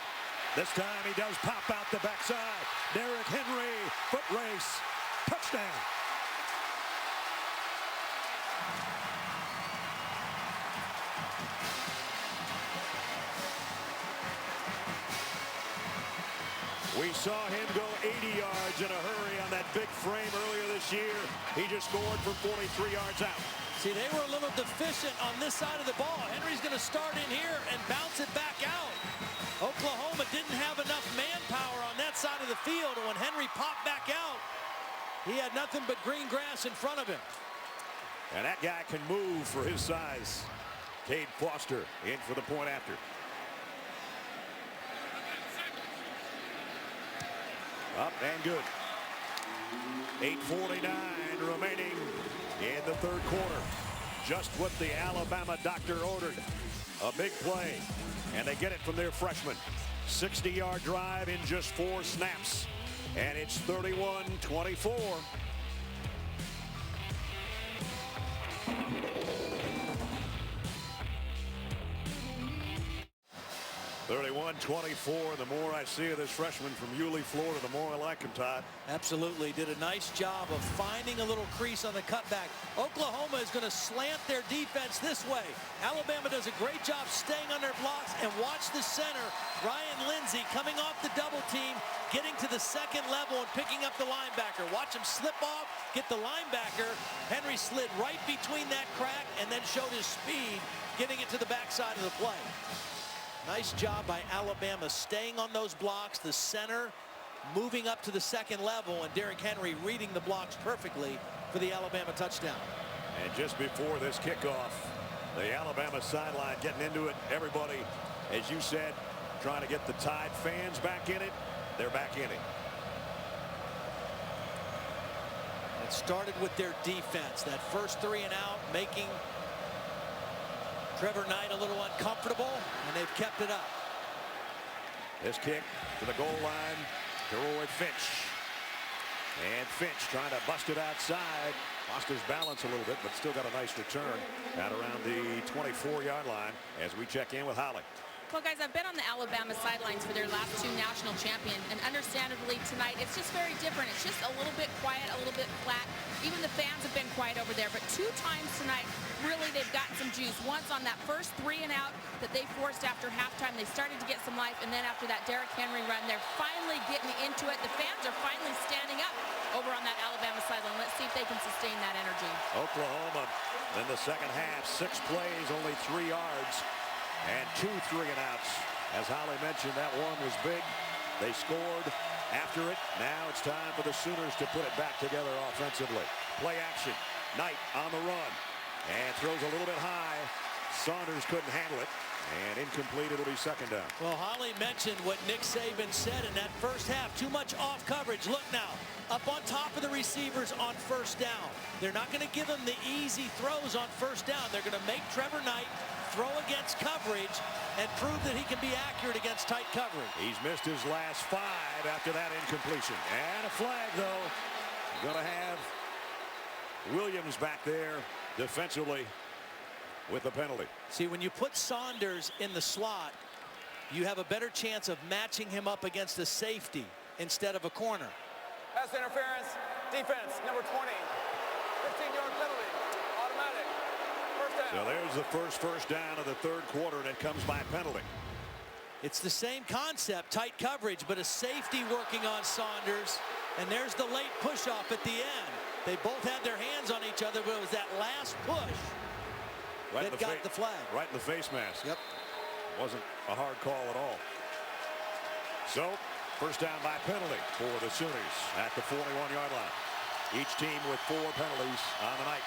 This time he does pop out the backside. Derrick Henry, foot race, touchdown. We saw him go 80 yards in a hurry on that big frame earlier this year. He just scored from 43 yards out. See, they were a little deficient on this side of the ball. Henry's going to start in here and bounce it back out. Oklahoma didn't have enough manpower on that side of the field, and when Henry popped back out, he had nothing but green grass in front of him. And that guy can move for his size. Cade Foster in for the point after. Up and good. 8:49 remaining in the third quarter. Just what the Alabama doctor ordered. A big play. And they get it from their freshman. 60-yard drive in just 4 snaps. And it's 31-24. 31-24. The more I see of this freshman from Yulee, Florida, the more I like him, Todd. Absolutely. Did a nice job of finding a little crease on the cutback. Oklahoma is going to slant their defense this way. Alabama does a great job staying on their blocks, and watch the center, Ryan Lindsey, coming off the double team, getting to the second level and picking up the linebacker. Watch him slip off, get the linebacker. Henry slid right between that crack and then showed his speed, getting it to the backside of the play. Nice job by Alabama staying on those blocks, the center moving up to the second level, and Derrick Henry reading the blocks perfectly for the Alabama touchdown. And just before this kickoff, the Alabama sideline getting into it. Everybody, as you said, trying to get the Tide fans back in it. They're back in it. It started with their defense. That first 3 and out, making Trevor Knight a little uncomfortable, and they've kept it up. This kick to the goal line to Roy Finch. And Finch trying to bust it outside. Lost his balance a little bit, but still got a nice return at around the 24-yard line as we check in with Holly. Well, guys, I've been on the Alabama sidelines for their last 2 national champions, and understandably tonight, it's just very different. It's just a little bit quiet, a little bit flat. Even the fans have been quiet over there, but 2 times tonight, really, they've gotten some juice. Once on that first 3 and out that they forced after halftime, they started to get some life, and then after that Derrick Henry run, they're finally getting into it. The fans are finally standing up over on that Alabama sideline. Let's see if they can sustain that energy. Oklahoma in the second half, 6 plays, only 3 yards. And 2 3 and outs. As Holly mentioned, that one was big. They scored after it. Now it's time for the Sooners to put it back together offensively. Play action. Knight on the run. And throws a little bit high. Saunders couldn't handle it. And incomplete. It'll be second down. Well, Holly mentioned what Nick Saban said in that first half. Too much off coverage. Look now. Up on top of the receivers on first down. They're not going to give them the easy throws on first down. They're going to make Trevor Knight throw against coverage and prove that he can be accurate against tight coverage. He's missed his last 5 after that incompletion. And a flag, though. Going to have Williams back there defensively with the penalty. See, when you put Saunders in the slot, you have a better chance of matching him up against a safety instead of a corner. Pass interference, defense, number 20. 15-yard penalty, automatic. First down. So there's the first down of the third quarter, and it comes by penalty. It's the same concept, tight coverage, but a safety working on Saunders. And there's the late push-off at the end. They both had their hands on each other, but it was that last push that got the flag. Right in the face mask. Yep. Wasn't a hard call at all. So, first down by penalty for the Sooners at the 41-yard line. Each team with 4 penalties on the night.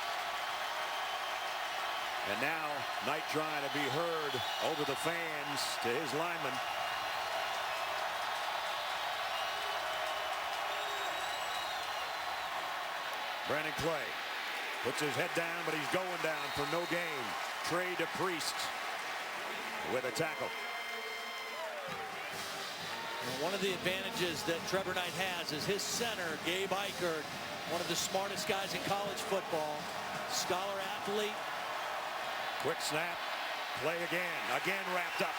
And now Knight trying to be heard over the fans to his lineman. Brandon Clay puts his head down, but he's going down for no gain. Trey DePriest with a tackle. One of the advantages that Trevor Knight has is his center, Gabe Eichert, one of the smartest guys in college football, scholar athlete. Quick snap, play again wrapped up.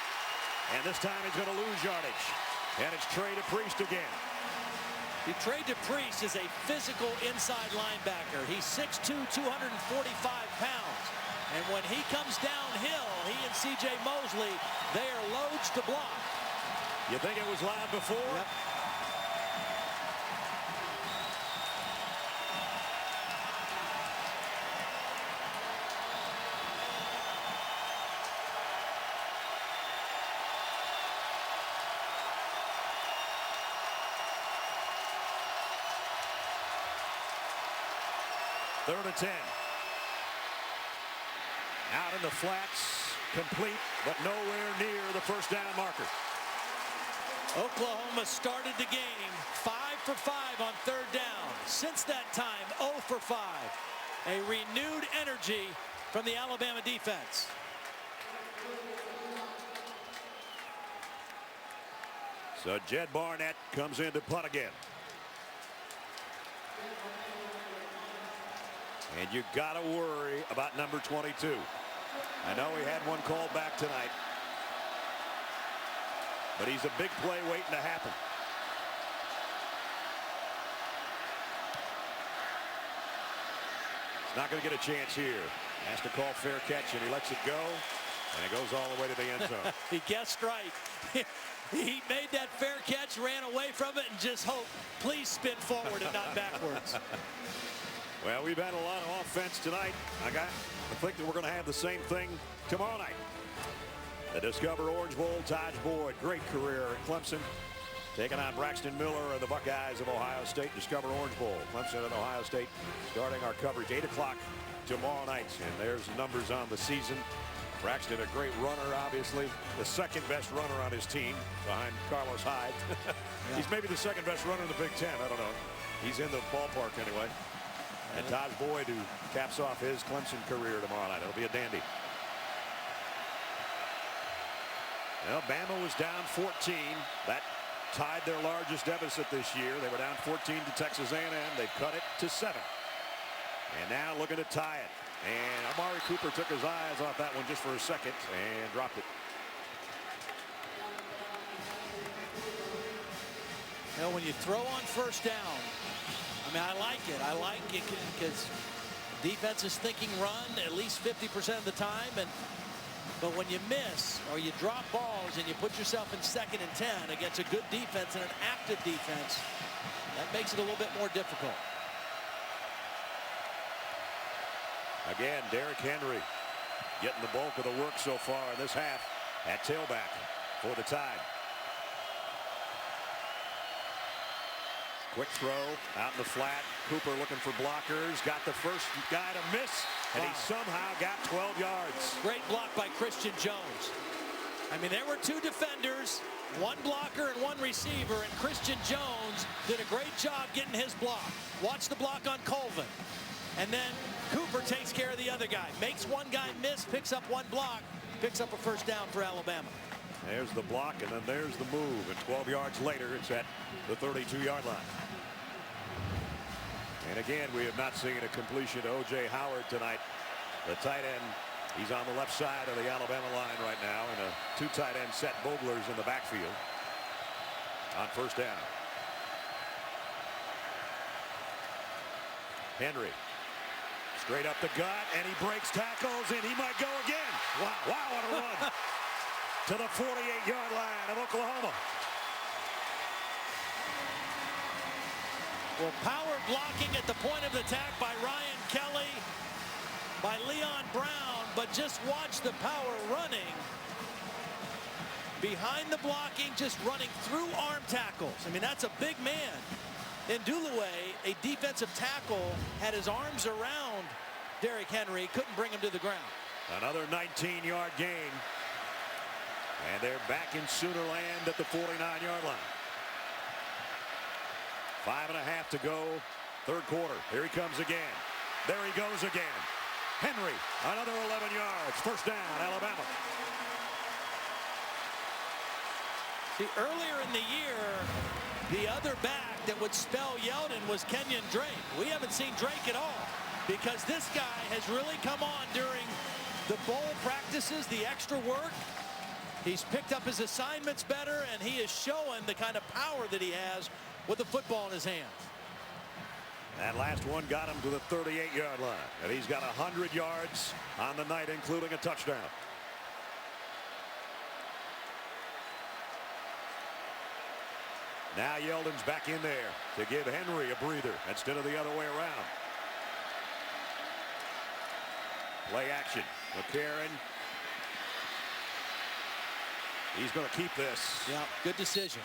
And this time he's going to lose yardage. And it's Trey DePriest again. Trey DePriest is a physical inside linebacker. He's 6'2", 245 pounds. And when he comes downhill, he and C.J. Mosley, they are loads to block. You think it was loud before? Yep. Third and 10. Out in the flats, complete, but nowhere near the first down marker. Oklahoma started the game 5 for 5 on third down. Since that time, 0 for 5. A renewed energy from the Alabama defense. So Jed Barnett comes in to punt again. And you got to worry about number 22. I know he had one called back tonight. But he's a big play waiting to happen. He's not going to get a chance here. Has to call fair catch, and he lets it go. And it goes all the way to the end zone. He guessed right. He made that fair catch, ran away from it, and just hoped, please spin forward and not backwards. Well, we've had a lot of offense tonight. I think that we're going to have the same thing tomorrow night. The Discover Orange Bowl, Taj Boyd, great career at Clemson, taking on Braxton Miller and the Buckeyes of Ohio State. Discover Orange Bowl, Clemson and Ohio State, starting our coverage 8 o'clock tomorrow night. And there's the numbers on the season. Braxton, a great runner, obviously, the second best runner on his team behind Carlos Hyde. Yeah. He's maybe the second best runner in the Big Ten. I don't know. He's in the ballpark anyway. And Taj Boyd, who caps off his Clemson career tomorrow night. It'll be a dandy. Well, Bama was down 14. That tied their largest deficit this year. They were down 14 to Texas A&M. They've cut it to 7. And now looking to tie it. And Amari Cooper took his eyes off that one just for a second and dropped it. You know, when you throw on first down, I mean, I like it. I like it because defense is thinking run at least 50% of the time. But when you miss or you drop balls and you put yourself in 2nd and 10 against a good defense and an active defense, that makes it a little bit more difficult. Again, Derrick Henry getting the bulk of the work so far in this half at tailback for the Tide. Quick throw out in the flat. Cooper looking for blockers. Got the first guy to miss, and he somehow got 12 yards. Great block by Christian Jones. I mean, there were 2 defenders, 1 blocker and 1 receiver, and Christian Jones did a great job getting his block. Watch the block on Colvin. And then Cooper takes care of the other guy. Makes one guy miss, picks up 1 block, picks up a first down for Alabama. There's the block, and then there's the move. And 12 yards later, it's at the 32-yard line. And again, we have not seen a completion to O.J. Howard tonight. The tight end, he's on the left side of the Alabama line right now. And a 2 tight end set. Vogler's in the backfield on first down. Henry. Straight up the gut, and he breaks tackles, and he might go again. Wow, what a run. To the 48-yard line of Oklahoma. Well, power blocking at the point of attack by Ryan Kelly, by Leon Brown, but just watch the power running. Behind the blocking, just running through arm tackles. I mean, that's a big man. Ndulue, a defensive tackle, had his arms around Derrick Henry, couldn't bring him to the ground. Another 19-yard gain. And they're back in Sooner land at the 49-yard line. 5.5 to go, third quarter. Here he comes again. There he goes again. Henry, another 11 yards. First down, Alabama. See, earlier in the year, the other back that would spell Yeldon was Kenyon Drake. We haven't seen Drake at all because this guy has really come on during the bowl practices, the extra work. He's picked up his assignments better, and he is showing the kind of power that he has with the football in his hands. That last one got him to the 38-yard line, and he's got 100 yards on the night, including a touchdown. Now Yeldon's back in there to give Henry a breather instead of the other way around. Play action. McCarron. He's going to keep this. Yeah, good decision.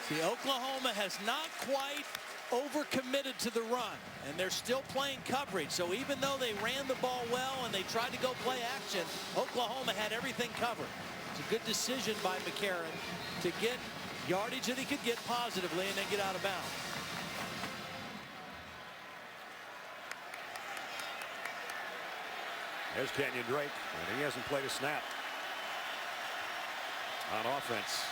See, Oklahoma has not quite overcommitted to the run, and they're still playing coverage. So even though they ran the ball well and they tried to go play action, Oklahoma had everything covered. It's a good decision by McCarron to get yardage that he could get positively and then get out of bounds. There's Kenyon Drake, and he hasn't played a snap on offense.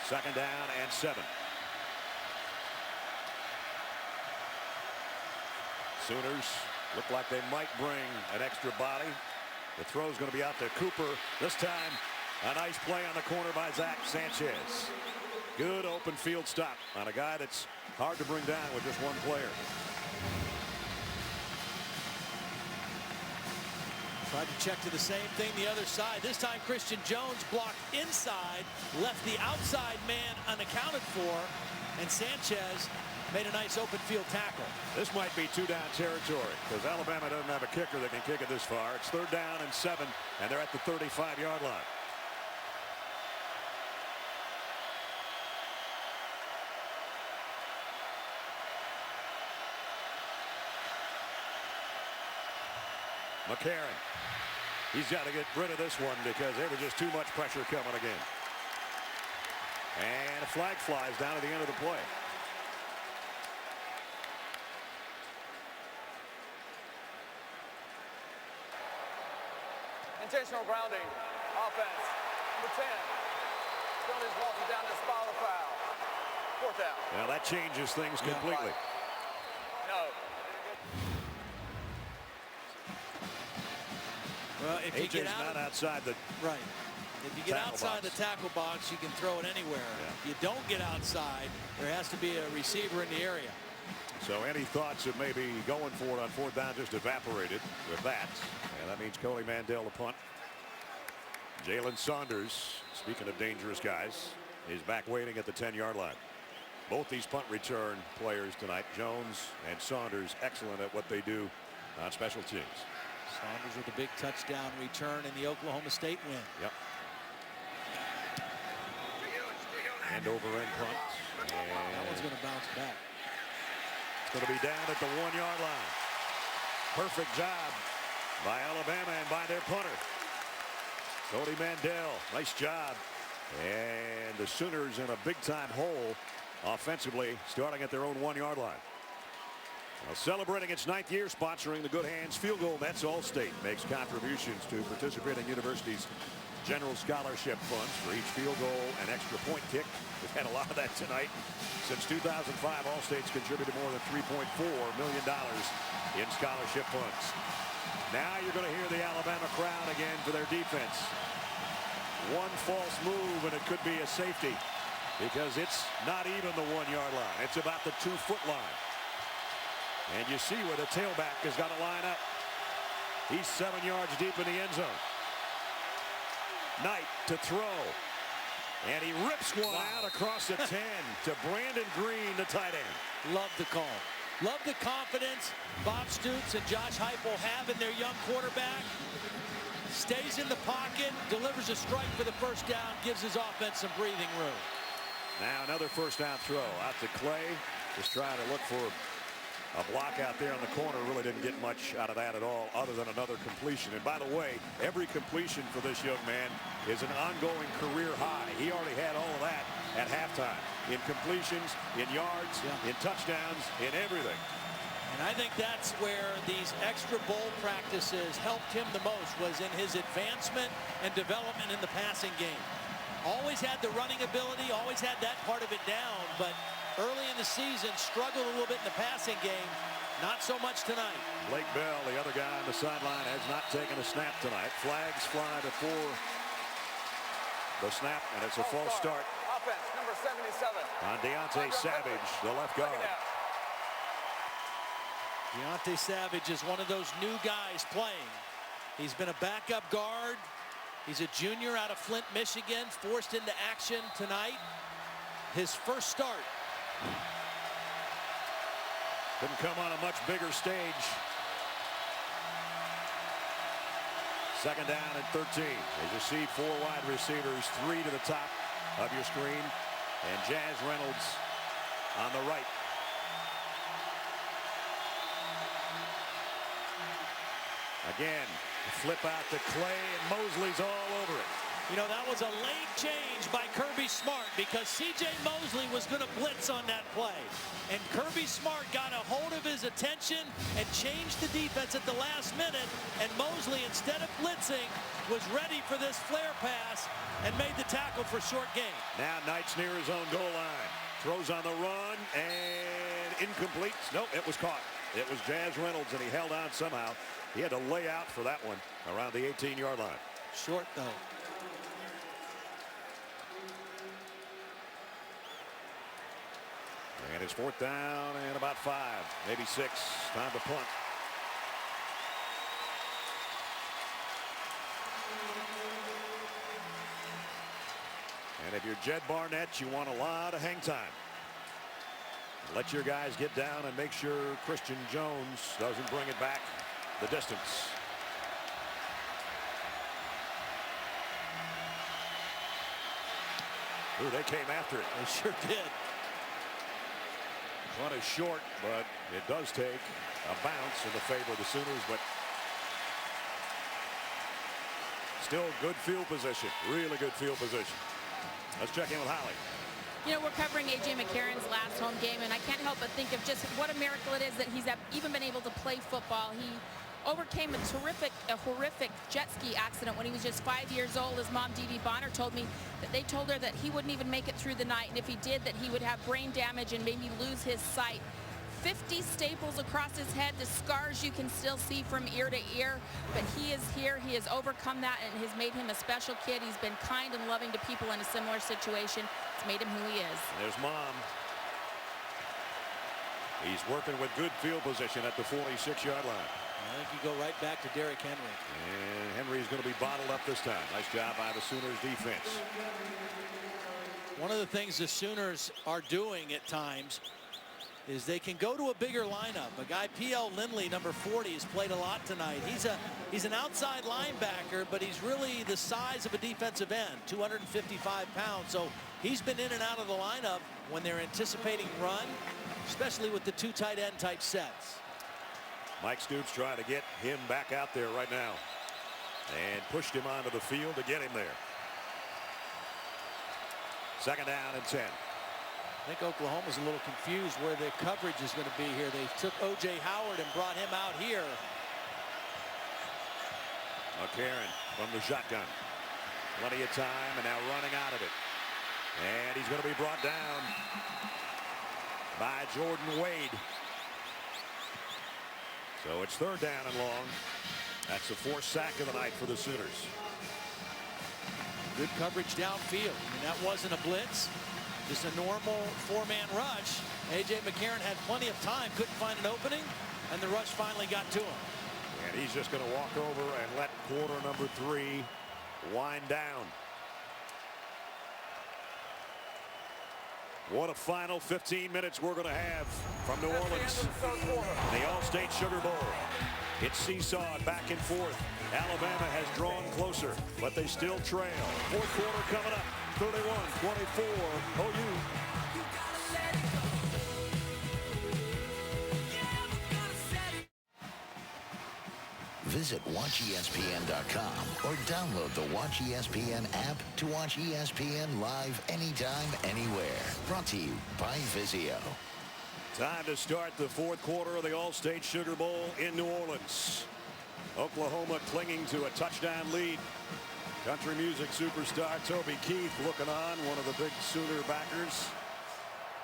Second down and 7. Sooners look like they might bring an extra body. The throw's going to be out to Cooper. This time, a nice play on the corner by Zach Sanchez. Good open field stop on a guy that's hard to bring down with just one player. Tried to check to the same thing the other side. This time Christian Jones blocked inside, left the outside man unaccounted for, and Sanchez made a nice open field tackle. This might be 2-down territory because Alabama doesn't have a kicker that can kick it this far. It's 3rd down and 7, and they're at the 35-yard line. McCarron. He's got to get rid of this one because there was just too much pressure coming again. And a flag flies down at the end of the play. Intentional grounding. Offense. Number 10. Jones walking down to spot the foul. 4th down. Now that changes things completely. No. Well, if you AJ's get out, not outside the right. If you get outside box. the tackle box, you can throw it anywhere. Yeah. If you don't get outside, there has to be a receiver in the area. So any thoughts of maybe going for it on 4th down just evaporated with that. And that means Cody Mandel to punt. Jalen Saunders, speaking of dangerous guys, is back waiting at the 10-yard line. Both these punt return players tonight, Jones and Saunders, excellent at what they do on special teams. Saunders with a big touchdown return in the Oklahoma State win. Yep. And over end punt. And that one's going to bounce back. It's going to be down at the 1-yard line. Perfect job by Alabama and by their punter. Cody Mandel, nice job. And the Sooners in a big-time hole offensively, starting at their own 1-yard line. Now, celebrating its 9th year, sponsoring the Good Hands Field Goal Nets, Allstate makes contributions to participating universities' general scholarship funds for each field goal and extra point kick. We've had a lot of that tonight. Since 2005, Allstate's contributed more than $3.4 million in scholarship funds. Now you're going to hear the Alabama crowd again for their defense. One false move and it could be a safety because it's not even the 1-yard line. It's about the 2-foot line. And you see where the tailback has got to line up. He's 7 yards deep in the end zone. Knight to throw. And he rips one out across the 10 to Brandon Green, the tight end. Love the call. Love the confidence Bob Stoops and Josh Heupel have in their young quarterback. Stays in the pocket, delivers a strike for the first down, gives his offense some breathing room. Now another first down throw out to Clay. Just trying to look for A block out there in the corner, really didn't get much out of that at all other than another completion. And by the way, every completion for this young man is an ongoing career high. He already had all of that at halftime in completions, in yards, in touchdowns, in everything. And I think that's where these extra bowl practices helped him the most, was in his advancement and development in the passing game. Always had the running ability, always had that part of it down, but early in the season struggled a little bit in the passing game. Not so much tonight. Blake Bell, the other guy on the sideline, has not taken a snap tonight. Flags fly before the snap, and it's a false start. Offense, number 77. On Deontay Savage, the left guard. Deontay Savage is one of those new guys playing. He's been a backup guard. He's a junior out of Flint, Michigan, forced into action tonight. His first start. Couldn't come on a much bigger stage. Second down and 13. As you see, 4 wide receivers, 3 to the top of your screen, and Jazz Reynolds on the right. Again, flip out to Clay, and Mosley's all over it. You know, that was a late change by Kirby Smart, because C.J. Mosley was going to blitz on that play. And Kirby Smart got a hold of his attention and changed the defense at the last minute. And Mosley, instead of blitzing, was ready for this flare pass and made the tackle for short gain. Now Knight's near his own goal line. Throws on the run, and incomplete. Nope, it was caught. It was Jazz Reynolds, and he held on somehow. He had to lay out for that one around the 18-yard line. Short, though. And it's 4th down and about 5, maybe 6. Time to punt. And if you're Jed Barnett, you want a lot of hang time. Let your guys get down and make sure Christian Jones doesn't bring it back the distance. Ooh, they came after it. They sure did. Run is short, but it does take a bounce in the favor of the Sooners, but still good field position. Really good field position. Let's check in with Holly. You know, we're covering A.J. McCarron's last home game, and I can't help but think of just what a miracle it is that he's even been able to play football. He overcame a horrific jet ski accident when he was just 5 years old. His mom, Dee Dee Bonner, told me that they told her that he wouldn't even make it through the night, and if he did, that he would have brain damage and maybe lose his sight. 50 staples across his head, the scars you can still see from ear to ear, but he is here. He has overcome that and has made him a special kid. He's been kind and loving to people in a similar situation. It's made him who he is. There's Mom. He's working with good field position at the 46-yard line. I think you go right back to Derrick Henry. And Henry's going to be bottled up this time. Nice job by the Sooners defense. One of the things the Sooners are doing at times is they can go to a bigger lineup. A guy, P.L. Lindley, number 40, has played a lot tonight. He's an outside linebacker, but he's really the size of a defensive end, 255 pounds. So he's been in and out of the lineup when they're anticipating run, especially with the 2 tight end type sets. Mike Stoops trying to get him back out there right now and pushed him onto the field to get him there. 2nd down and 10. I think Oklahoma's a little confused where their coverage is going to be here. They took O.J. Howard and brought him out here. McCarron from the shotgun. Plenty of time, and now running out of it. And he's going to be brought down by Jordan Wade. So it's 3rd down and long. That's the 4th sack of the night for the Sooners. Good coverage downfield. I mean, that wasn't a blitz. Just a normal 4-man rush. A.J. McCarron had plenty of time, couldn't find an opening, and the rush finally got to him. And he's just going to walk over and let quarter number 3 wind down. What a final 15 minutes we're going to have from New Orleans. The All-State Sugar Bowl. It's seesawed back and forth. Alabama has drawn closer, but they still trail. 4th quarter coming up. 31-24 OU. Visit WatchESPN.com or download the Watch ESPN app to watch ESPN live anytime, anywhere. Brought to you by Vizio. Time to start the fourth quarter of the All-State Sugar Bowl in New Orleans. Oklahoma clinging to a touchdown lead. Country music superstar Toby Keith looking on, one of the big Sooner backers.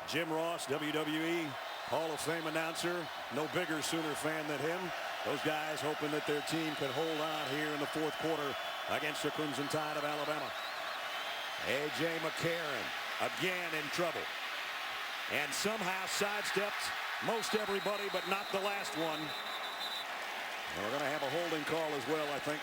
Jim Ross, WWE Hall of Fame announcer, no bigger Sooner fan than him. Those guys hoping that their team can hold on here in the fourth quarter against the Crimson Tide of Alabama. A.J. McCarron again in trouble. And somehow sidestepped most everybody, but not the last one. And we're going to have a holding call as well, I think.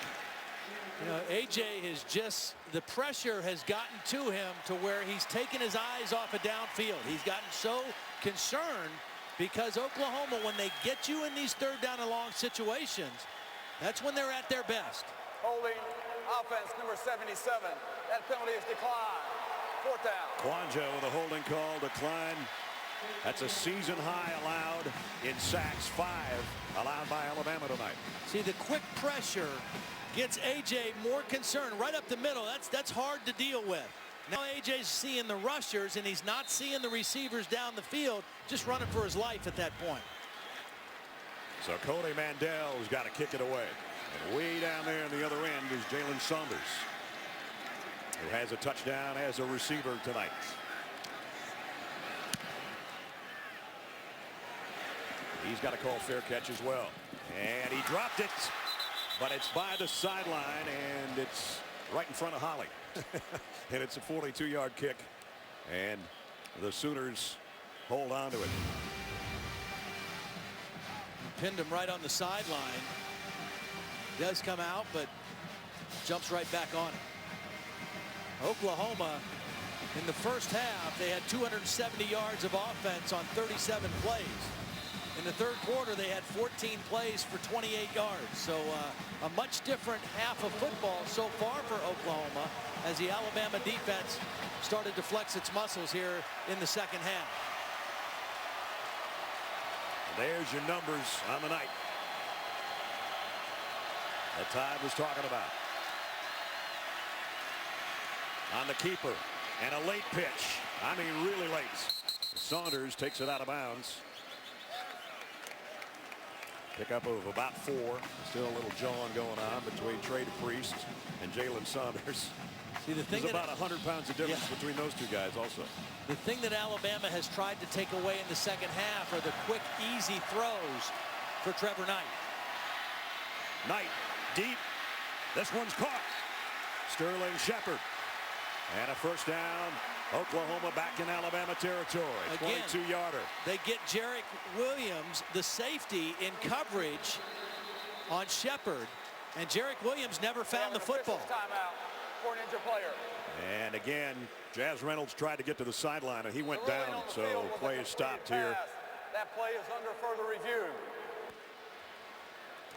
You know, A.J. is just, the pressure has gotten to him to where he's taken his eyes off of downfield. He's gotten so concerned because Oklahoma, when they get you in these third down and long situations, that's when they're at their best. Holding offense number 77. That penalty is declined. Fourth down. Quanjo with a holding call, decline. That's a season high allowed in sacks, 5 allowed by Alabama tonight. See, the quick pressure gets A.J. more concerned right up the middle. That's hard to deal with. Now A.J.'s seeing the rushers, and he's not seeing the receivers down the field, just running for his life at that point. So Cody Mandel's got to kick it away. And way down there on the other end is Jalen Saunders, who has a touchdown as a receiver tonight. He's got to call fair catch as well. And he dropped it, but it's by the sideline, and it's right in front of Holly. And it's a 42-yard kick, and the Sooners hold on to it. Pinned him right on the sideline. Does come out, but jumps right back on it. Oklahoma, in the first half, they had 270 yards of offense on 37 plays. In the third quarter, they had 14 plays for 28 yards. So a much different half of football so far for Oklahoma as the Alabama defense started to flex its muscles here in the second half. There's your numbers on the night that Tide was talking about. On the keeper, and a late pitch. I mean, really late. Saunders takes it out of bounds. Pickup of about 4. Still a little jawing going on between Trey DePriest and Jalen Saunders. See, the thing There's about 100 pounds of difference between those two guys also. The thing that Alabama has tried to take away in the second half are the quick, easy throws for Trevor Knight. Knight deep. This one's caught. Sterling Shepard. And a first down. Oklahoma back in Alabama territory. 22-yarder. They get Jarek Williams, the safety, in coverage on Shepard. And Jarek Williams never found the football. Timeout for an injured player. And again, Jazz Reynolds tried to get to the sideline, and he went down. So play is stopped here. That play is under further review.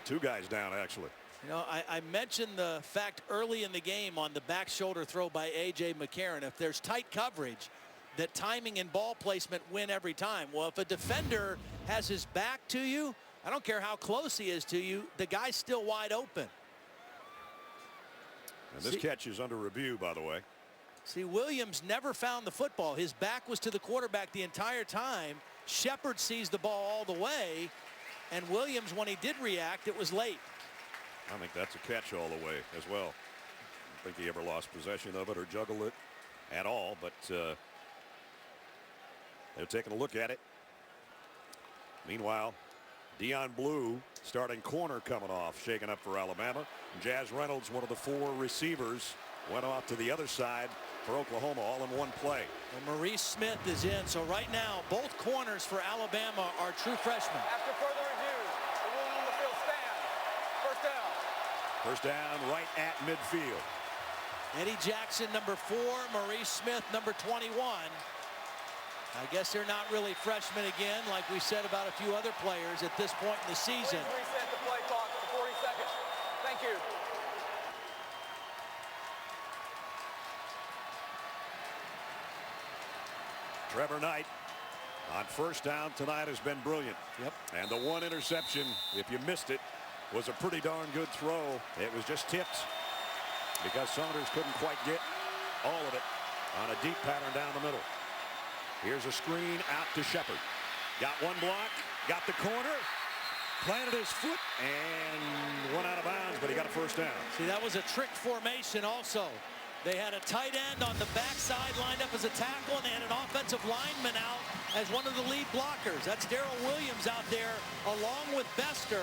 2 guys down, actually. You know, I mentioned the fact early in the game on the back shoulder throw by A.J. McCarron. If there's tight coverage, that timing and ball placement win every time. Well, if a defender has his back to you, I don't care how close he is to you, the guy's still wide open. And this catch is under review, by the way. See, Williams never found the football. His back was to the quarterback the entire time. Shepard sees the ball all the way, and Williams, when he did react, it was late. I think that's a catch all the way as well. I don't think he ever lost possession of it or juggled it at all, but they're taking a look at it. Meanwhile, Deion Blue, starting corner, coming off, shaken up for Alabama. Jazz Reynolds, one of the 4 receivers, went off to the other side for Oklahoma, all in one play. Well, Maurice Smith is in, so right now both corners for Alabama are true freshmen. After further review, the ruling on the field stands. First down. First down right at midfield. Eddie Jackson, number 4, Maurice Smith, number 21. I guess they're not really freshmen again, like we said about a few other players at this point in the season. Please reset the play clock to 40 seconds. Thank you. Trevor Knight on first down tonight has been brilliant. Yep. And the one interception, if you missed it, was a pretty darn good throw. It was just tipped because Saunders couldn't quite get all of it on a deep pattern down the middle. Here's a screen out to Shepard. Got one block, got the corner, planted his foot, and went out of bounds, but he got a first down. See, that was a trick formation also. They had a tight end on the backside lined up as a tackle, and they had an offensive lineman out as one of the lead blockers. That's Darrell Williams out there along with Bester.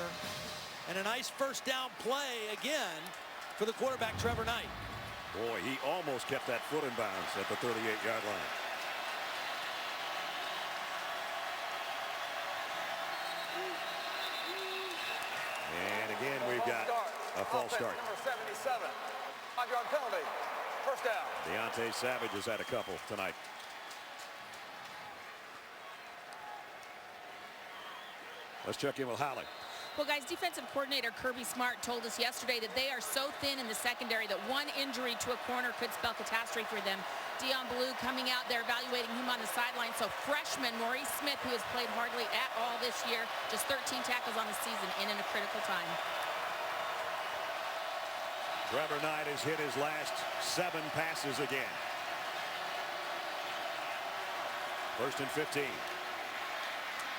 And a nice first down play again for the quarterback, Trevor Knight. Boy, he almost kept that foot in bounds at the 38-yard line. And again, we've got a false start. Number 77, 5-yard penalty. First down. Deontay Savage has had a couple tonight. Let's check in with Holly. Well, guys, defensive coordinator Kirby Smart told us yesterday that they are so thin in the secondary that one injury to a corner could spell catastrophe for them. Dion Blue coming out there evaluating him on the sideline. So freshman Maurice Smith, who has played hardly at all this year, just 13 tackles on the season in a critical time. Trevor Knight has hit his last 7 passes again. First and 15.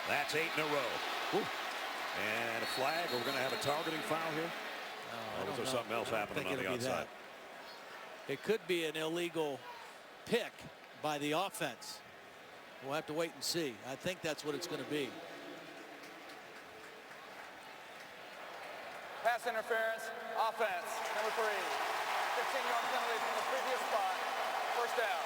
That's 8 in a row. Woo. And a flag. We're going to have a targeting foul here. Or is there something else happening on the outside? It could be an illegal pick by the offense. We'll have to wait and see. I think that's what it's going to be. Pass interference, offense, number 3. 15-yard penalty from the previous spot. First down.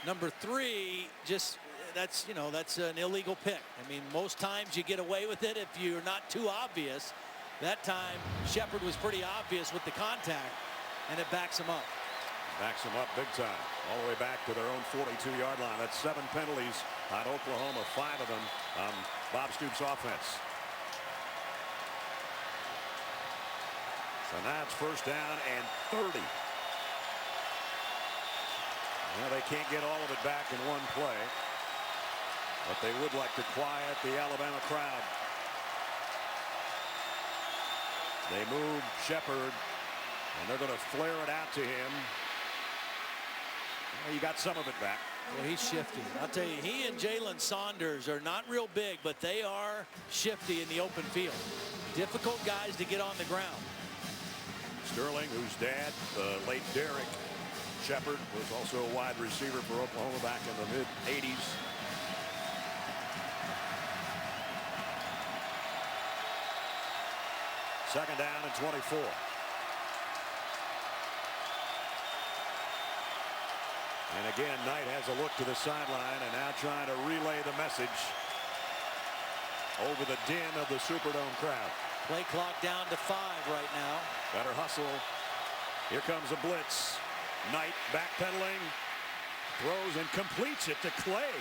Number 3, just that's an illegal pick. I mean, most times you get away with it if you're not too obvious. That time Shepard was pretty obvious with the contact, and it backs him up. Backs him up big time, all the way back to their own 42-yard line. That's 7 penalties on Oklahoma, 5 of them on Bob Stoops' offense. So now it's first down and 30. Well, they can't get all of it back in one play, but they would like to quiet the Alabama crowd. They move Shepard, and they're going to flare it out to him. Well, you got some of it back. Well, he's shifty. I'll tell you, he and Jalen Saunders are not real big, but they are shifty in the open field. Difficult guys to get on the ground. Sterling, whose dad, the late Derek Shepard, was also a wide receiver for Oklahoma back in the mid-'80s. Second down and 24. And again, Knight has a look to the sideline and now trying to relay the message over the din of the Superdome crowd. Play clock down to 5 right now. Better hustle. Here comes a blitz. Knight backpedaling, throws and completes it to Clay.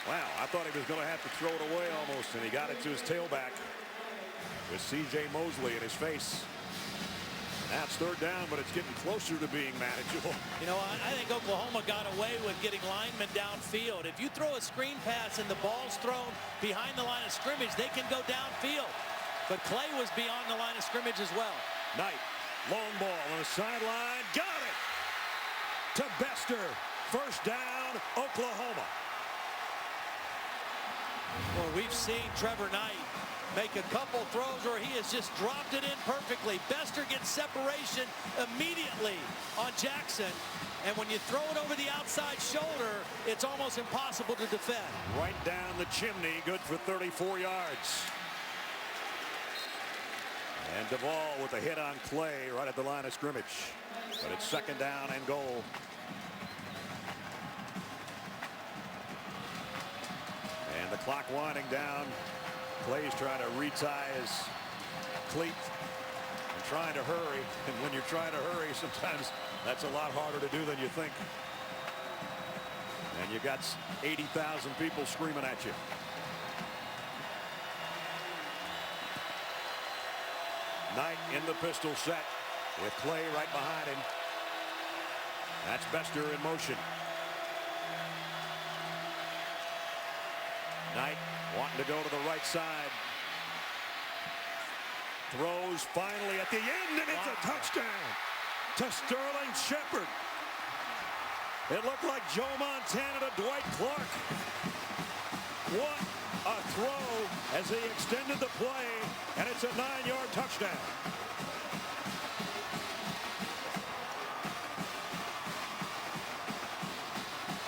Wow, I thought he was going to have to throw it away almost, and he got it to his tailback with C.J. Mosley in his face. Now it's third down, but it's getting closer to being manageable. You know, I think Oklahoma got away with getting linemen downfield. If you throw a screen pass and the ball's thrown behind the line of scrimmage, they can go downfield. But Clay was beyond the line of scrimmage as well. Knight, long ball on the sideline, got it to Bester. First down, Oklahoma. Well, we've seen Trevor Knight make a couple throws where he has just dropped it in perfectly. Bester gets separation immediately on Jackson. And when you throw it over the outside shoulder, it's almost impossible to defend. Right down the chimney, good for 34 yards. And Duvall with a hit on Clay right at the line of scrimmage. But it's second down and goal. And the clock winding down. Clay's trying to retie his cleat and trying to hurry. And when you're trying to hurry, sometimes that's a lot harder to do than you think. And you got 80,000 people screaming at you. Knight in the pistol set with Clay right behind him. That's Bester in motion. Knight wanting to go to the right side. Throws finally at the end, and it's a touchdown to Sterling Shepard. It looked like Joe Montana to Dwight Clark. What a throw as he extended the play, and it's a 9-yard touchdown.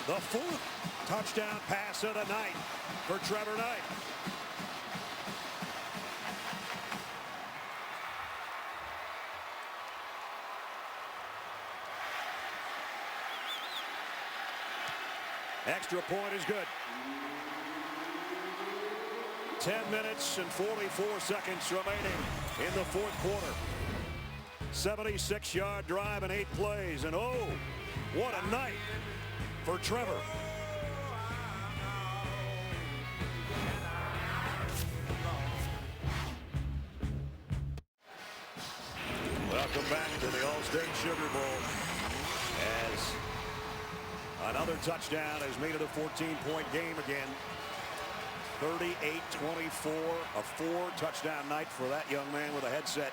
The 4th touchdown pass of the night for Trevor Knight. Extra point is good. 10 minutes and 44 seconds remaining in the 4th quarter. 76-yard drive and 8 plays. And oh, what a night for Trevor. Welcome back to the All-State Sugar Bowl as another touchdown has made it a 14-point game again. 38-24, a 4-touchdown night for that young man with a headset.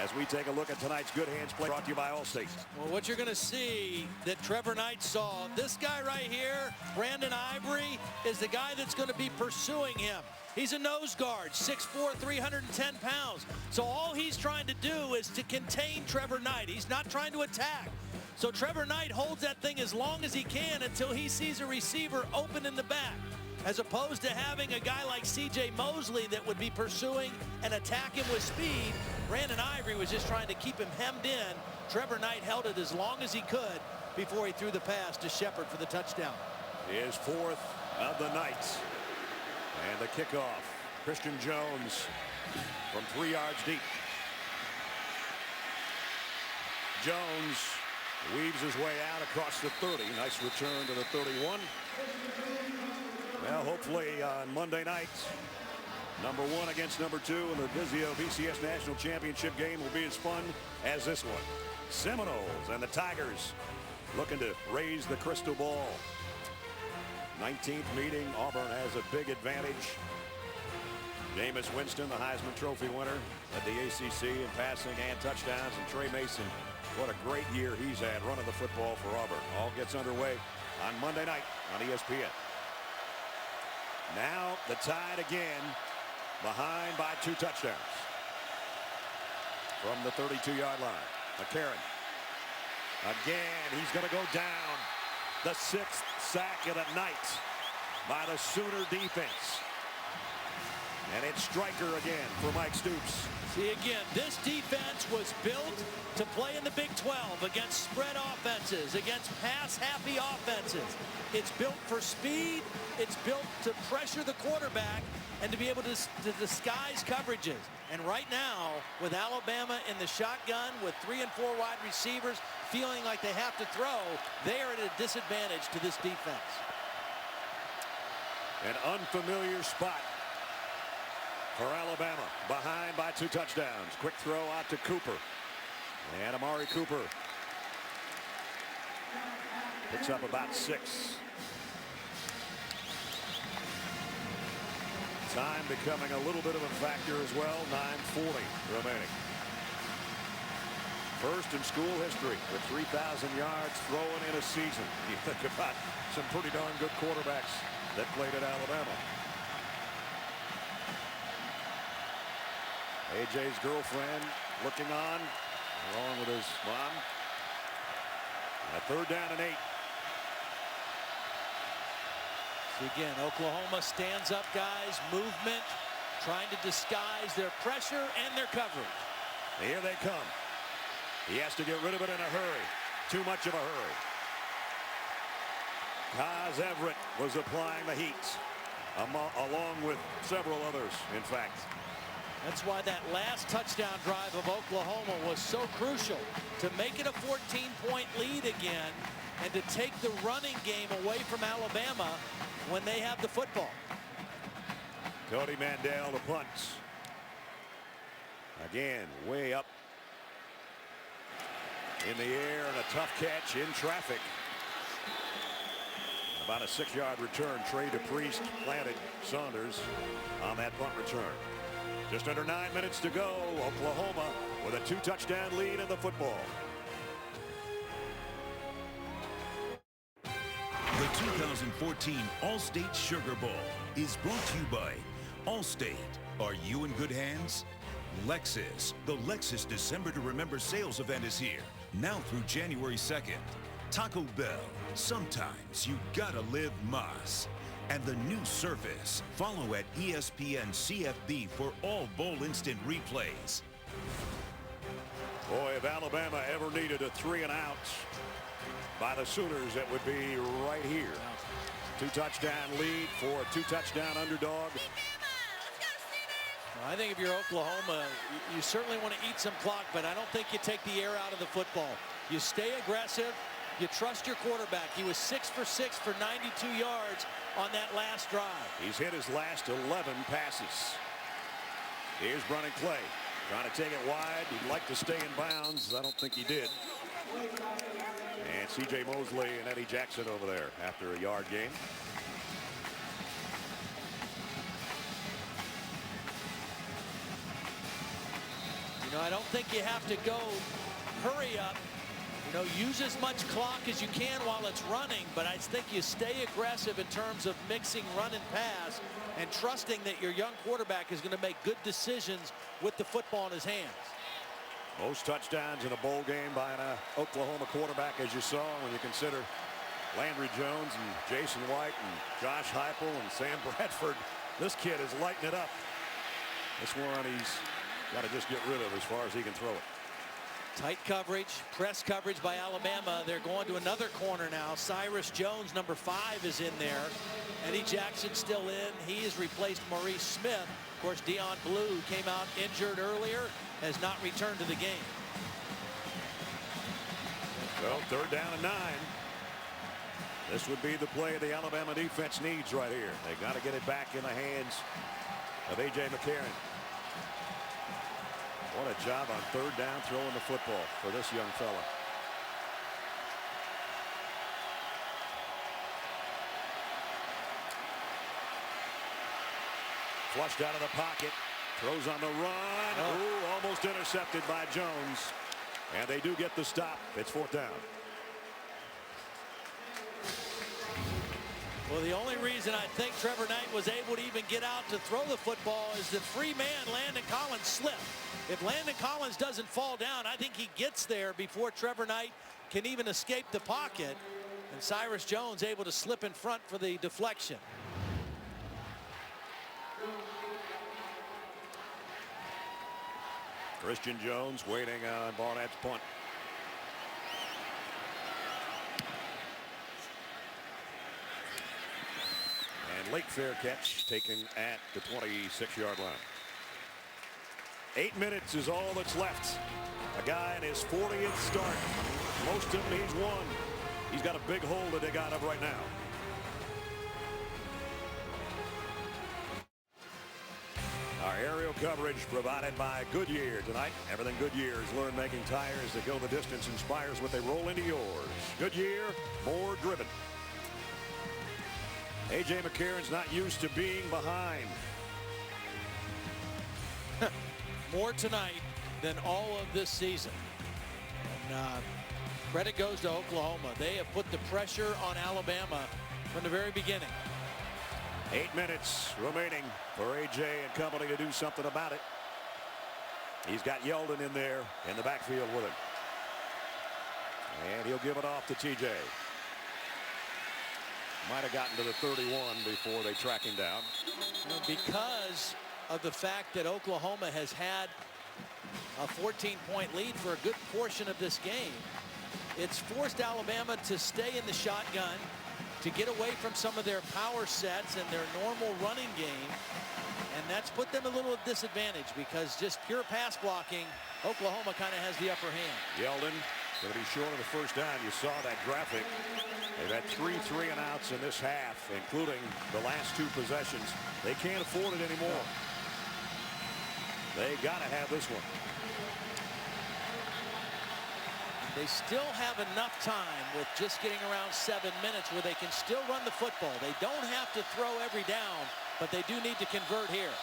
As we take a look at tonight's Good Hands play, brought to you by Allstate. Well, what you're going to see that Trevor Knight saw, this guy right here, Brandon Ivory, is the guy that's going to be pursuing him. He's a nose guard, 6'4", 310 pounds. So all he's trying to do is to contain Trevor Knight. He's not trying to attack. So Trevor Knight holds that thing as long as he can until he sees a receiver open in the back, as opposed to having a guy like C.J. Mosley that would be pursuing and attack him with speed. Brandon Ivory was just trying to keep him hemmed in. Trevor Knight held it as long as he could before he threw the pass to Shepard for the touchdown. His 4th of the night. And the kickoff. Christian Jones from 3 yards deep. Jones weaves his way out across the 30. Nice return to the 31. Well, hopefully on Monday night, number 1 against number 2 in the Vizio BCS National Championship game will be as fun as this one. Seminoles and the Tigers looking to raise the crystal ball. 19th meeting. Auburn has a big advantage. Jameis Winston, the Heisman Trophy winner at the ACC in passing and touchdowns, and Trey Mason, what a great year he's had running the football for Auburn. All gets underway on Monday night on ESPN. Now the Tide again behind by 2 touchdowns. From the 32-yard line, McCarron. Again, he's going to go down. The 6th sack of the night by the Sooner defense. And it's Stryker again for Mike Stoops. See, again, this defense was built to play in the Big 12 against spread offenses, against pass-happy offenses. It's built for speed. It's built to pressure the quarterback and to be able to disguise coverages. And right now, with Alabama in the shotgun, with 3 and 4 wide receivers feeling like they have to throw, they are at a disadvantage to this defense. An unfamiliar spot for Alabama, behind by 2 touchdowns. Quick throw out to Cooper. And Amari Cooper picks up about 6. Time becoming a little bit of a factor as well. 9:40 remaining. First in school history with 3,000 yards throwing in a season. You think about some pretty darn good quarterbacks that played at Alabama. AJ's girlfriend looking on along with his mom. A 3rd down and 8. See, again, Oklahoma stands up, guys, movement, trying to disguise their pressure and their coverage. Here they come. He has to get rid of it in a hurry. Too much of a hurry. Kaz Everett was applying the heat, along with several others, in fact. That's why that last touchdown drive of Oklahoma was so crucial, to make it a 14-point lead again and to take the running game away from Alabama when they have the football. Cody Mandel, the punts. Again, way up in the air, and a tough catch in traffic. About a 6-yard return. Trey DePriest planted Saunders on that punt return. Just under 9 minutes to go. Oklahoma with a 2-touchdown lead in the football. The 2014 All-State Sugar Bowl is brought to you by Allstate. Are you in good hands? Lexus. The Lexus December to Remember sales event is here. Now through January 2nd. Taco Bell. Sometimes you gotta live Mas. And the new Surface. Follow at ESPN CFB for all bowl instant replays. Boy, if Alabama ever needed a 3-and-out by the Sooners, it would be right here. 2-touchdown lead for a 2-touchdown underdog. I think if you're Oklahoma, you certainly want to eat some clock, but I don't think you take the air out of the football. You stay aggressive. You trust your quarterback. He was 6 for 6 for 92 yards on that last drive. He's hit his last 11 passes. Here's Brennan Clay trying to take it wide. He'd like to stay in bounds. I don't think he did. And C.J. Mosley and Eddie Jackson over there after a yard gain. You know, I don't think you have to go hurry up. You know, use as much clock as you can while it's running, but I think you stay aggressive in terms of mixing run and pass and trusting that your young quarterback is going to make good decisions with the football in his hands. Most touchdowns in a bowl game by an Oklahoma quarterback, as you saw, when you consider Landry Jones and Jason White and Josh Heupel and Sam Bradford. This kid is lighting it up. This one he's got to just get rid of as far as he can throw it. Tight coverage, press coverage by Alabama. They're going to another corner now. Cyrus Jones, number 5, is in there. Eddie Jackson still in. He has replaced Maurice Smith. Of course, Deion Blue came out injured earlier, has not returned to the game. Well, 3rd down and 9. This would be the play the Alabama defense needs right here. They got to get it back in the hands of A.J. McCarron. What a job on 3rd down throwing the football for this young fella. Flushed out of the pocket. Throws on the run. Ooh, almost intercepted by Jones. And they do get the stop. It's 4th down. Well, the only reason I think Trevor Knight was able to even get out to throw the football is the free man, Landon Collins, slipped. If Landon Collins doesn't fall down, I think he gets there before Trevor Knight can even escape the pocket. And Cyrus Jones able to slip in front for the deflection. Christian Jones waiting on Barnett's punt. And late fair catch taken at the 26-yard line. 8 minutes is all that's left. A guy in his 40th start. Most of them he's won. He's got a big hole to dig out of right now. Our aerial coverage provided by Goodyear tonight. Everything Goodyear has learned making tires that go the distance inspires what they roll into yours. Goodyear, more driven. A.J. McCarron's not used to being behind. More tonight than all of this season. And credit goes to Oklahoma. They have put the pressure on Alabama from the very beginning. 8 minutes remaining for A.J. and company to do something about it. He's got Yeldon in there in the backfield with him. And he'll give it off to T.J. Might have gotten to the 31 before they track him down. Because of the fact that Oklahoma has had a 14-point lead for a good portion of this game, it's forced Alabama to stay in the shotgun, to get away from some of their power sets and their normal running game. And that's put them a little disadvantage because just pure pass blocking, Oklahoma kind of has the upper hand. Yeldon going to be short of the first down. You saw that graphic. They've had 3 3-and-outs in this half, including the last 2 possessions. They can't afford it anymore. They got to have this one. They still have enough time with just getting around 7 minutes where they can still run the football. They don't have to throw every down, but they do need to convert here.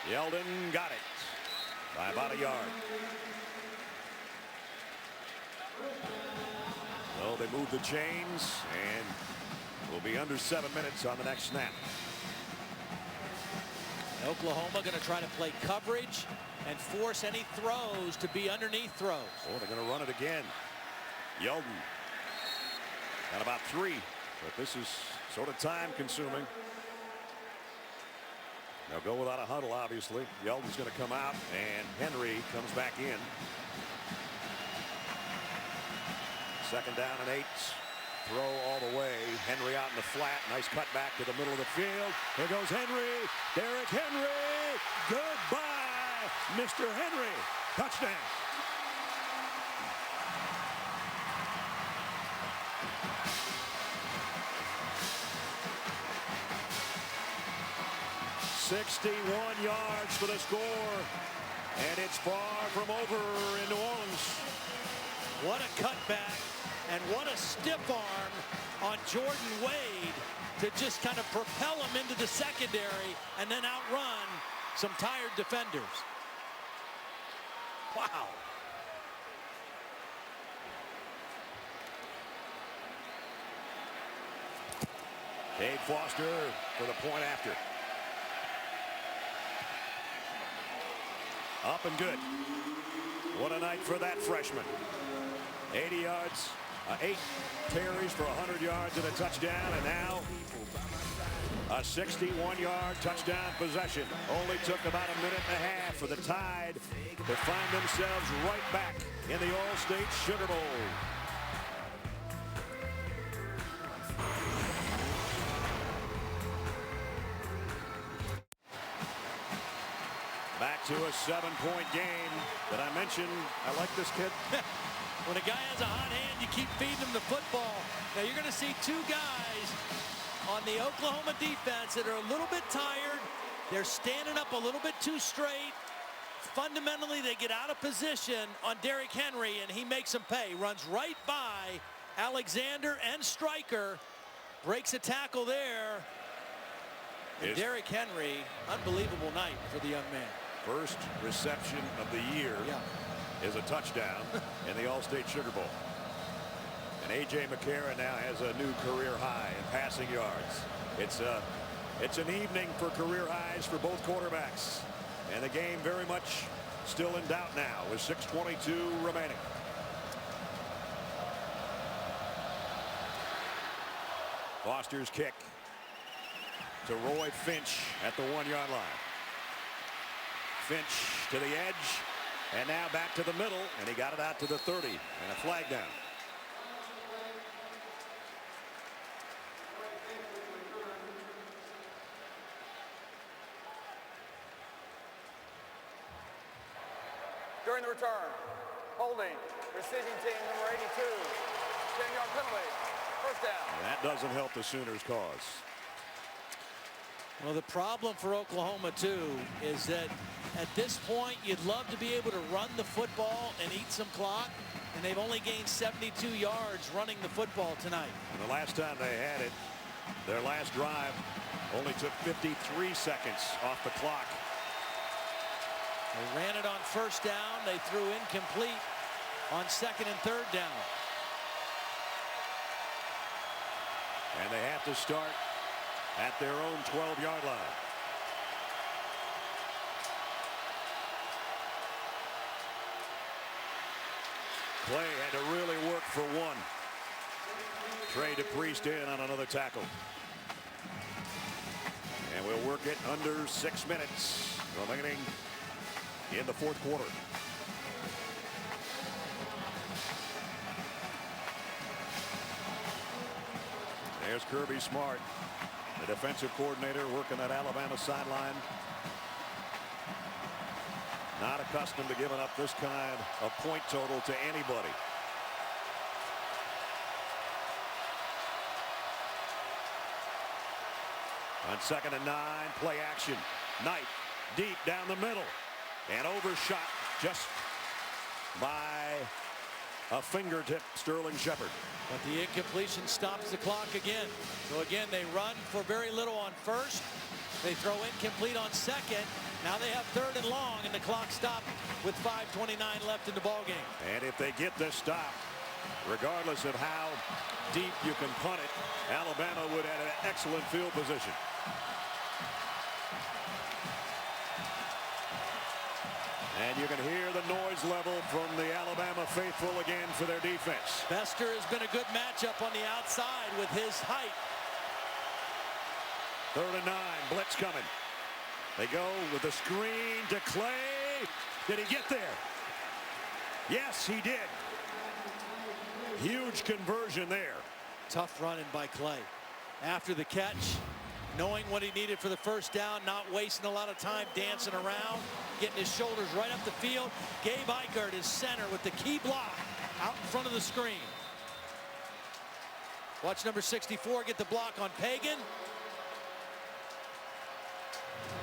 Yeldon got it by about a yard. So they move the chains, and we'll be under 7 minutes on the next snap. Oklahoma going to try to play coverage and force any throws to be underneath throws. Oh, they're going to run it again. Yeldon got about 3, but this is sort of time consuming. They'll go without a huddle, obviously. Yeldon's going to come out, and Henry comes back in. 2nd down and 8. Throw all the way. Henry out in the flat. Nice cut back to the middle of the field. Here goes Henry. Derrick Henry. Goodbye, Mr. Henry. Touchdown. "61 yards for the score, and it's far from over in New Orleans." What a cutback, and what a stiff arm on Jordan Wade to just kind of propel him into the secondary and then outrun some tired defenders. Wow. Dave Foster for the point after. Up and good. What a night for that freshman. 80 yards, 8 carries for 100 yards and a touchdown, and now a 61-yard touchdown possession. Only took about a minute and a half for the Tide to find themselves right back in the All-State Sugar Bowl. Back to a 7-point game that I mentioned. I like this kid. When a guy has a hot hand, you keep feeding him the football. Now you're going to see 2 guys on the Oklahoma defense that are a little bit tired. They're standing up a little bit too straight. Fundamentally, they get out of position on Derrick Henry, and he makes them pay. Runs right by Alexander and Stryker. Breaks a tackle there. And Derrick Henry, unbelievable night for the young man. First reception of the year is a touchdown in the All-State Sugar Bowl. And A.J. McCarron now has a new career high in passing yards. It's an evening for career highs for both quarterbacks. And the game very much still in doubt now with 6:22 remaining. Foster's kick to Roy Finch at the 1-yard line. Finch to the edge, and now back to the middle, and he got it out to the 30, and a flag down. During the return, holding, receiving team number 82, 10-yard penalty, first down. That doesn't help the Sooners' cause. Well, the problem for Oklahoma, too, is that at this point, you'd love to be able to run the football and eat some clock, and they've only gained 72 yards running the football tonight. And the last time they had it, their last drive only took 53 seconds off the clock. They ran it on first down. They threw incomplete on 2nd and 3rd down. And they have to start at their own 12-yard line. Clay had to really work for one. Trey DePriest in on another tackle. And we'll work it under 6 minutes remaining in the 4th quarter. There's Kirby Smart, the defensive coordinator, working that Alabama sideline. Not accustomed to giving up this kind of point total to anybody. On 2nd and 9, play action. Knight deep down the middle and overshot just by a fingertip. Sterling Shepard. But the incompletion stops the clock again. So again, they run for very little on first. They throw incomplete on second. Now they have third and long, and the clock stopped with 5:29 left in the ballgame. And if they get this stop, regardless of how deep you can punt it, Alabama would have an excellent field position. And you can hear the noise level from the Alabama faithful again for their defense. Bester has been a good matchup on the outside with his height. 3rd and 9, blitz coming. They go with the screen to Clay. Did he get there? Yes, he did. Huge conversion there. Tough running by Clay. After the catch, knowing what he needed for the first down, not wasting a lot of time dancing around, getting his shoulders right up the field. Gabe Eichert is center with the key block out in front of the screen. Watch number 64 get the block on Pagan.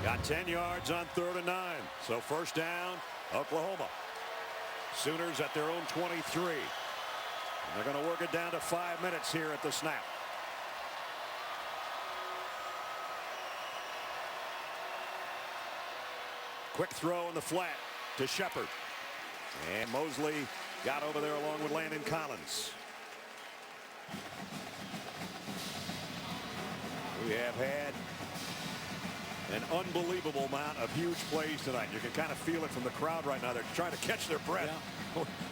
Got 10 yards on 3rd and 9. So first down, Oklahoma. Sooners at their own 23. And they're going to work it down to 5 minutes here at the snap. Quick throw in the flat to Shepard. And Mosley got over there along with Landon Collins. We have had an unbelievable amount of huge plays tonight. You can kind of feel it from the crowd right now. They're trying to catch their breath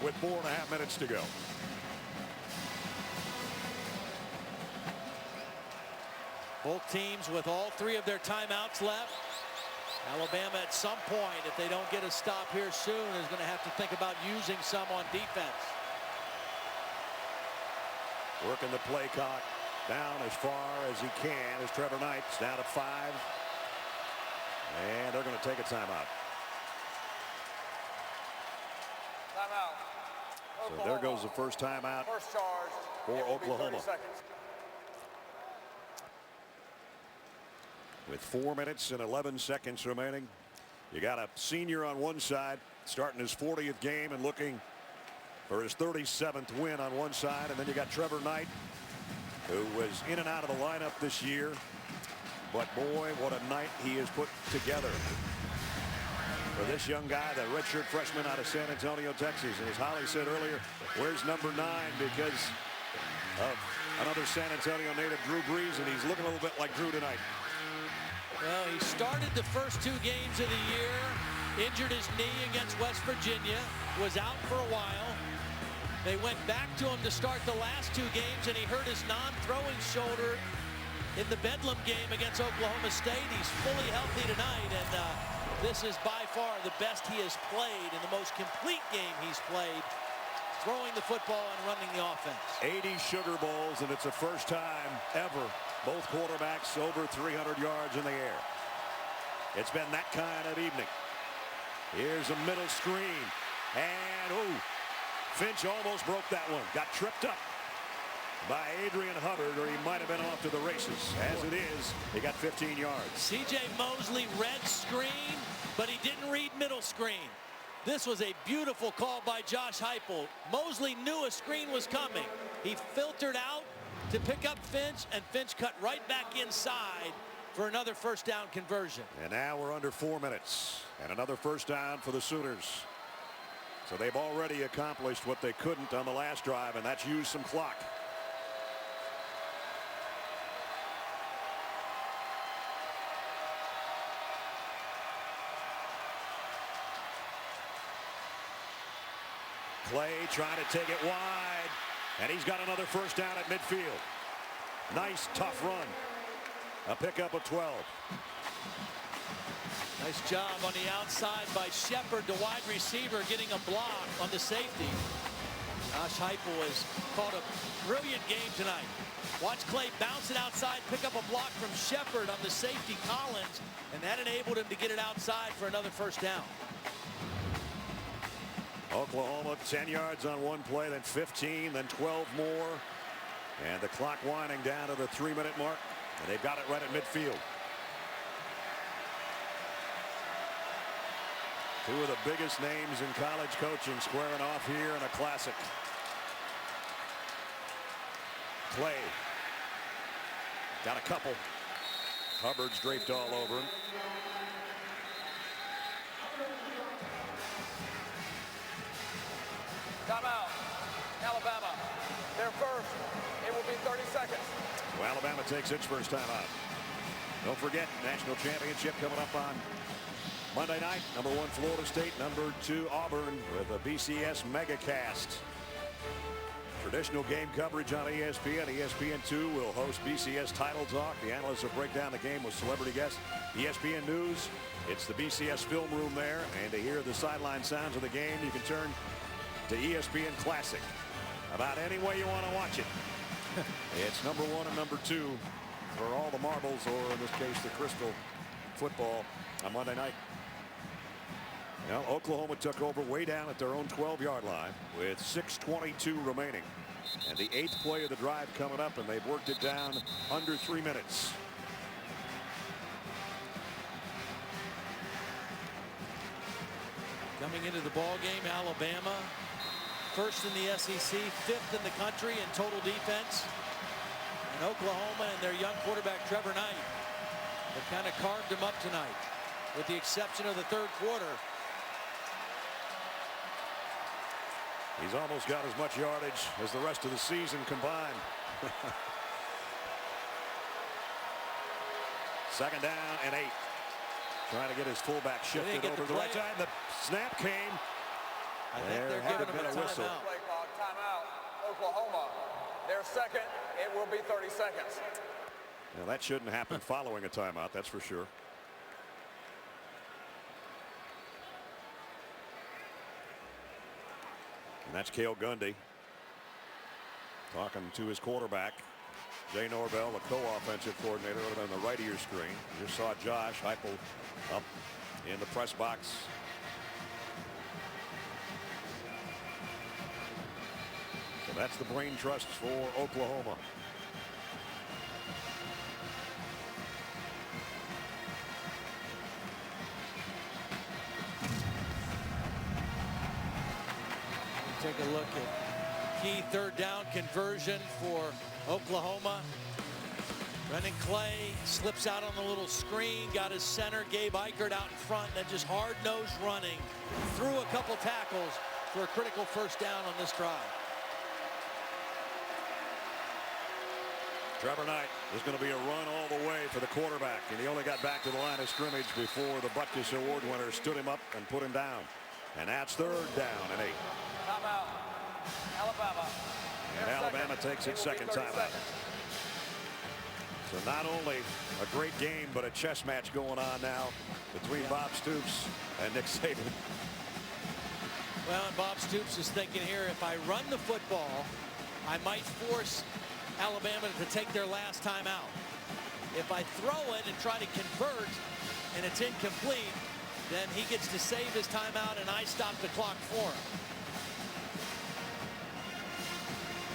with 4.5 minutes to go. Both teams with all 3 of their timeouts left. Alabama at some point, if they don't get a stop here soon, is going to have to think about using some on defense. Working the play clock down as far as he can as Trevor Knight's down to 5. And they're going to take a timeout. Timeout. So there goes the first timeout for Oklahoma. With 4 minutes and 11 seconds remaining, you got a senior on one side starting his 40th game and looking for his 37th win on one side, and then you got Trevor Knight, who was in and out of the lineup this year. But boy, what a night he has put together for this young guy, the redshirt freshman out of San Antonio, Texas. And as Holly said earlier, where's number 9 because of another San Antonio native, Drew Brees, and he's looking a little bit like Drew tonight. Well, he started the first 2 games of the year, injured his knee against West Virginia, was out for a while. They went back to him to start the last 2 games, and he hurt his non-throwing shoulder in the Bedlam game against Oklahoma State. He's fully healthy tonight, and this is by far the best he has played and the most complete game he's played, throwing the football and running the offense. 80 Sugar Bowls, and it's the first time ever both quarterbacks over 300 yards in the air. It's been that kind of evening. Here's a middle screen, and Finch almost broke that one. Got tripped up by Adrian Hubbard, or he might have been off to the races. As it is, he got 15 yards. C.J. Mosley read screen, but he didn't read middle screen. This was a beautiful call by Josh Heupel. Mosley knew a screen was coming. He filtered out to pick up Finch, and Finch cut right back inside for another first down conversion. And now we're under 4 minutes, and another first down for the Sooners. So they've already accomplished what they couldn't on the last drive, and that's use some clock. Clay trying to take it wide, and he's got another first down at midfield. Nice, tough run. A pickup of 12. Nice job on the outside by Shepard, the wide receiver, getting a block on the safety. Josh Heupel has called a brilliant game tonight. Watch Clay bounce it outside, pick up a block from Shepard on the safety, Collins, and that enabled him to get it outside for another first down. Oklahoma 10 yards on one play, then 15, then 12 more. And the clock winding down to the 3-minute mark. And they've got it right at midfield. Two of the biggest names in college coaching squaring off here in a classic. Clay got a couple. Hubbard's draped all over him. Timeout. Alabama. Their first. It will be 30 seconds. Well, Alabama takes its first timeout. Don't forget, national championship coming up on Monday night. Number 1 Florida State, number 2 Auburn with a BCS megacast. Traditional game coverage on ESPN. ESPN2 will host BCS Title Talk. The analysts will break down the game with celebrity guests. ESPN News, it's the BCS film room there. And to hear the sideline sounds of the game, you can turn to ESPN Classic. About any way you want to watch it. It's number 1 and number 2 for all the marbles, or in this case, the crystal football on Monday night. Now, Oklahoma took over way down at their own 12-yard line with 6:22 remaining. And the 8th play of the drive coming up, and they've worked it down under 3 minutes. Coming into the ball game, Alabama, first in the SEC, 5th in the country in total defense. And Oklahoma and their young quarterback, Trevor Knight, have kind of carved him up tonight, with the exception of the 3rd quarter. He's almost got as much yardage as the rest of the season combined. 2nd down and 8. Trying to get his fullback shifted over to the right side. The snap came. I think they're giving him a whistle. Play clock, timeout. Oklahoma. Their second. It will be 30 seconds. Now, that shouldn't happen following a timeout, that's for sure. And that's Cale Gundy talking to his quarterback, Jay Norvell, the co-offensive coordinator, over on the right of your screen. You just saw Josh Heupel up in the press box. So that's the brain trust for Oklahoma. Take a look at key 3rd down conversion for Oklahoma. Brendan Clay slips out on the little screen, got his center, Gabe Eichert out in front, then just hard-nosed running through a couple tackles for a critical 1st down on this drive. Trevor Knight is going to be a run all the way for the quarterback, and he only got back to the line of scrimmage before the Butkus Award winner stood him up and put him down. And that's 3rd down and 8. Timeout. Alabama. And Alabama takes its 2nd timeout. So not only a great game, but a chess match going on now between Bob Stoops and Nick Saban. Well, and Bob Stoops is thinking here, if I run the football, I might force Alabama to take their last time out. If I throw it and try to convert and it's incomplete, then he gets to save his timeout and I stop the clock for him.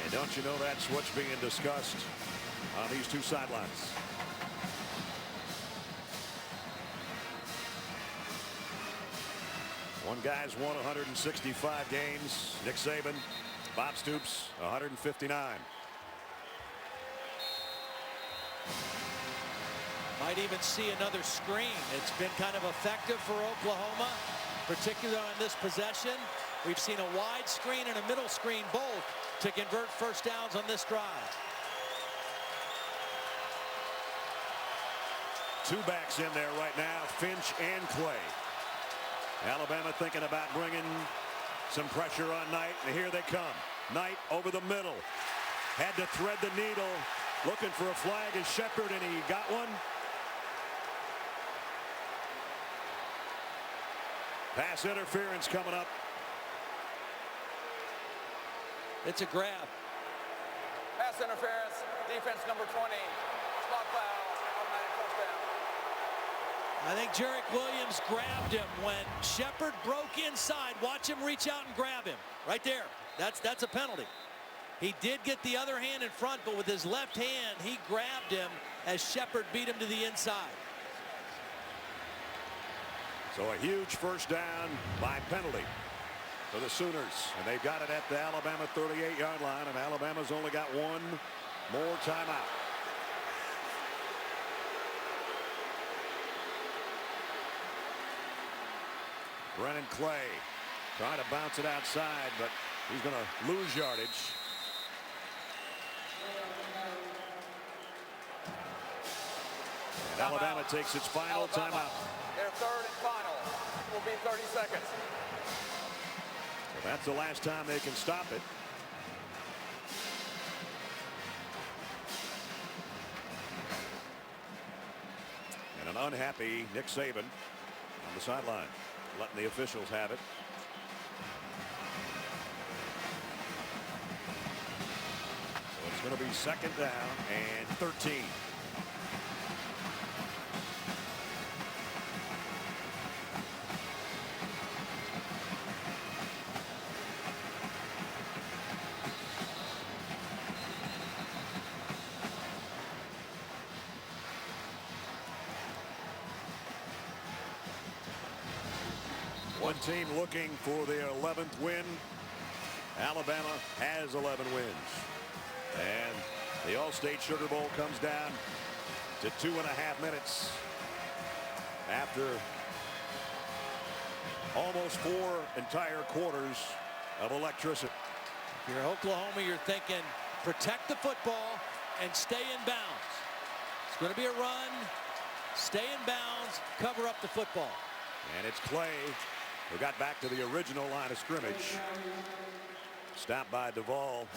And don't you know that's what's being discussed on these two sidelines. One guy's won 165 games. Nick Saban, Bob Stoops, 159. Might even see another screen. It's been kind of effective for Oklahoma, particularly on this possession. We've seen a wide screen and a middle screen both to convert 1st downs on this drive. Two backs in there right now, Finch and Clay. Alabama thinking about bringing some pressure on Knight, and here they come. Knight over the middle. Had to thread the needle, looking for a flag as Shepard, and he got one. Pass interference coming up. It's a grab. Pass interference, defense number 20. Spot foul, automatic first down. I think Jarek Williams grabbed him when Shepard broke inside. Watch him reach out and grab him. Right there. That's a penalty. He did get the other hand in front, but with his left hand, he grabbed him as Shepard beat him to the inside. So a huge first down by penalty for the Sooners, and they've got it at the Alabama 38-yard line, and Alabama's only got one more timeout. Brennan Clay trying to bounce it outside, but he's going to lose yardage. And Alabama takes its final timeout. Their third and final will be 30 seconds. So that's the last time they can stop it. And an unhappy Nick Saban on the sideline, letting the officials have it. So it's going to be second down and 13. One team looking for their 11th win. Alabama has 11 wins. And the All-State Sugar Bowl comes down to 2.5 minutes after almost 4 entire quarters of electricity. If you're Oklahoma, you're thinking protect the football and stay in bounds. It's going to be a run. Stay in bounds. Cover up the football. And it's Clay who got back to the original line of scrimmage. Stopped by Duvall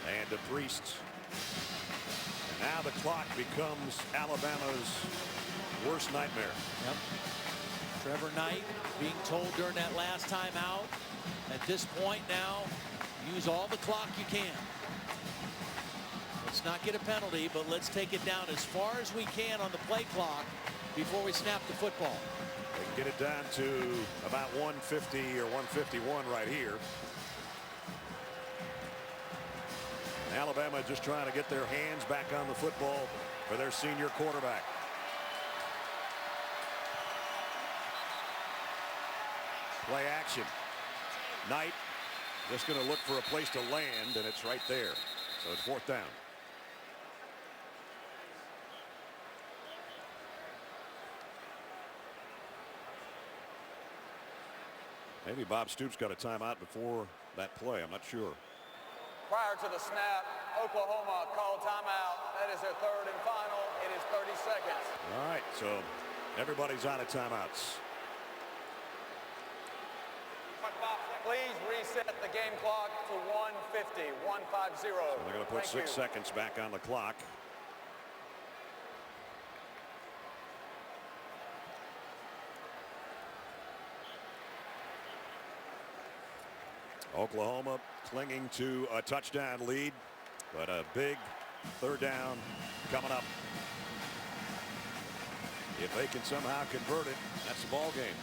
and DePriest. And now the clock becomes Alabama's worst nightmare. Yep. Trevor Knight being told during that last time out, at this point now, use all the clock you can. Let's not get a penalty, but let's take it down as far as we can on the play clock before we snap the football. They can get it down to about 150 or 151 right here. And Alabama just trying to get their hands back on the football for their senior quarterback. Play action. Knight just going to look for a place to land, and it's right there. So it's fourth down. Maybe Bob Stoops got a timeout before that play. I'm not sure. Prior to the snap, Oklahoma called timeout. That is their third and final. It is 30 seconds. All right, so everybody's out of timeouts. Please reset the game clock to 150, 150. So they're going to put 6 seconds back on the clock. Oklahoma clinging to a touchdown lead, but a big third down coming up. If they can somehow convert it, that's the ball game.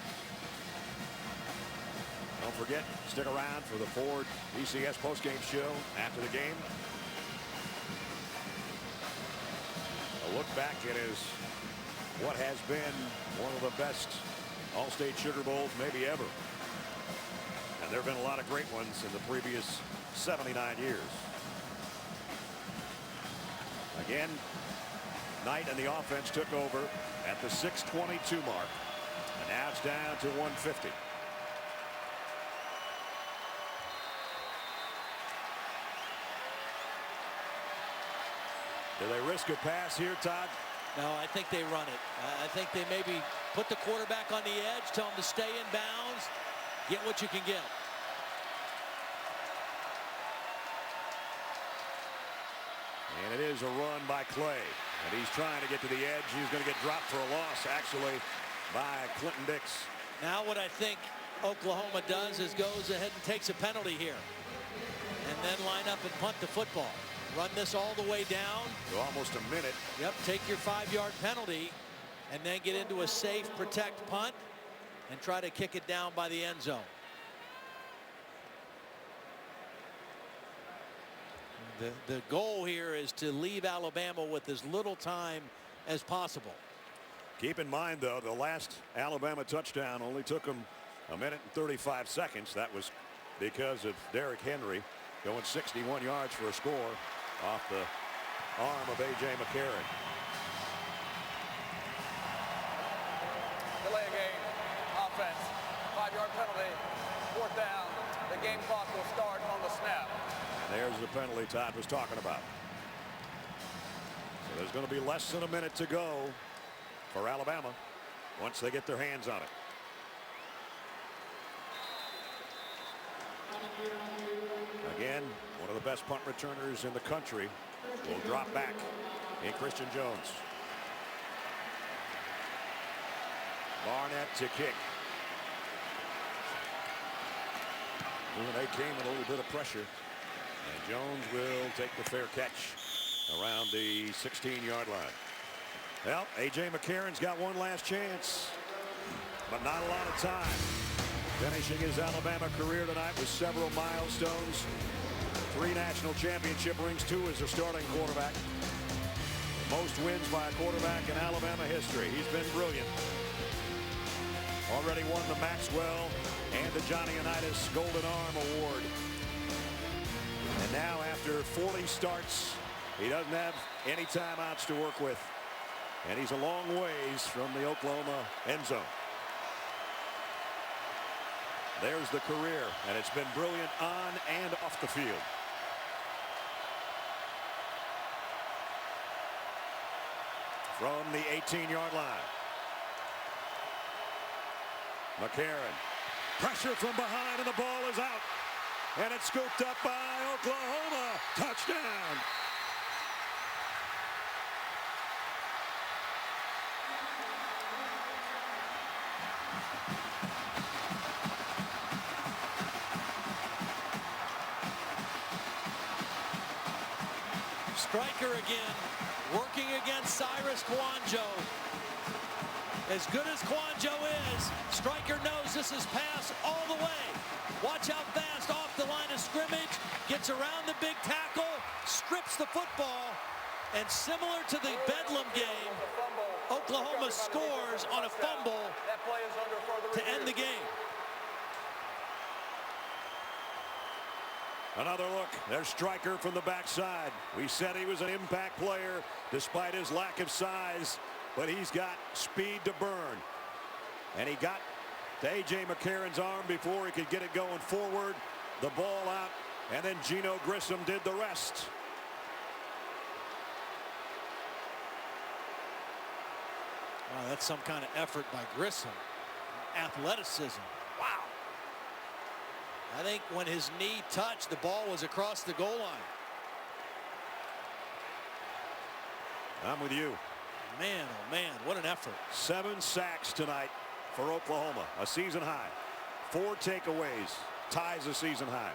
Don't forget, stick around for the Ford ECS postgame show after the game. A look back at what has been one of the best All-State Sugar Bowls maybe ever. And there have been a lot of great ones in the previous 79 years. Again, Knight and the offense took over at the 6:22 mark. And now it's down to 150. Do they risk a pass here, Todd? No, I think they run it. I think they maybe put the quarterback on the edge, tell him to stay in bounds, get what you can get. And it is a run by Clay. And he's trying to get to the edge. He's going to get dropped for a loss, actually, by Clinton Dix. Now what I think Oklahoma does is goes ahead and takes a penalty here. And then line up and punt the football. Run this all the way down. So almost a minute. Yep, take your 5-yard penalty and then get into a safe protect punt and try to kick it down by the end zone. The goal here is to leave Alabama with as little time as possible. Keep in mind, though, the last Alabama touchdown only took them a minute and 35 seconds. That was because of Derrick Henry going 61 yards for a score off the arm of A.J. McCarron. Delay game, offense, 5-yard penalty, 4th down. The game clock will start on the snap. There's the penalty Todd was talking about. So there's going to be less than a minute to go for Alabama once they get their hands on it. Again, one of the best punt returners in the country will drop back in Christian Jones. Barnett to kick. They came with a little bit of pressure, and Jones will take the fair catch around the 16-yard line. Well, A.J. McCarron's got one last chance, but not a lot of time. Finishing his Alabama career tonight with several milestones. 3 national championship rings, 2 as a starting quarterback. Most wins by a quarterback in Alabama history. He's been brilliant. Already won the Maxwell and the Johnny Unitas Golden Arm Award. And now after 40 starts, he doesn't have any timeouts to work with. And he's a long ways from the Oklahoma end zone. There's the career, and it's been brilliant on and off the field. From the 18-yard line. McCarron. Pressure from behind, and the ball is out. And it's scooped up by Oklahoma. Touchdown. Striker again, working against Cyrus Kouandjio. As good as Kouandjio is, Striker knows this is pass all the way. Watch how fast off the line of scrimmage, gets around the big tackle, strips the football, and similar to the Bedlam game, Oklahoma scores on a fumble to end the game. Another look. There's Striker from the backside. We said he was an impact player despite his lack of size, but he's got speed to burn. And he got to A.J. McCarron's arm before he could get it going forward. The ball out, and then Geno Grissom did the rest. Wow, that's some kind of effort by Grissom. Athleticism. Wow. I think when his knee touched, the ball was across the goal line. I'm with you. Man, oh man, what an effort. 7 sacks tonight for Oklahoma, a season high. 4 takeaways, ties a season high.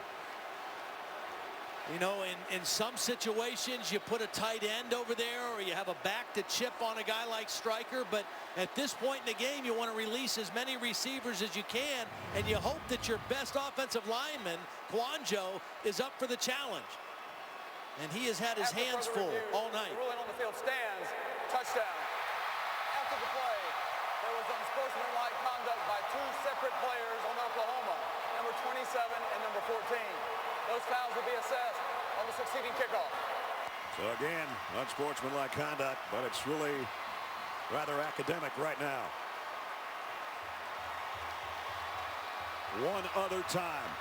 You know, in some situations, you put a tight end over there, or you have a back to chip on a guy like Striker. But at this point in the game, you want to release as many receivers as you can, and you hope that your best offensive lineman, Kouandjio, is up for the challenge. And he has had his hands full all night. The ruling on the field stands. Touchdown. After the play, there was unsportsmanlike conduct by 2 separate players on Oklahoma, number 27 and number 14. Those fouls will be assessed on the succeeding kickoff. So again, unsportsmanlike conduct, but it's really rather academic right now. One other time,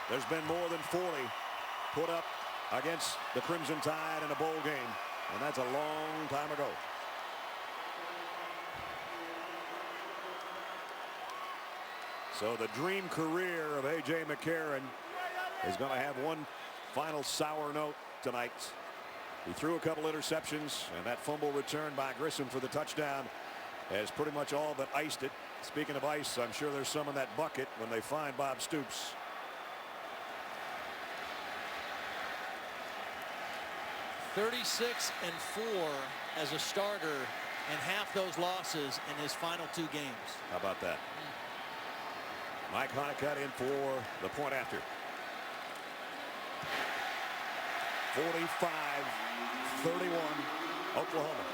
there's been more than 40 put up against the Crimson Tide in a bowl game, and that's a long time ago. So the dream career of A.J. McCarron is going to have one final sour note tonight. He threw a couple interceptions, and that fumble return by Grissom for the touchdown has pretty much all but iced it. Speaking of ice, I'm sure there's some in that bucket when they find Bob Stoops. "36-4 as a starter, and half those losses in his final 2 games. How about that? Mike Honeycutt in for the point after. 45-31 Oklahoma.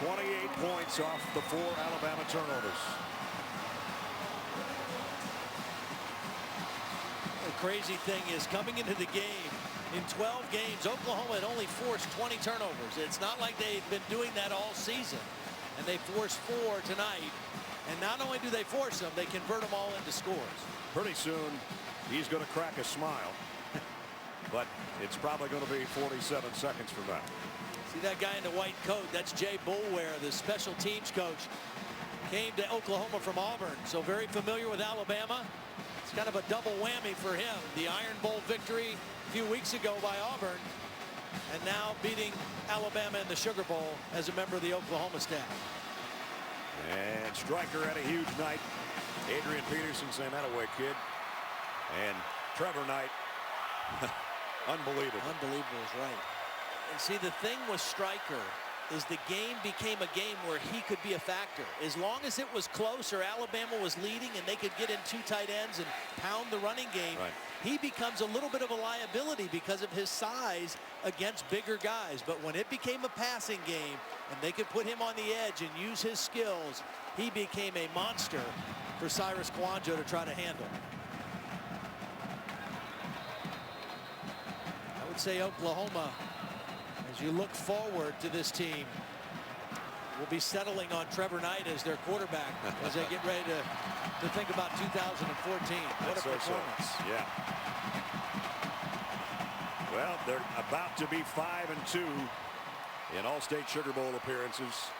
28 points off the 4 Alabama turnovers. The crazy thing is, coming into the game, in 12 games, Oklahoma had only forced 20 turnovers. It's not like they've been doing that all season. And they forced 4 tonight. And not only do they force them, they convert them all into scores. Pretty soon, he's going to crack a smile. But it's probably going to be 47 seconds from that. See that guy in the white coat? That's Jay Boulware, the special teams coach. Came to Oklahoma from Auburn, so very familiar with Alabama. It's kind of a double whammy for him. The Iron Bowl victory a few weeks ago by Auburn, and now beating Alabama in the Sugar Bowl as a member of the Oklahoma staff. And Stryker had a huge night. Adrian Peterson saying, "That away, kid." And Trevor Knight, unbelievable. Unbelievable is right. And see, the thing with Stryker is the game became a game where he could be a factor. As long as it was close or Alabama was leading and they could get in 2 tight ends and pound the running game, he becomes a little bit of a liability because of his size against bigger guys. But when it became a passing game and they could put him on the edge and use his skills, he became a monster for Cyrus Kouandjio to try to handle. I would say Oklahoma, as you look forward to this team, will be settling on Trevor Knight as their quarterback as they get ready to think about 2014. What a performance. Yeah. Well, they're about to be 5-2 in All-State Sugar Bowl appearances.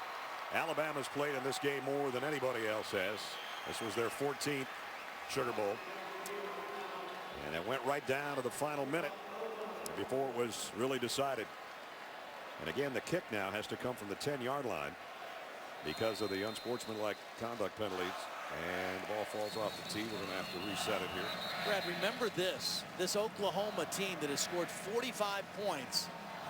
Alabama's played in this game more than anybody else has. This was their 14th Sugar Bowl. And it went right down to the final minute before it was really decided. And again, the kick now has to come from the 10-yard line because of the unsportsmanlike conduct penalties. And the ball falls off the tee. We're going to have to reset it here. Brad, remember this Oklahoma team that has scored 45 points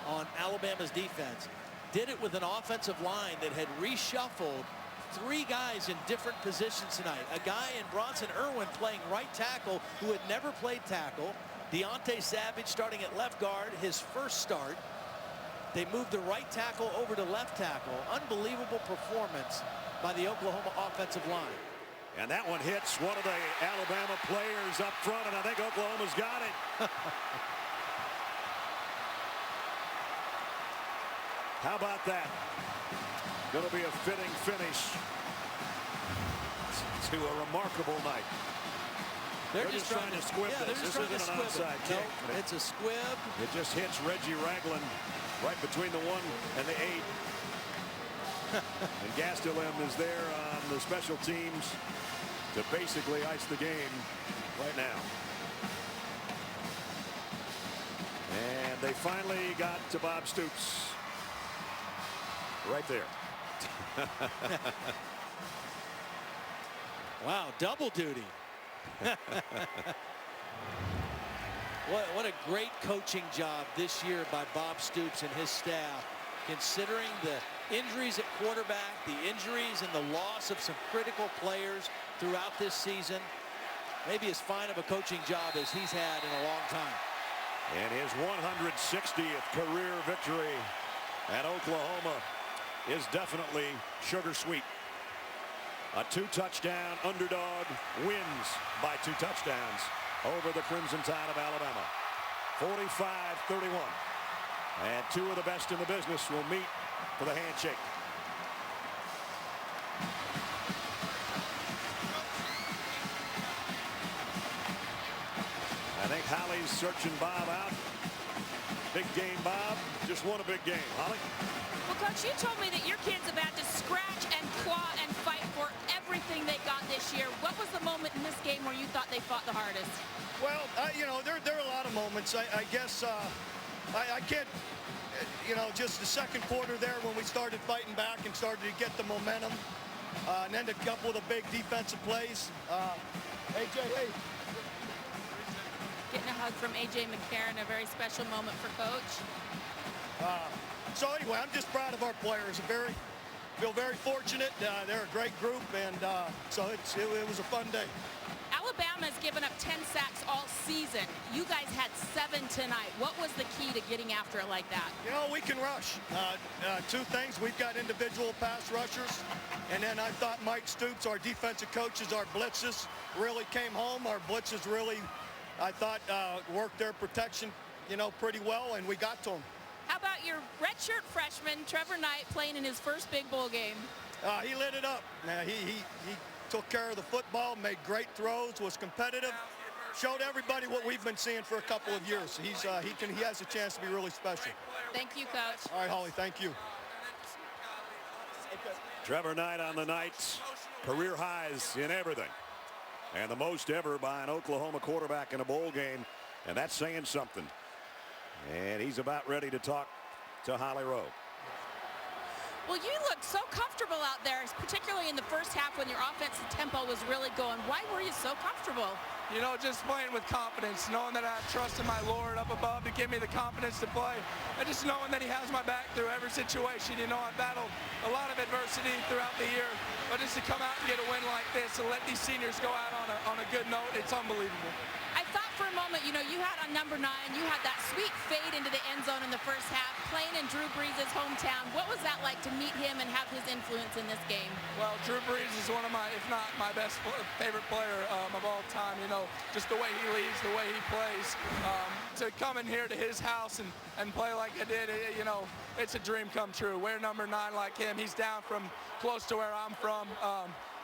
on Alabama's defense did it with an offensive line that had reshuffled 3 guys in different positions tonight. A guy in Bronson Irwin playing right tackle who had never played tackle. Deontay Savage starting at left guard, his first start. They moved the right tackle over to left tackle. Unbelievable performance by the Oklahoma offensive line. And that one hits one of the Alabama players up front, and I think Oklahoma's got it. How about that? Going to be a fitting finish to a remarkable night. They're just trying to squib this. This isn't an onside kick. No, it's a squib. It just hits Reggie Ragland right between the 1 and the 8. And Gastelum is there on the special teams to basically ice the game right now. And they finally got to Bob Stoops right there. Wow, double duty. What a great coaching job this year by Bob Stoops and his staff, considering the injuries at quarterback, the injuries and the loss of some critical players throughout this season. Maybe as fine of a coaching job as he's had in a long time. And his 160th career victory at Oklahoma is definitely sugar sweet. A 2-touchdown underdog wins by 2 touchdowns over the Crimson Tide of Alabama. 45-31. And 2 of the best in the business will meet for the handshake. I think Holly's searching Bob out. Big game, Bob. Just won a big game. Holly? Well, Coach, you told me that your kids have had to scratch and claw and fight for everything they got this year. What was the moment in this game where you thought they fought the hardest? Well, you know, there are a lot of moments. I guess I can't, you know, just the second quarter there when we started fighting back and started to get the momentum. And then a couple of the big defensive plays. AJ, hey. Getting a hug from A.J. McCarron, a very special moment for Coach. So anyway, I'm just proud of our players. Feel very fortunate. They're a great group, and so it was a fun day. Alabama Alabama's given up 10 sacks all season. You guys had 7 tonight. What was the key to getting after it like that? You know, we can rush. Two things. We've got individual pass rushers. And then I thought Mike Stoops, our defensive coaches, our blitzes really came home. Our blitzes really, I thought, worked their protection, you know, pretty well, and we got to them. How about your redshirt freshman, Trevor Knight, playing in his first big bowl game? He lit it up. He took care of the football, made great throws, was competitive, showed everybody what we've been seeing for a couple of years. He has a chance to be really special. Thank you, Coach. All right, Holly, thank you. Trevor Knight on the night, career highs in everything, and the most ever by an Oklahoma quarterback in a bowl game, and that's saying something. And he's about ready to talk to Holly Rowe. Well, you looked so comfortable out there, particularly in the first half when your offensive tempo was really going. Why were you so comfortable? You know, just playing with confidence, knowing that I have trust in my Lord up above to give me the confidence to play, and just knowing that he has my back through every situation. You know, I've battled a lot of adversity throughout the year, but just to come out and get a win like this and let these seniors go out on a good note, it's unbelievable. I thought for a moment, you know, you had on number 9, you had that sweet fade into the end zone in the first half, playing in Drew Brees' hometown. What was that like to meet him and have his influence in this game? Well, Drew Brees is one of my, if not my best favorite player of all time. You know, just the way he leads, the way he plays. To come in here to his house and play like I did, you know, it's a dream come true. Wear number 9 like him. He's down from close to where I'm from.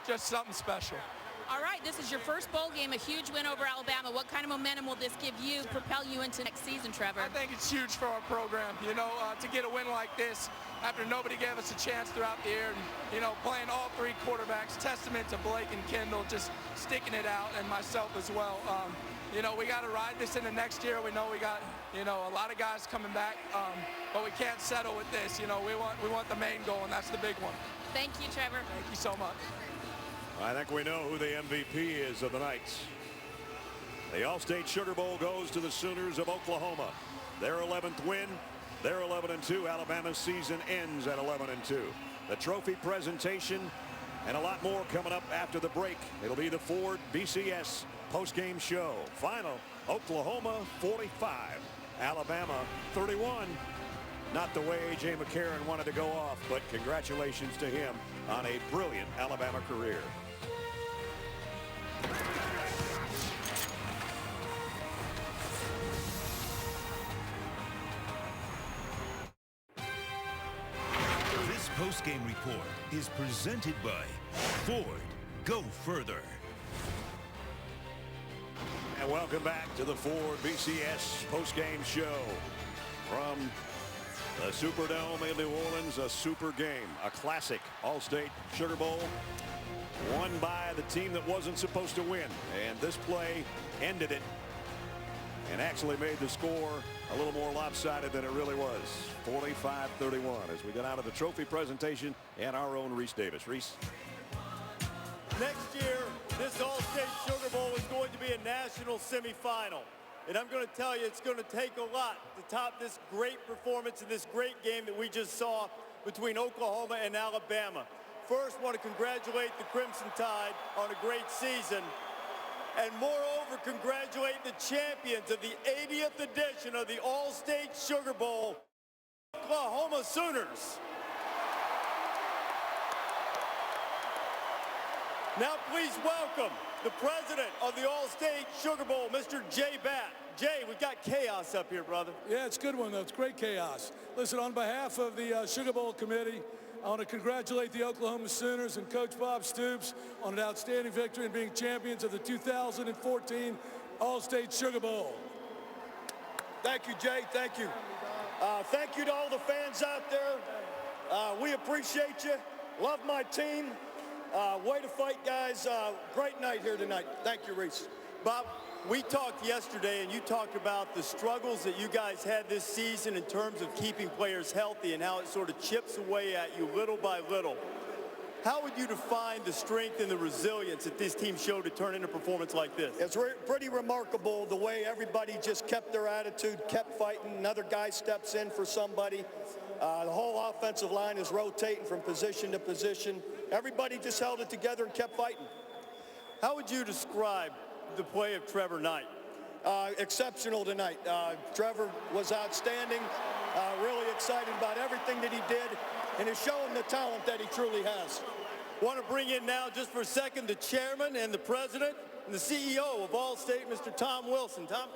Just something special. All right, this is your first bowl game, a huge win over Alabama. What kind of momentum will this give you, propel you into next season, Trevor? I think it's huge for our program, you know, to get a win like this after nobody gave us a chance throughout the year. And, you know, playing all 3 quarterbacks, testament to Blake and Kendall, just sticking it out, and myself as well. You know, we got to ride this into next year. We know we got, you know, a lot of guys coming back, but we can't settle with this. You know, we want the main goal, and that's the big one. Thank you, Trevor. Thank you so much. I think we know who the MVP is of the night. The All-State Sugar Bowl goes to the Sooners of Oklahoma. Their 11th win. They're 11-2. Alabama's season ends at 11-2. The trophy presentation and a lot more coming up after the break. It'll be the Ford BCS postgame show. Final, Oklahoma 45, Alabama 31. Not the way A.J. McCarron wanted to go off, but congratulations to him on a brilliant Alabama career. This postgame report is presented by Ford. Go further. And welcome back to the Ford BCS postgame show from the Superdome in New Orleans. A super game, a classic All-State Sugar Bowl, won by the team that wasn't supposed to win, and this play ended it and actually made the score a little more lopsided than it really was. 45-31 as we get out of the trophy presentation and our own Reese Davis. Reese. Next year, this All-State Sugar Bowl is going to be a national semifinal. And I'm going to tell you, it's going to take a lot to top this great performance in this great game that we just saw between Oklahoma and Alabama. First, I want to congratulate the Crimson Tide on a great season. And moreover, congratulate the champions of the 80th edition of the All-State Sugar Bowl, Oklahoma Sooners. Now please welcome the president of the All-State Sugar Bowl, Mr. Jay Batt. Jay, we've got chaos up here, brother. Yeah, it's a good one, though. It's great chaos. Listen, on behalf of the Sugar Bowl committee, I want to congratulate the Oklahoma Sooners and Coach Bob Stoops on an outstanding victory and being champions of the 2014 All-State Sugar Bowl. Thank you, Jay. Thank you. Thank you to all the fans out there. We appreciate you. Love my team. Way to fight, guys. Great night here tonight. Thank you, Reese. Bob, we talked yesterday, and you talked about the struggles that you guys had this season in terms of keeping players healthy and how it sort of chips away at you little by little. How would you define the strength and the resilience that this team showed to turn into a performance like this? It's pretty remarkable the way everybody just kept their attitude, kept fighting. Another guy steps in for somebody. The whole offensive line is rotating from position to position. Everybody just held it together and kept fighting. How would you describe the play of Trevor Knight? Exceptional tonight. Trevor was outstanding. Really excited about everything that he did, and is showing the talent that he truly has. Want to bring in now, just for a second, the chairman and the president and the CEO of All-State, Mr. Tom Wilson. Tom?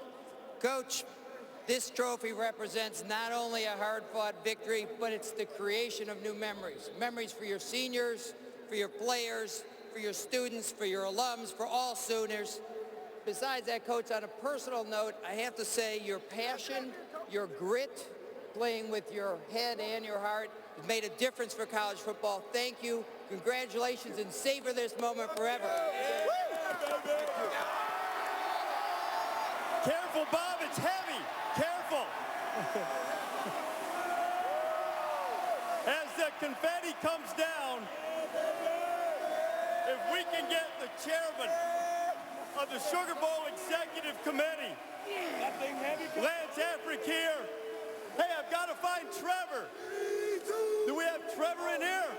Coach, this trophy represents not only a hard-fought victory, but it's the creation of new memories. Memories for your seniors, for your players, for your students, for your alums, for all Sooners. Besides that, Coach, on a personal note, I have to say your passion, your grit, playing with your head and your heart has made a difference for college football. Thank you. Congratulations, and savor this moment forever. Careful, Bob, it's heavy. Careful. As the confetti comes down, if we can get the chairman of the Sugar Bowl Executive Committee, Lance Afric here. Hey, I've got to find Trevor. Do we have Trevor in here?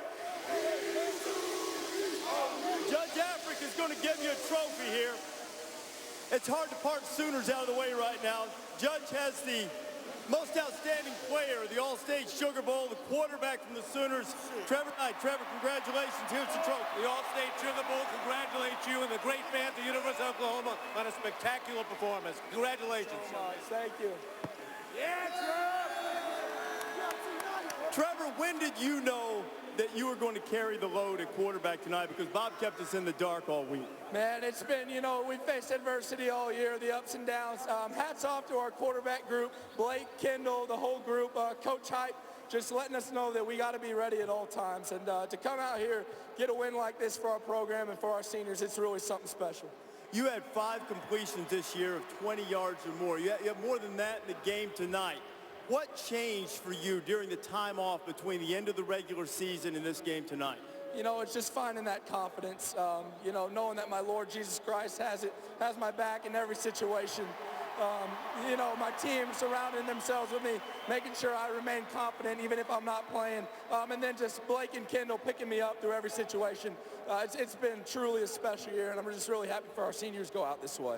Judge Afric is going to give you a trophy here. It's hard to part Sooners out of the way right now. Judge has the most outstanding player of the All-State Sugar Bowl, the quarterback from the Sooners, Trevor Knight. Trevor, congratulations. Here's the trophy. The All-State Sugar Bowl congratulates you and the great fans of the University of Oklahoma on a spectacular performance. Congratulations. Thank you. Yeah, Trevor, when did you know that you were going to carry the load at quarterback tonight? Because Bob kept us in the dark all week. Man, it's been, you know, we faced adversity all year, the ups and downs. Hats off to our quarterback group, Blake, Kendall, the whole group, Coach Hype, just letting us know that we got to be ready at all times. And to come out here, get a win like this for our program and for our seniors, it's really something special. You had 5 completions this year of 20 yards or more. You have more than that in the game tonight. What changed for you during the time off between the end of the regular season and this game tonight? You know, it's just finding that confidence, you know, knowing that my Lord Jesus Christ has my back in every situation. You know, my team surrounding themselves with me, making sure I remain confident even if I'm not playing. And then just Blake and Kendall picking me up through every situation. It's been truly a special year, and I'm just really happy for our seniors to go out this way.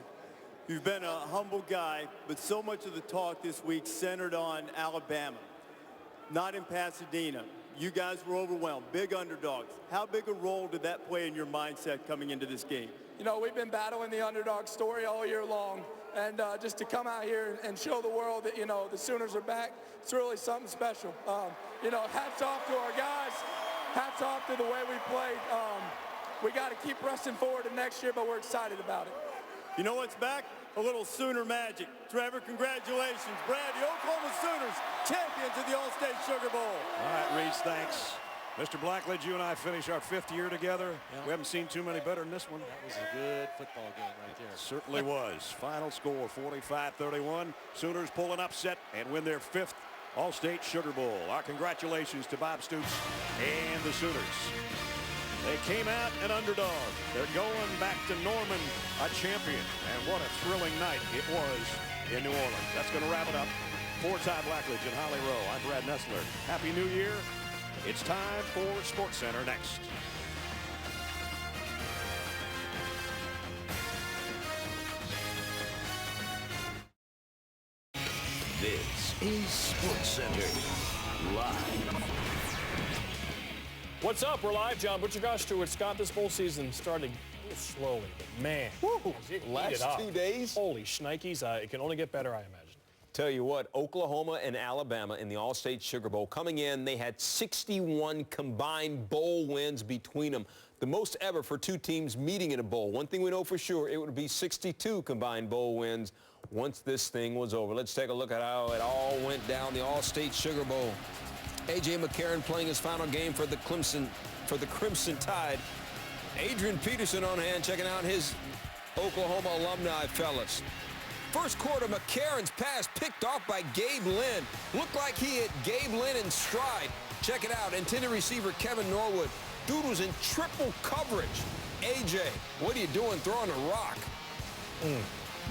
You've been a humble guy, but so much of the talk this week centered on Alabama, not in Pasadena. You guys were overwhelmed, big underdogs. How big a role did that play in your mindset coming into this game? You know, we've been battling the underdog story all year long, and just to come out here and show the world that, you know, the Sooners are back, it's really something special. You know, hats off to our guys, hats off to the way we played. We got to keep pressing forward to next year, but we're excited about it. You know what's back? A little Sooner magic. Trevor, congratulations. Brad, the Oklahoma Sooners, champions of the All-State Sugar Bowl. All right, Reese, thanks. Mr. Blackledge, you and I finish our 5th year together. Yeah. We haven't seen too many better than this one. That was a good football game right there. Certainly was. Final score, 45-31. Sooners pull an upset and win their 5th All-State Sugar Bowl. Our congratulations to Bob Stoops and the Sooners. They came out an underdog. They're going back to Norman, a champion. And what a thrilling night it was in New Orleans. That's going to wrap it up. For Ty Blackledge and Holly Rowe, I'm Brad Nessler. Happy New Year. It's time for SportsCenter next. This is SportsCenter Live. What's up? We're live. John Butcher, Stuart Scott. This bowl season started a little slowly, but man, Last 2 days? Holy shnikes. It can only get better, I imagine. Tell you what, Oklahoma and Alabama in the All-State Sugar Bowl. Coming in, they had 61 combined bowl wins between them. The most ever for 2 teams meeting in a bowl. One thing we know for sure, it would be 62 combined bowl wins once this thing was over. Let's take a look at how it all went down, the All-State Sugar Bowl. A.J. McCarron playing his final game for the Crimson Tide. Adrian Peterson on hand, checking out his Oklahoma alumni, fellas. First quarter, McCarron's pass picked off by Gabe Lynn. Looked like he hit Gabe Lynn in stride. Check it out, intended receiver Kevin Norwood. Dude was in triple coverage. A.J., what are you doing throwing a rock?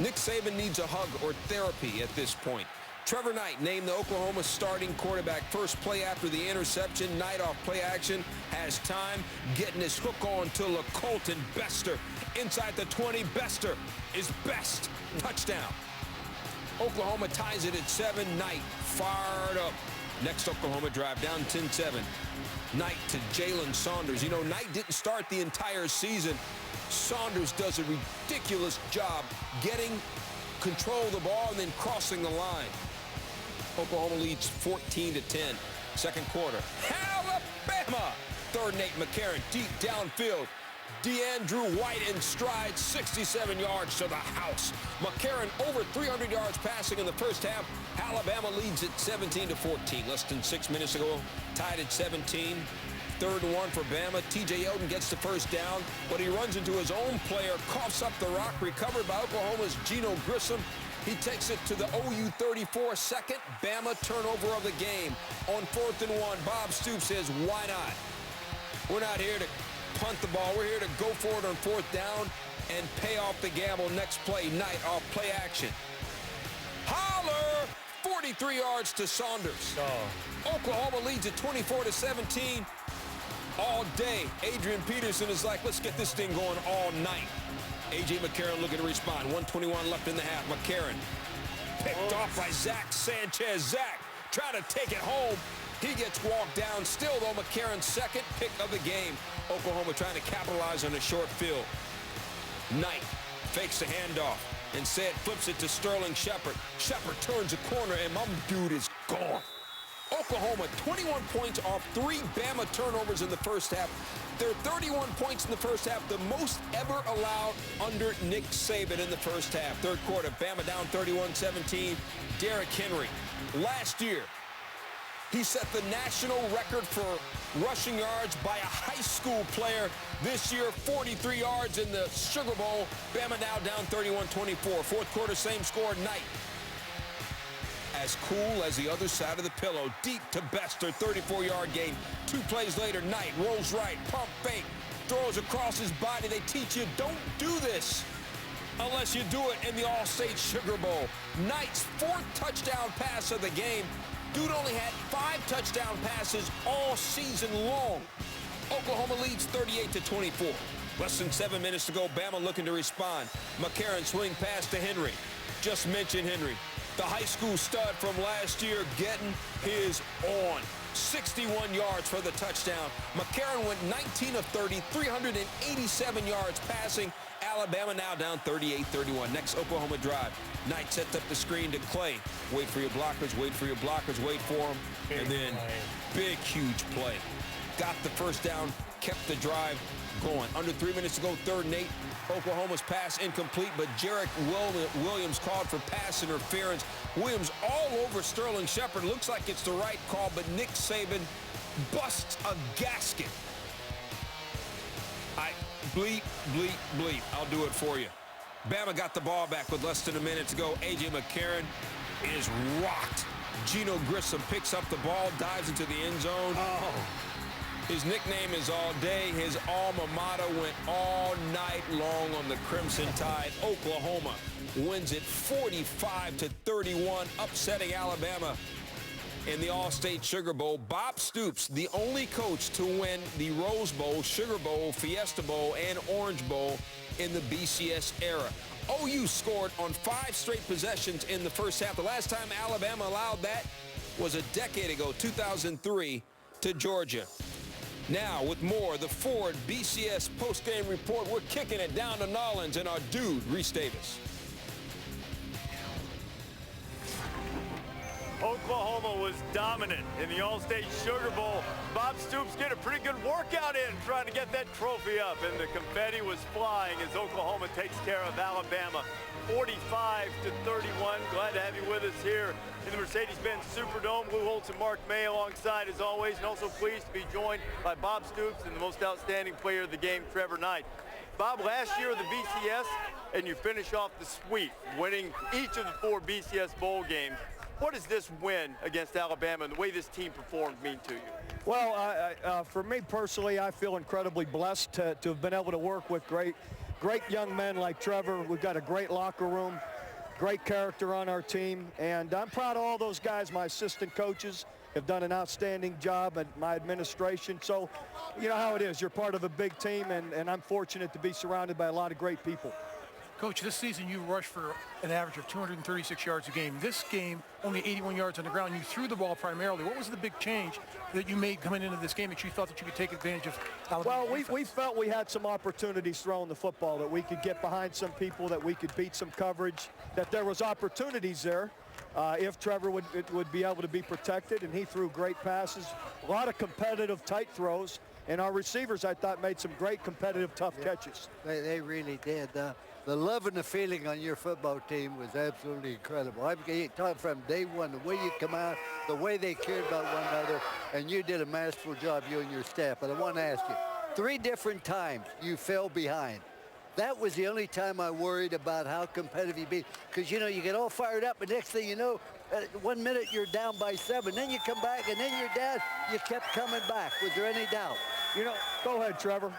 Nick Saban needs a hug or therapy at this point. Trevor Knight named the Oklahoma starting quarterback. First play after the interception. Knight off play action. Has time. Getting his hook on to LaColton. Bester inside the 20. Bester is best. Touchdown. Oklahoma ties it at 7. Knight fired up. Next Oklahoma drive down 10-7. Knight to Jalen Saunders. You know, Knight didn't start the entire season. Saunders does a ridiculous job getting control of the ball and then crossing the line. Oklahoma leads 14-10. Second quarter. Alabama! Third and 8. McCarron deep downfield. DeAndrew White in stride, 67 yards to the house. McCarron over 300 yards passing in the first half. Alabama leads at 17-14. Less than 6 minutes ago, tied at 17. 3rd and 1 for Bama. TJ Yeldon gets the first down, but he runs into his own player, coughs up the rock, recovered by Oklahoma's Geno Grissom. He takes it to the OU 34. Second Bama turnover of the game. On 4th and 1, Bob Stoops says, why not? We're not here to punt the ball. We're here to go for it on 4th down and pay off the gamble. Next play, Knight off play action. Holler! 43 yards to Saunders. Oklahoma leads at 24-17. All day, Adrian Peterson is like, let's get this thing going all night. A.J. McCarron looking to respond. 1:21 left in the half. McCarron picked off by Zach Sanchez. Zach trying to take it home. He gets walked down. Still, though, McCarron's second pick of the game. Oklahoma trying to capitalize on a short field. Knight fakes the handoff. Instead, flips it to Sterling Shepard. Shepard turns a corner, and my dude is gone. Oklahoma, 21 points off 3 Bama turnovers in the first half. They're 31 points in the first half, the most ever allowed under Nick Saban in the first half. Third quarter, Bama down 31-17. Derrick Henry, last year, he set the national record for rushing yards by a high school player. This year, 43 yards in the Sugar Bowl. Bama now down 31-24. Fourth quarter, same score, Knight. As cool as the other side of the pillow. Deep to Bester, 34-yard gain. 2 plays later, Knight rolls right, pump fake, throws across his body. They teach you, don't do this unless you do it in the All-State Sugar Bowl. Knight's 4th touchdown pass of the game. Dude only had 5 touchdown passes all season long. Oklahoma leads 38-24. Less than 7 minutes to go. Bama looking to respond. McCarron swing pass to Henry. Just mentioned Henry. The high school stud from last year getting his on. 61 yards for the touchdown. McCarron went 19 of 30, 387 yards passing. Alabama now down 38-31. Next Oklahoma drive. Knight sets up the screen to Clay. Wait for your blockers, wait for your blockers, wait for them. And then big, huge play. Got the first down, kept the drive going. Under 3 minutes to go, 3rd and 8. Oklahoma's pass incomplete, but Jarek Williams called for pass interference. Williams all over Sterling Shepard. Looks like it's the right call, but Nick Saban busts a gasket. Bleep, bleep, bleep. I'll do it for you. Bama got the ball back with less than a minute to go. A.J. McCarron is rocked. Geno Grissom picks up the ball, dives into the end zone. His nickname is All Day. His alma mater went all night long on the Crimson Tide. Oklahoma wins it 45-31, upsetting Alabama in the All-State Sugar Bowl. Bob Stoops, the only coach to win the Rose Bowl, Sugar Bowl, Fiesta Bowl, and Orange Bowl in the BCS era. OU scored on 5 straight possessions in the first half. The last time Alabama allowed that was a decade ago, 2003, to Georgia. Now, with more, the Ford BCS postgame report. We're kicking it down to Nollins and our dude, Reese Davis. Oklahoma was dominant in the All-State Sugar Bowl. Bob Stoops get a pretty good workout in trying to get that trophy up, and the confetti was flying as Oklahoma takes care of Alabama 45-31. Glad to have you with us here in the Mercedes-Benz Superdome. Lou Holtz and Mark May alongside as always, and also pleased to be joined by Bob Stoops and the most outstanding player of the game, Trevor Knight. Bob, last year of the BCS, and you finish off the sweep, winning each of the 4 BCS bowl games. What does this win against Alabama and the way this team performed mean to you? Well, for me personally, I feel incredibly blessed to have been able to work with great young men like Trevor. We've got a great locker room. great character on our team, and I'm proud of all those guys. My assistant coaches have done an outstanding job, and my administration. So, you know how it is. You're part of a big team, and I'm fortunate to be surrounded by a lot of great people. Coach, this season you rushed for an average of 236 yards a game. This game, only 81 yards on the ground. You threw the ball primarily. What was the big change that you made coming into this game that you thought that you could take advantage of Alabama? Well, we felt we had some opportunities throwing the football, that we could get behind some people, that we could beat some coverage, that there was opportunities there. If Trevor would be able to be protected, and he threw great passes, a lot of competitive tight throws, and our receivers, I thought, made some great competitive tough catches. They really did. The love and the feeling on your football team was absolutely incredible. I've taught from day one, the way you come out, the way they cared about one another, and you did a masterful job, you and your staff. But I want to ask you, 3 different times you fell behind. That was the only time I worried about how competitive you'd be. Because, you know, you get all fired up, and next thing you know, 1 minute you're down by 7. Then you come back, and then you're down. You kept coming back. Was there any doubt? You know, go ahead, Trevor.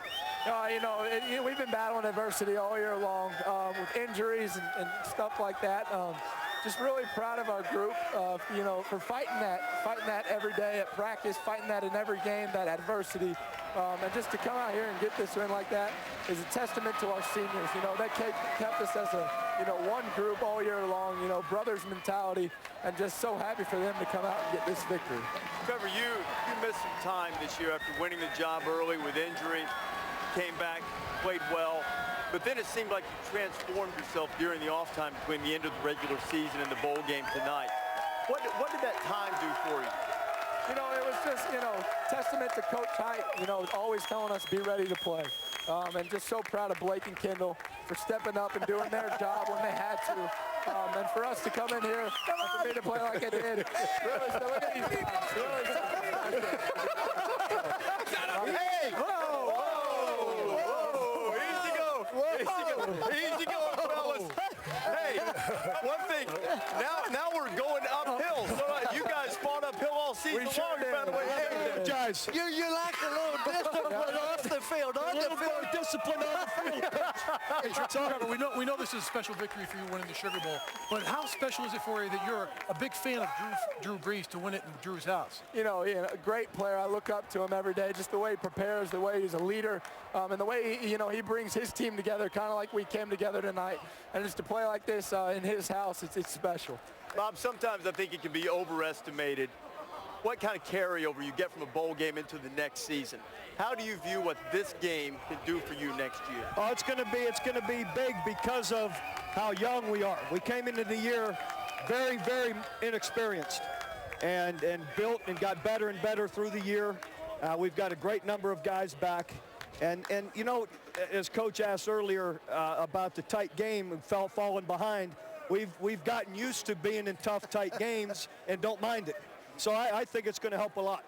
We've been battling adversity all year long with injuries and stuff like that. Just really proud of our group, for fighting that every day at practice, fighting that in every game, that adversity. And just to come out here and get this win like that is a testament to our seniors. That kept us as one group all year long, brothers mentality, and just so happy for them to come out and get this victory. Trevor, you missed some time this year after winning the job early with injury. Came back, played well, but then it seemed like you transformed yourself during the off time between the end of the regular season and the bowl game tonight. What did that time do for you? It was just, testament to Coach Hype, always telling us be ready to play. And just so proud of Blake and Kendall for stepping up and doing their job when they had to. And for us to come in here and for me to play like I did. Really, so look at these guys. Really, hey! Easy going, fellas. Hey, one thing. Now we're going uphill. So you guys fought uphill all season long, by the way. Hey, guys. You lack a little discipline off the field. On the field, discipline on the field. Trevor, we know this is a special victory for you winning the Sugar Bowl, but how special is it for you that you're a big fan of Drew Brees to win it in Drew's house? A great player. I look up to him every day, just the way he prepares, the way he's a leader, and the way he brings his team together, kind of like we came together tonight. And just to play like this in his house, it's special. Bob, sometimes I think it can be overestimated what kind of carryover you get from a bowl game into the next season. How do you view what this game can do for you next year? Oh, it's going to be big because of how young we are. We came into the year very, very inexperienced and built and got better and better through the year. We've got a great number of guys back. And as Coach asked earlier about the tight game and falling behind, we've gotten used to being in tough, tight games and don't mind it. So I think it's going to help a lot.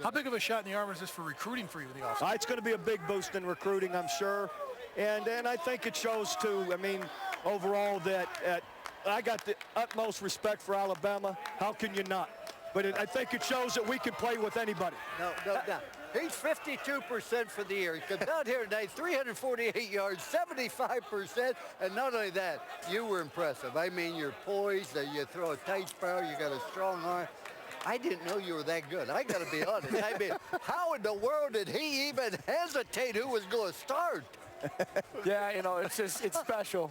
How big of a shot in the arm is this for recruiting for you in the offseason? It's going to be a big boost in recruiting, I'm sure. And I think it shows, too, overall that I got the utmost respect for Alabama. How can you not? But I think it shows that we can play with anybody. No. He's 52% for the year. He comes out here tonight, 348 yards, 75%. And not only that, you were impressive. You're poised, you throw a tight spiral, you got a strong arm. I didn't know you were that good. I got to be honest. How in the world did he even hesitate who was going to start? Yeah, it's special.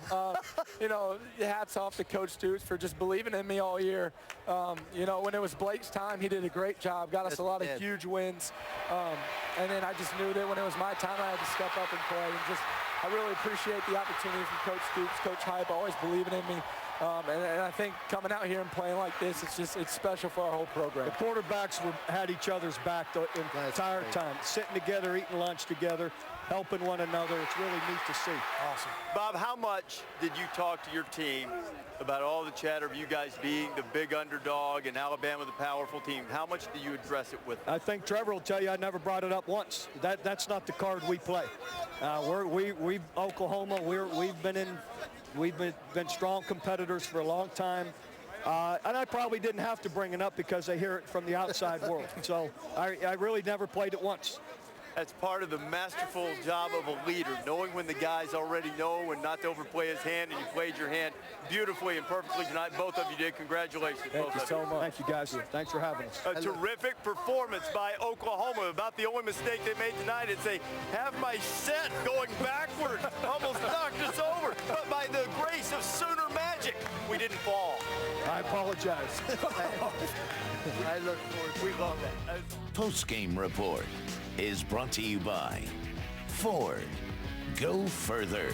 Hats off to Coach Stoops for just believing in me all year. When it was Blake's time, he did a great job, got us a lot of huge wins. And then I just knew that when it was my time, I had to step up and play. And I really appreciate the opportunity from Coach Stoops, Coach Hype, always believing in me. And I think coming out here and playing like this, it's special for our whole program. The quarterbacks had each other's back the entire time, sitting together, eating lunch together, helping one another. It's really neat to see. Awesome. Bob, how much did you talk to your team about all the chatter of you guys being the big underdog and Alabama the powerful team? How much do you address it with them? I think Trevor will tell you I never brought it up once. That's not the card we play. We've Oklahoma. We've been strong competitors for a long time. And I probably didn't have to bring it up because I hear it from the outside world. So I really never played it once. That's part of the masterful job of a leader, knowing when the guys already know and not to overplay his hand, and you played your hand beautifully and perfectly tonight. Both of you did. Congratulations. Thank you so much. Thank you, guys. Thanks for having us. A terrific performance by Oklahoma. About the only mistake they made tonight is they have my set going backward. Almost knocked us over. But by the grace of Sooner magic, we didn't fall. I apologize. I look forward. We love that. Post-game report is brought to you by Ford. Go further.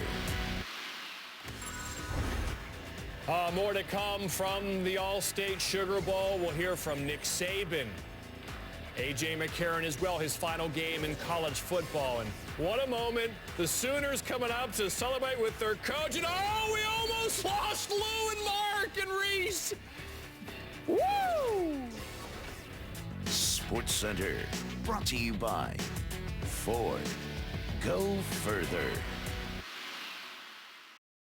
More to come from the All-State Sugar Bowl. We'll hear from Nick Saban, A.J. McCarron as well, his final game in college football. And what a moment. The Sooners coming up to celebrate with their coach. And oh, we almost lost Lou and Mark and Reese. Woo! Sports Center, brought to you by Ford. Go further.